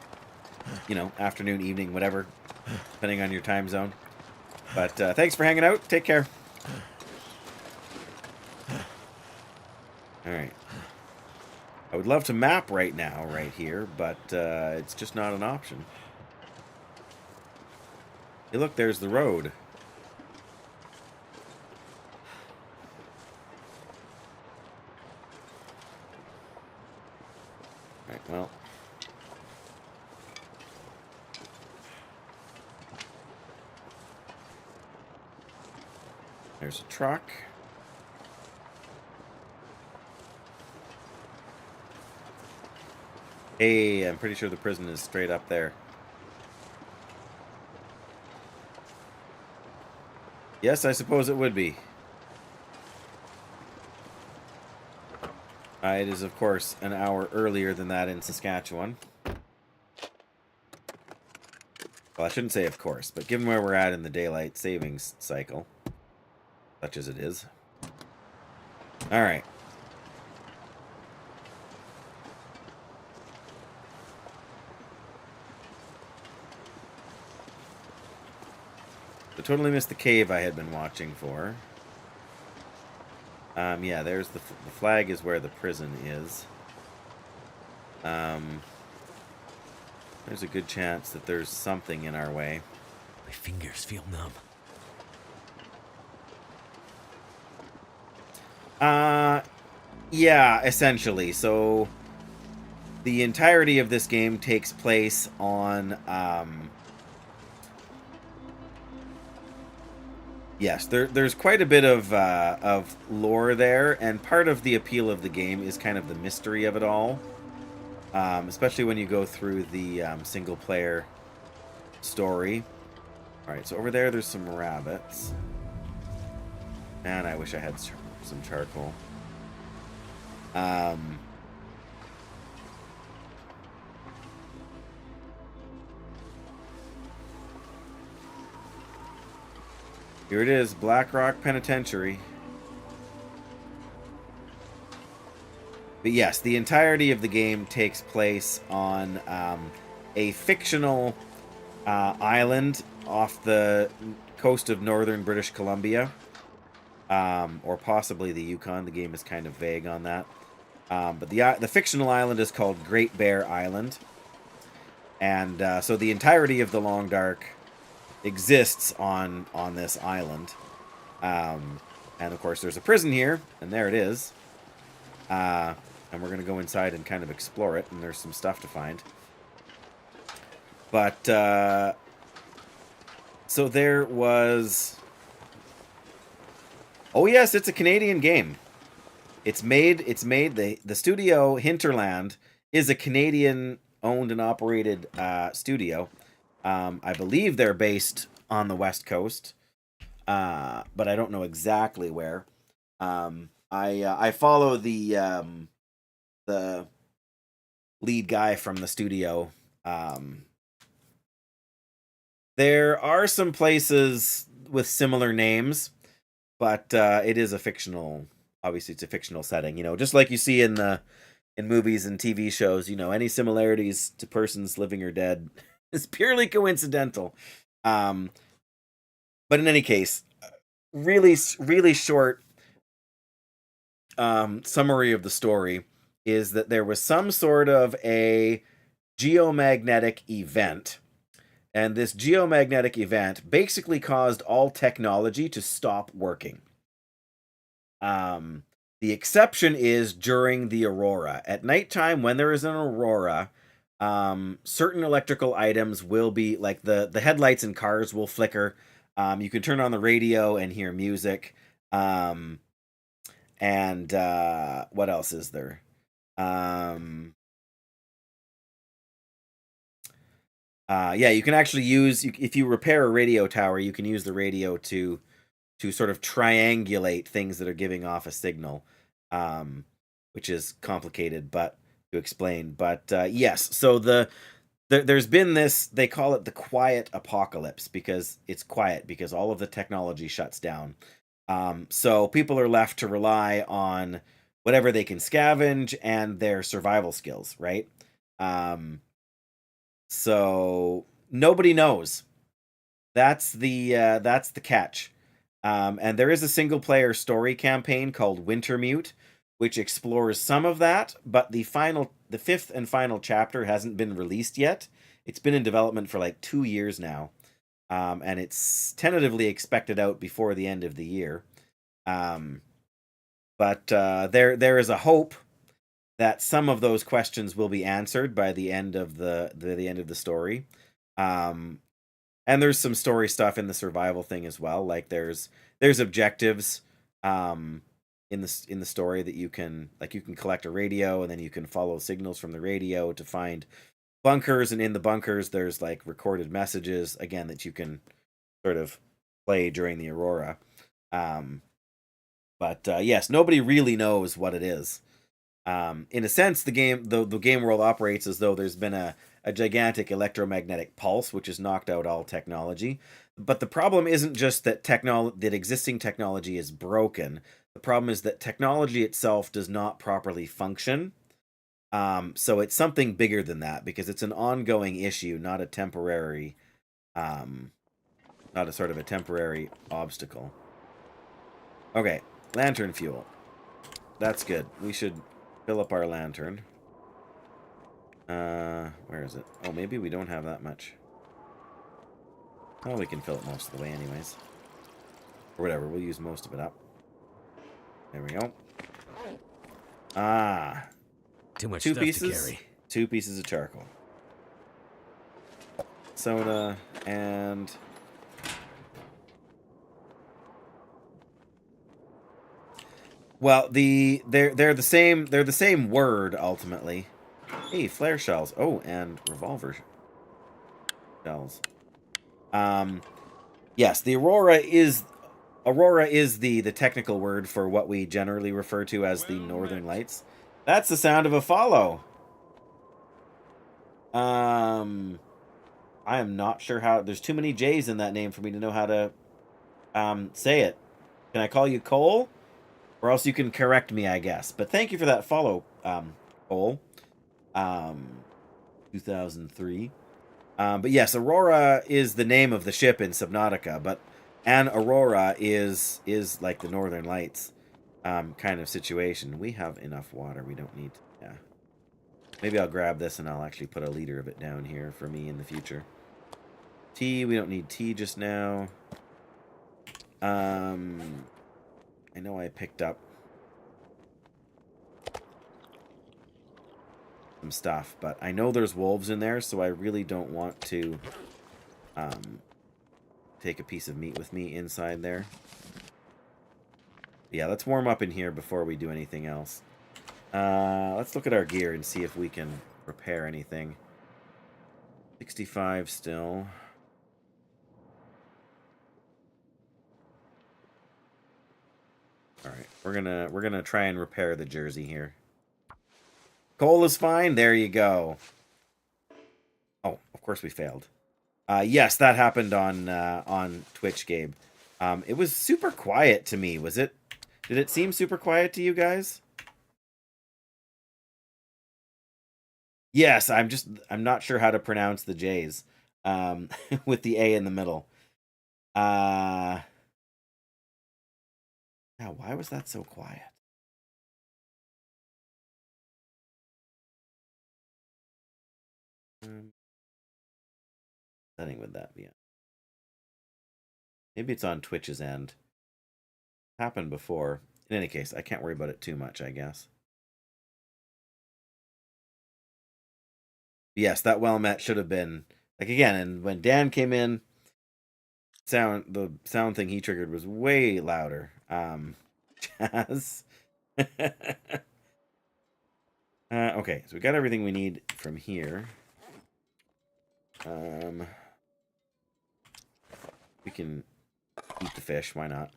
you know, afternoon, evening, whatever, depending on your time zone. But thanks for hanging out. Take care. Alright. I would love to map right now, right here, but it's just not an option. Hey, look, there's the road. Alright, well, There's a truck. Hey, I'm pretty sure the prison is straight up there. Yes, I suppose it would be. It is, of course, an hour earlier than that in Saskatchewan. Well, I shouldn't say of course, but given where we're at in the daylight savings cycle, such as it is. Alright. I totally missed the cave I had been watching for. Yeah, there's the flag is where the prison is. There's a good chance that there's something in our way. My fingers feel numb. Yeah, essentially. So the entirety of this game takes place on yes, there's quite a bit of lore there, and part of the appeal of the game is kind of the mystery of it all. Especially when you go through the single-player story. Alright, so over there's some rabbits. Man, I wish I had some charcoal. Here it is, Blackrock Penitentiary. But yes, the entirety of the game takes place on a fictional island off the coast of northern British Columbia. Or possibly the Yukon. The game is kind of vague on that. But the fictional island is called Great Bear Island. And so the entirety of the Long Dark exists on this island. And of course there's a prison here, and there it is. And we're going to go inside and kind of explore it, and there's some stuff to find. But, so there was... Oh yes, it's a Canadian game. It's made, the studio Hinterland is a Canadian-owned and operated studio. I believe they're based on the West Coast, but I don't know exactly where. I follow the lead guy from the studio. There are some places with similar names, but it is a fictional. Obviously, it's a fictional setting. You know, just like you see in movies and TV shows. You know, any similarities to persons living or dead is purely coincidental. But in any case, really short summary of the story is that there was some sort of a geomagnetic event, and this geomagnetic event basically caused all technology to stop working. The exception is during the aurora. At nighttime, when there is an aurora, certain electrical items will be, like the headlights in cars will flicker. You can turn on the radio and hear music. And what else is there? Yeah, you can actually use, if you repair a radio tower, you can use the radio to sort of triangulate things that are giving off a signal, which is complicated to explain. But yes, so there's been this, they call it the quiet apocalypse, because it's quiet, because all of the technology shuts down. So people are left to rely on whatever they can scavenge and their survival skills, right? So nobody knows. That's the catch. And there is a single player story campaign called Wintermute, which explores some of that, but the fifth and final chapter hasn't been released yet. It's been in development for like 2 years now. And it's tentatively expected out before the end of the year. But there is a hope that some of those questions will be answered by the end of the story. And there's some story stuff in the survival thing as well. Like there's there's objectives in the story that you can collect a radio, and then you can follow signals from the radio to find bunkers, and in the bunkers there's like recorded messages again that you can sort of play during the Aurora. But yes, nobody really knows what it is. In a sense, the game world operates as though there's been a gigantic electromagnetic pulse which has knocked out all technology. But the problem isn't just that existing technology is broken. The problem is that technology itself does not properly function. So it's something bigger than that, because it's an ongoing issue, not a temporary, not a sort of a temporary obstacle. Okay, lantern fuel. That's good. We should fill up our lantern. Where is it? Oh, maybe we don't have that much. Well, we can fill it most of the way anyways. Or whatever, we'll use most of it up. There we go. Ah. Too much Two stuff pieces, to carry. 2 pieces of charcoal. Soda and... Well, they're the same word ultimately. Hey, flare shells. Oh, and revolver shells. Yes, the Aurora is the technical word for what we generally refer to as the Northern Lights. That's the sound of a follow. I am not sure how. There's too many J's in that name for me to know how to say it. Can I call you Cole? Or else you can correct me, I guess. But thank you for that follow, Cole. 2003. But yes, Aurora is the name of the ship in Subnautica, but an Aurora is like the Northern Lights kind of situation. We have enough water. We don't need to, yeah. Maybe I'll grab this and I'll actually put a liter of it down here for me in the future. Tea, we don't need tea just now. I know I picked up some stuff, but I know there's wolves in there, so I really don't want to take a piece of meat with me inside there. Yeah, let's warm up in here before we do anything else. Let's look at our gear and see if we can repair anything. 65 still. All right, we're gonna try and repair the jersey here. Coal is fine. There you go. Oh, of course we failed. Yes, that happened on Twitch, Gabe. It was super quiet to me. Was it? Did it seem super quiet to you guys? Yes, I'm not sure how to pronounce the J's with the A in the middle. Yeah, why was that so quiet? Setting would that be on? Maybe it's on Twitch's end. Happened before. In any case, I can't worry about it too much, I guess. Yes, that Wilmette should have been like again. And when Dan came in, the sound thing he triggered was way louder. Jazz. Okay, so we got everything we need from here. We can eat the fish. Why not?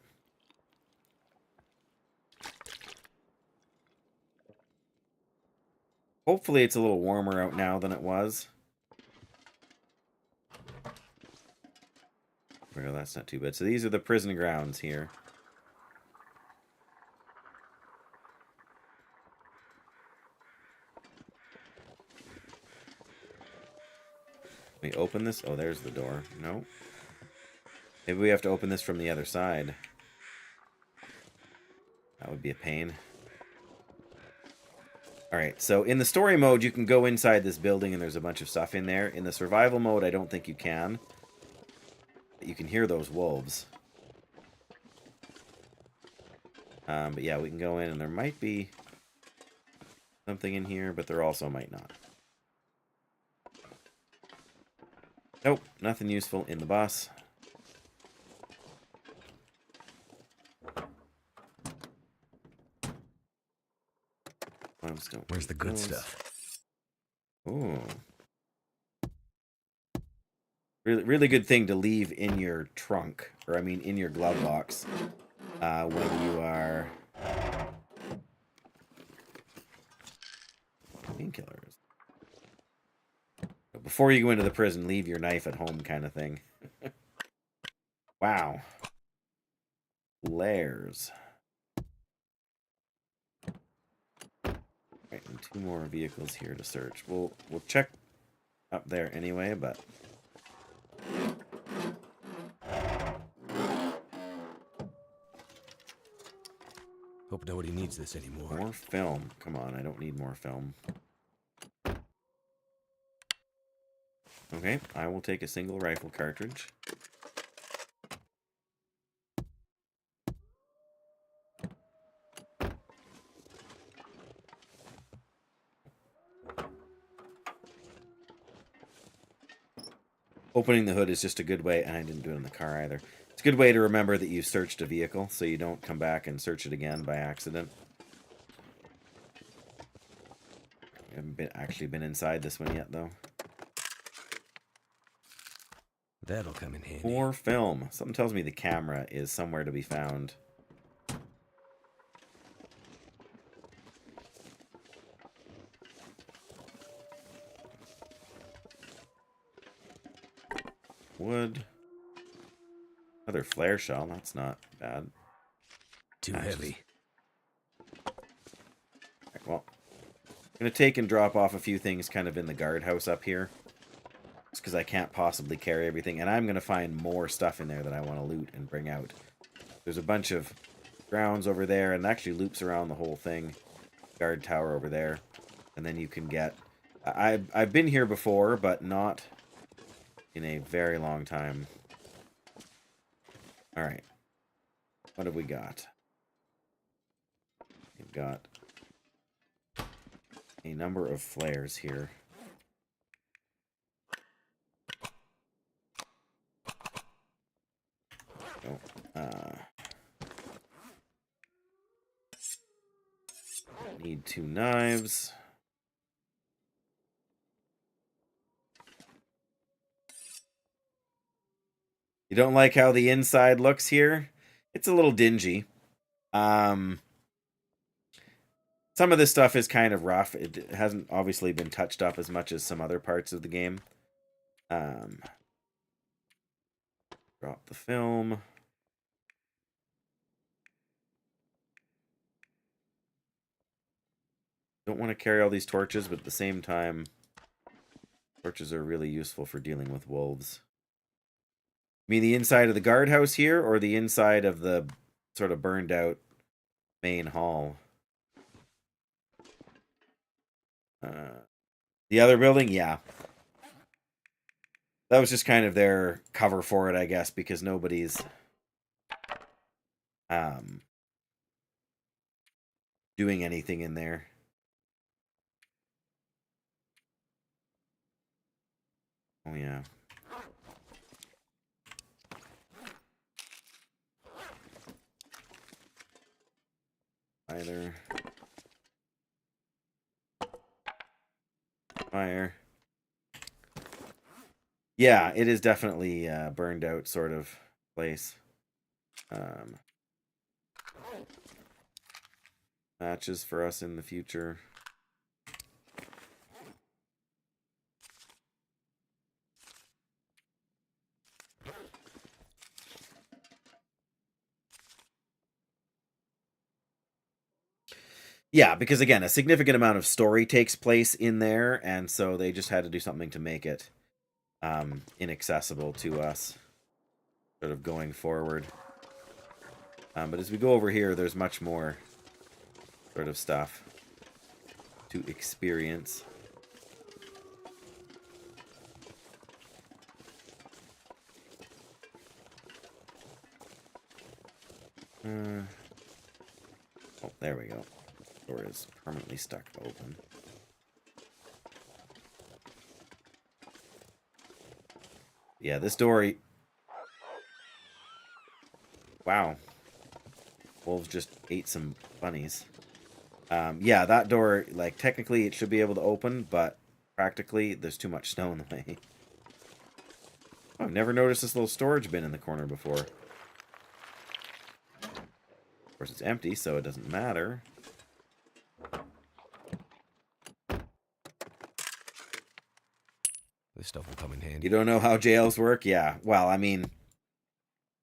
Hopefully it's a little warmer out now than it was. Well, that's not too bad. So these are the prison grounds here. Let me open this. Oh, there's the door. No. Maybe we have to open this from the other side. That would be a pain. Alright, so in the story mode, you can go inside this building and there's a bunch of stuff in there. In the survival mode, I don't think you can. But you can hear those wolves. But yeah, we can go in and there might be something in here, but there also might not. Nope, nothing useful in the bus. Limestone. Where's the good Those. stuff? Ooh. Really, really good thing to leave in your trunk, or I mean in your glove box, when you are painkillers. Before you go into the prison, leave your knife at home, kind of thing. Wow. Flares. Right, and 2 more vehicles here to search. We'll check up there anyway, but Hope nobody needs this anymore. more film. Come on, I don't need more film. Okay, I will take a single rifle cartridge. Opening the hood is just a good way, and I didn't do it in the car either. It's a good way to remember that you searched a vehicle, so you don't come back and search it again by accident. I haven't actually been inside this one yet, though. That'll come in handy. More film. Something tells me the camera is somewhere to be found. Wood. Another flare shell. That's not bad. Too Matches. heavy. Right, well, I'm going to take and drop off a few things kind of in the guardhouse up here. Just because I can't possibly carry everything. And I'm going to find more stuff in there that I want to loot and bring out. There's a bunch of grounds over there, and it actually loops around the whole thing. Guard tower over there. And then you can get... I've been here before, but not in a very long time. Alright. What have we got? We've got a number of flares here. Need 2 knives. You don't like how the inside looks here? It's a little dingy. Some of this stuff is kind of rough. It hasn't obviously been touched up as much as some other parts of the game. Drop the film. Don't want to carry all these torches, but at the same time, torches are really useful for dealing with wolves. You mean the inside of the guardhouse here, or the inside of the sort of burned out main hall? The other building? Yeah. That was just kind of their cover for it, I guess, because nobody's doing anything in there. Oh, yeah. Either. Fire. Yeah, it is definitely a burned out sort of place. Matches for us in the future. Yeah, because again, a significant amount of story takes place in there, and so they just had to do something to make it inaccessible to us, sort of going forward. But as we go over here, there's much more sort of stuff to experience. Oh, there we go. Door is permanently stuck open. Yeah, this door... Wow. Wolves just ate some bunnies. Yeah, that door, like, technically it should be able to open, but practically there's too much snow in the way. Oh, I've never noticed this little storage bin in the corner before. Of course, it's empty, so it doesn't matter. This stuff will come in handy. You don't know how jails work? Yeah. Well, I mean,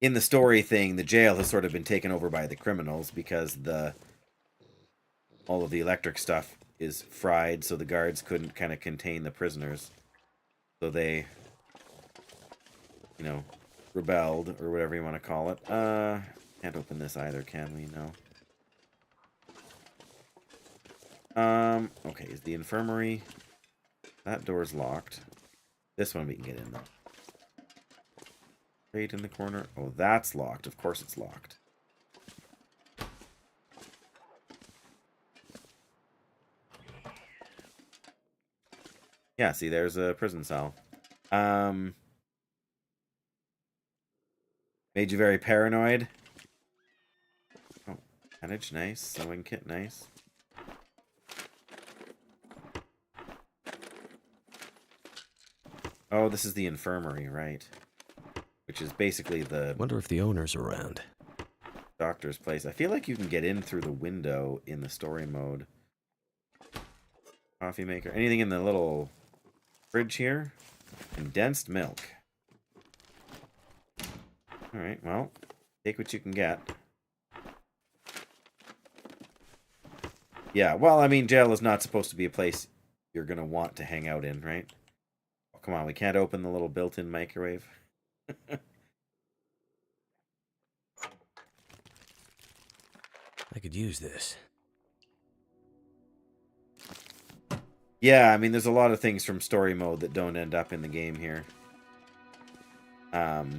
in the story thing, the jail has sort of been taken over by the criminals because all of the electric stuff is fried, so the guards couldn't kind of contain the prisoners. So they, you know, rebelled, or whatever you want to call it. Can't open this either, can we? No. Okay, is the infirmary... That door's locked. This one we can get in, though. Right in the corner. Oh, that's locked. Of course it's locked. Yeah, see, there's a prison cell. Made you very paranoid. Oh, bandage, nice. Sewing kit, nice. Oh, this is the infirmary, right? Which is basically the Wonder if the owner's around. doctor's place. I feel like you can get in through the window in the story mode. Coffee maker. Anything in the little fridge here? Condensed milk. Alright, well, take what you can get. Yeah, well, I mean, jail is not supposed to be a place you're going to want to hang out in, right? Oh, come on, we can't open the little built-in microwave. I could use this. Yeah, I mean, there's a lot of things from story mode that don't end up in the game here. Alright,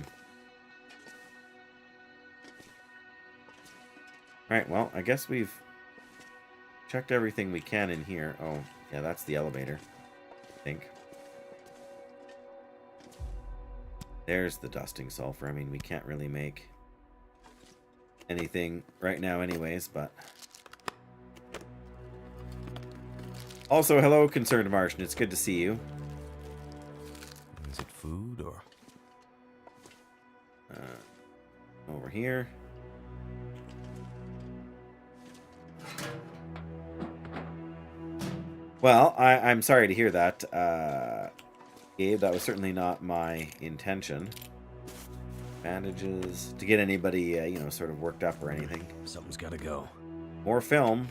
well, I guess we've checked everything we can in here. Oh, yeah, that's the elevator, I think. There's the dusting sulfur. I mean, we can't really make anything right now anyways, but... Also, hello, Concerned Martian. It's good to see you. Is it food or... Over here. Well, I'm sorry to hear that, Gabe. That was certainly not my intention. Bandages. To get anybody, you know, sort of worked up or anything. Something's gotta go. More film.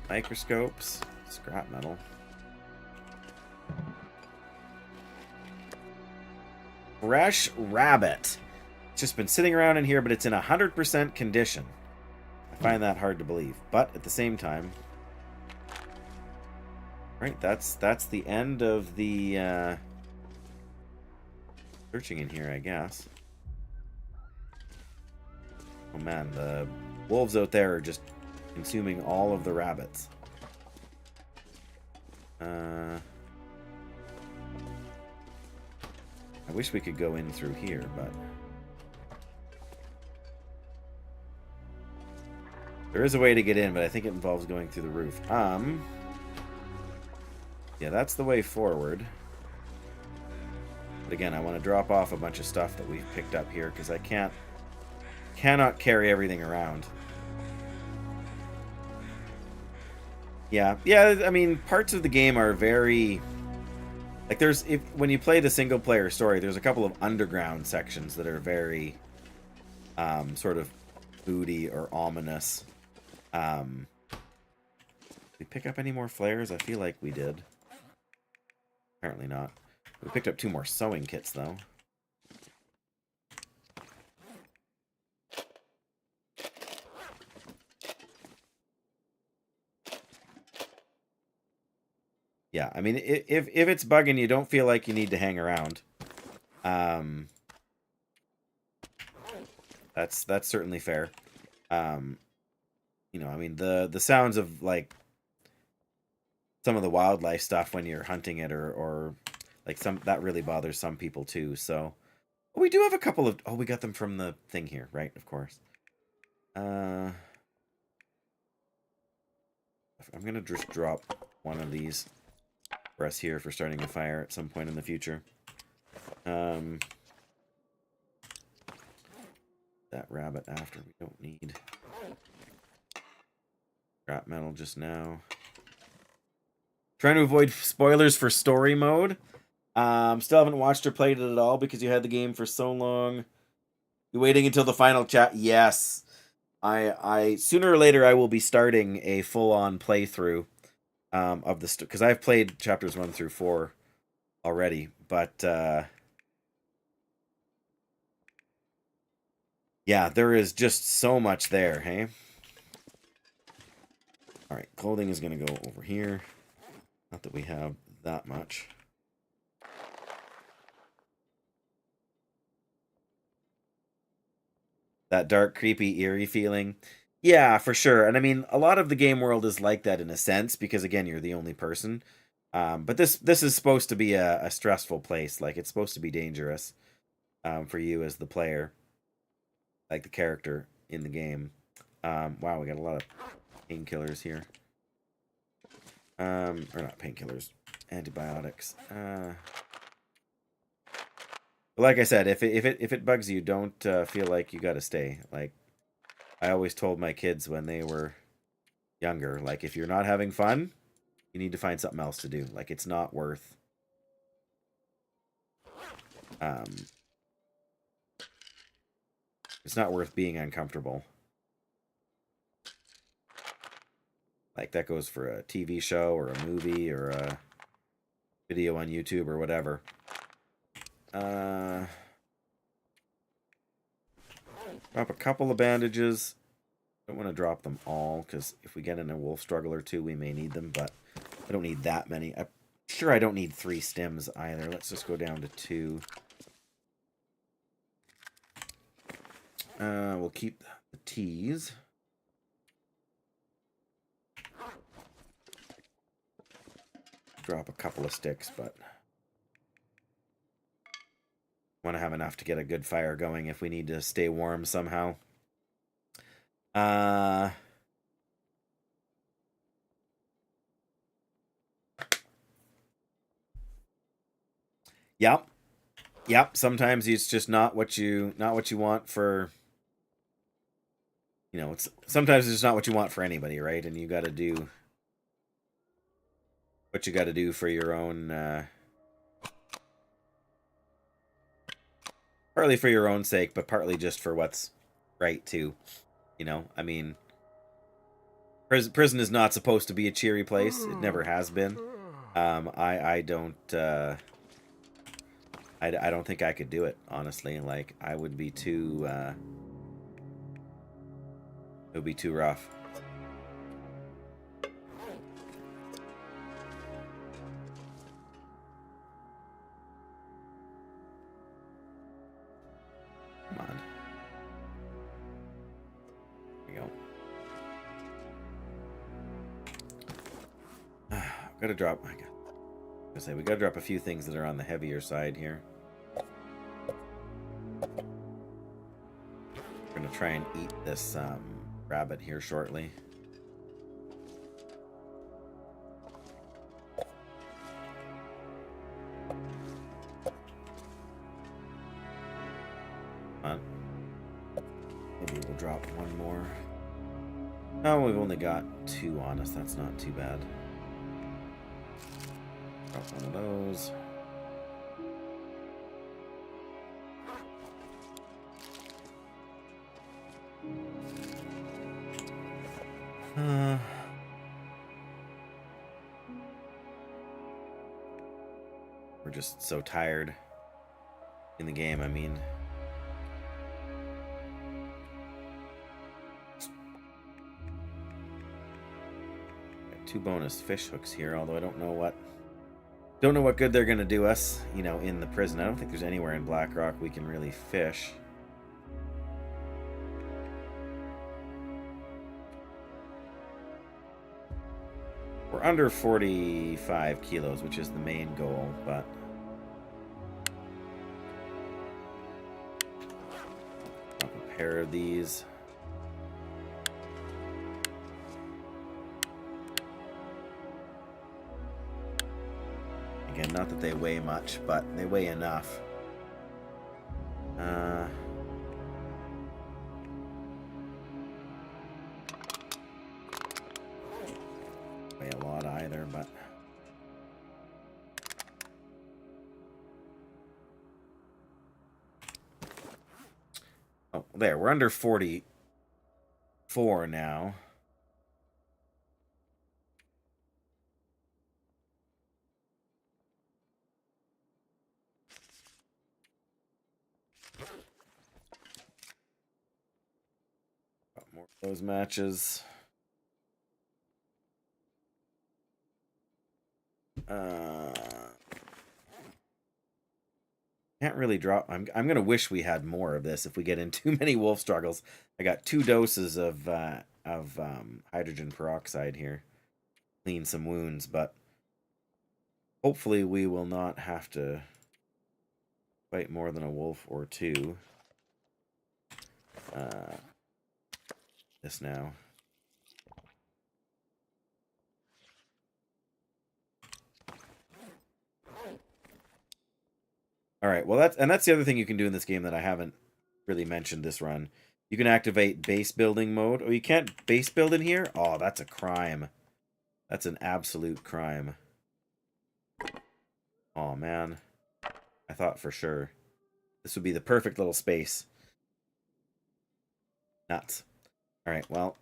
Microscopes. Scrap metal. Fresh rabbit. It's just been sitting around in here, but it's in 100% condition. I find that hard to believe, but at the same time, right? That's the end of the searching in here, I guess. Oh man, the wolves out there are just consuming all of the rabbits. I wish we could go in through here, but there is a way to get in, but I think it involves going through the roof. Yeah, that's the way forward. But again, I want to drop off a bunch of stuff that we've picked up here because I cannot carry everything around. Yeah, I mean, parts of the game are very... Like, when you play the single-player story, there's a couple of underground sections that are very sort of moody or ominous. Did we pick up any more flares? I feel like we did. Apparently not. We picked up 2 more sewing kits, though. Yeah, I mean, if it's bugging you, don't feel like you need to hang around. That's certainly fair. You know, I mean, the sounds of, like, some of the wildlife stuff when you're hunting it or like that really bothers some people too. So we do have a couple of... Oh, we got them from the thing here, right? Of course. I'm gonna just drop one of these for us here for starting a fire at some point in the future. That rabbit after we don't need. Scrap metal just now. Trying to avoid spoilers for story mode. Still haven't watched or played it at all because you had the game for so long. You waiting until the final chat? Yes. I sooner or later I will be starting a full-on playthrough of the because I've played chapters 1 through 4 already, but yeah, there is just so much there, hey? All right, clothing is going to go over here. Not that we have that much. That dark, creepy, eerie feeling. Yeah, for sure. And I mean, a lot of the game world is like that in a sense, because again, you're the only person. But this is supposed to be a stressful place. Like, it's supposed to be dangerous for you as the player. Like the character in the game. Wow, we got a lot of painkillers here. Or not painkillers. Antibiotics. Like I said, if it bugs you, don't feel like you gotta stay. Like, I always told my kids when they were younger, like, if you're not having fun, you need to find something else to do. Like, it's not worth it's not worth being uncomfortable. Like, that goes for a TV show or a movie or a video on YouTube or whatever. Drop a couple of bandages. Don't want to drop them all, because if we get in a wolf struggle or two, we may need them, but I don't need that many. I'm sure I don't need 3 stims either. Let's just go down to 2. We'll keep the teas. Drop a couple of sticks, but want to have enough to get a good fire going if we need to stay warm somehow. Yep. Sometimes it's just not what you want for, you know, it's sometimes it's not what you want for anybody, right? And you got to do what you got to do for your own partly for your own sake, but partly just for what's right too. You know, I mean, prison is not supposed to be a cheery place. It never has been. I don't think I could do it, honestly. Like, I would be too it would be too rough. Come on. There we go. Gotta drop. We gotta drop a few things that are on the heavier side here. We're gonna try and eat this rabbit here shortly. Maybe we'll drop one more. Oh, we've only got 2 on us. That's not too bad. Drop one of those. We're just so tired in the game, I mean. Got 2 bonus fish hooks here, although I don't know what good they're gonna do us, you know, in the prison. I don't think there's anywhere in Blackrock we can really fish. We're under 45 kilos, which is the main goal, but drop a pair of these. Again, not that they weigh much, but they weigh enough. Weigh a lot either, but... Oh, there. We're under 44 now. Got more of those matches. Can't really drop. I'm gonna wish we had more of this if we get in too many wolf struggles. I got 2 doses of hydrogen peroxide here. Clean some wounds, but hopefully we will not have to fight more than a wolf or 2. This now. All right, well, that's the other thing you can do in this game that I haven't really mentioned this run. You can activate base building mode. Oh, you can't base build in here? Oh, that's a crime. That's an absolute crime. Oh, man. I thought for sure this would be the perfect little space. Nuts. All right, well,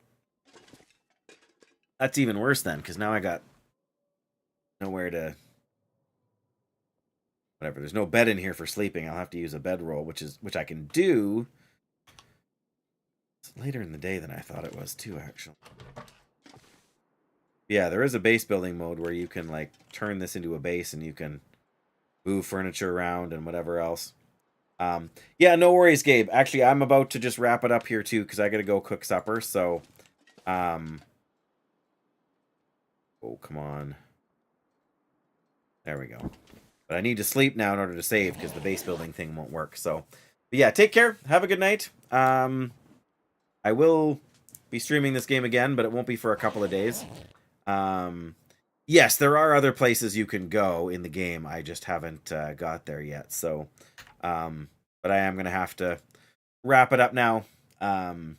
that's even worse then, because now I got nowhere to... Whatever, there's no bed in here for sleeping. I'll have to use a bedroll, which I can do. It's later in the day than I thought it was too, actually. Yeah, there is a base building mode where you can like turn this into a base and you can move furniture around and whatever else. Yeah, no worries, Gabe. Actually, I'm about to just wrap it up here too because I got to go cook supper. So, oh, come on. There we go. But I need to sleep now in order to save because the base building thing won't work. So, but yeah, take care. Have a good night. I will be streaming this game again, but it won't be for a couple of days. Yes, there are other places you can go in the game. I just haven't got there yet. So, but I am going to have to wrap it up now. I'm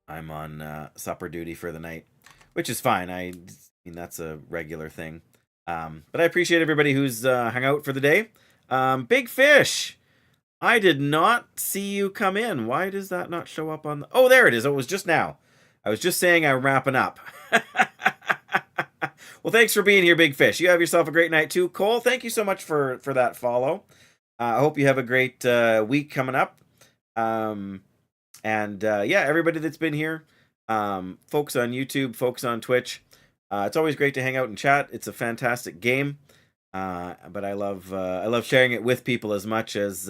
on supper duty for the night, which is fine. I mean, that's a regular thing. But I appreciate everybody who's hung out for the day. Big Fish, I did not see you come in. Why does that not show up on the... Oh, there it is. Oh, it was just now. I was just saying I'm wrapping up. Well, thanks for being here, Big Fish. You have yourself a great night, too. Cole, thank you so much for that follow. I hope you have a great week coming up. Yeah, everybody that's been here, folks on YouTube, folks on Twitch, it's always great to hang out and chat. It's a fantastic game, but I love sharing it with people as much as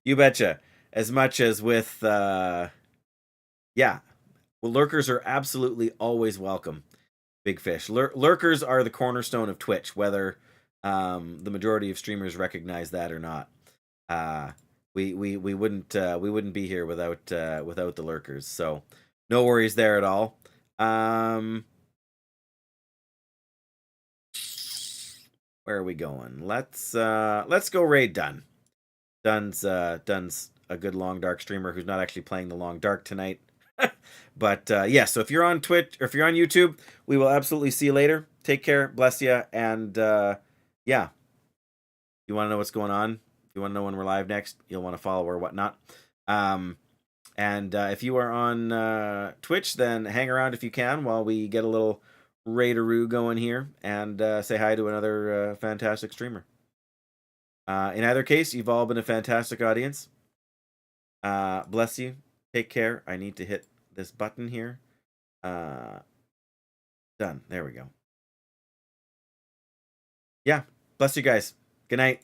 you betcha, as much as with yeah. Well, lurkers are absolutely always welcome. Big Fish. Lurkers are the cornerstone of Twitch, whether the majority of streamers recognize that or not. We wouldn't be here without the lurkers. So no worries there at all. Where are we going? Let's go raid Dun. Dun's a good long dark streamer who's not actually playing the long dark tonight. But yeah, so if you're on Twitch or if you're on YouTube, we will absolutely see you later. Take care, bless you, and yeah. You want to know what's going on? You want to know when we're live next? You'll want to follow or whatnot. And if you are on Twitch, then hang around if you can while we get a little raideroo going here and say hi to another fantastic streamer. In either case, you've all been a fantastic audience. Bless you. Take care. I need to hit this button here. Done. There we go. Yeah. Bless you guys. Good night.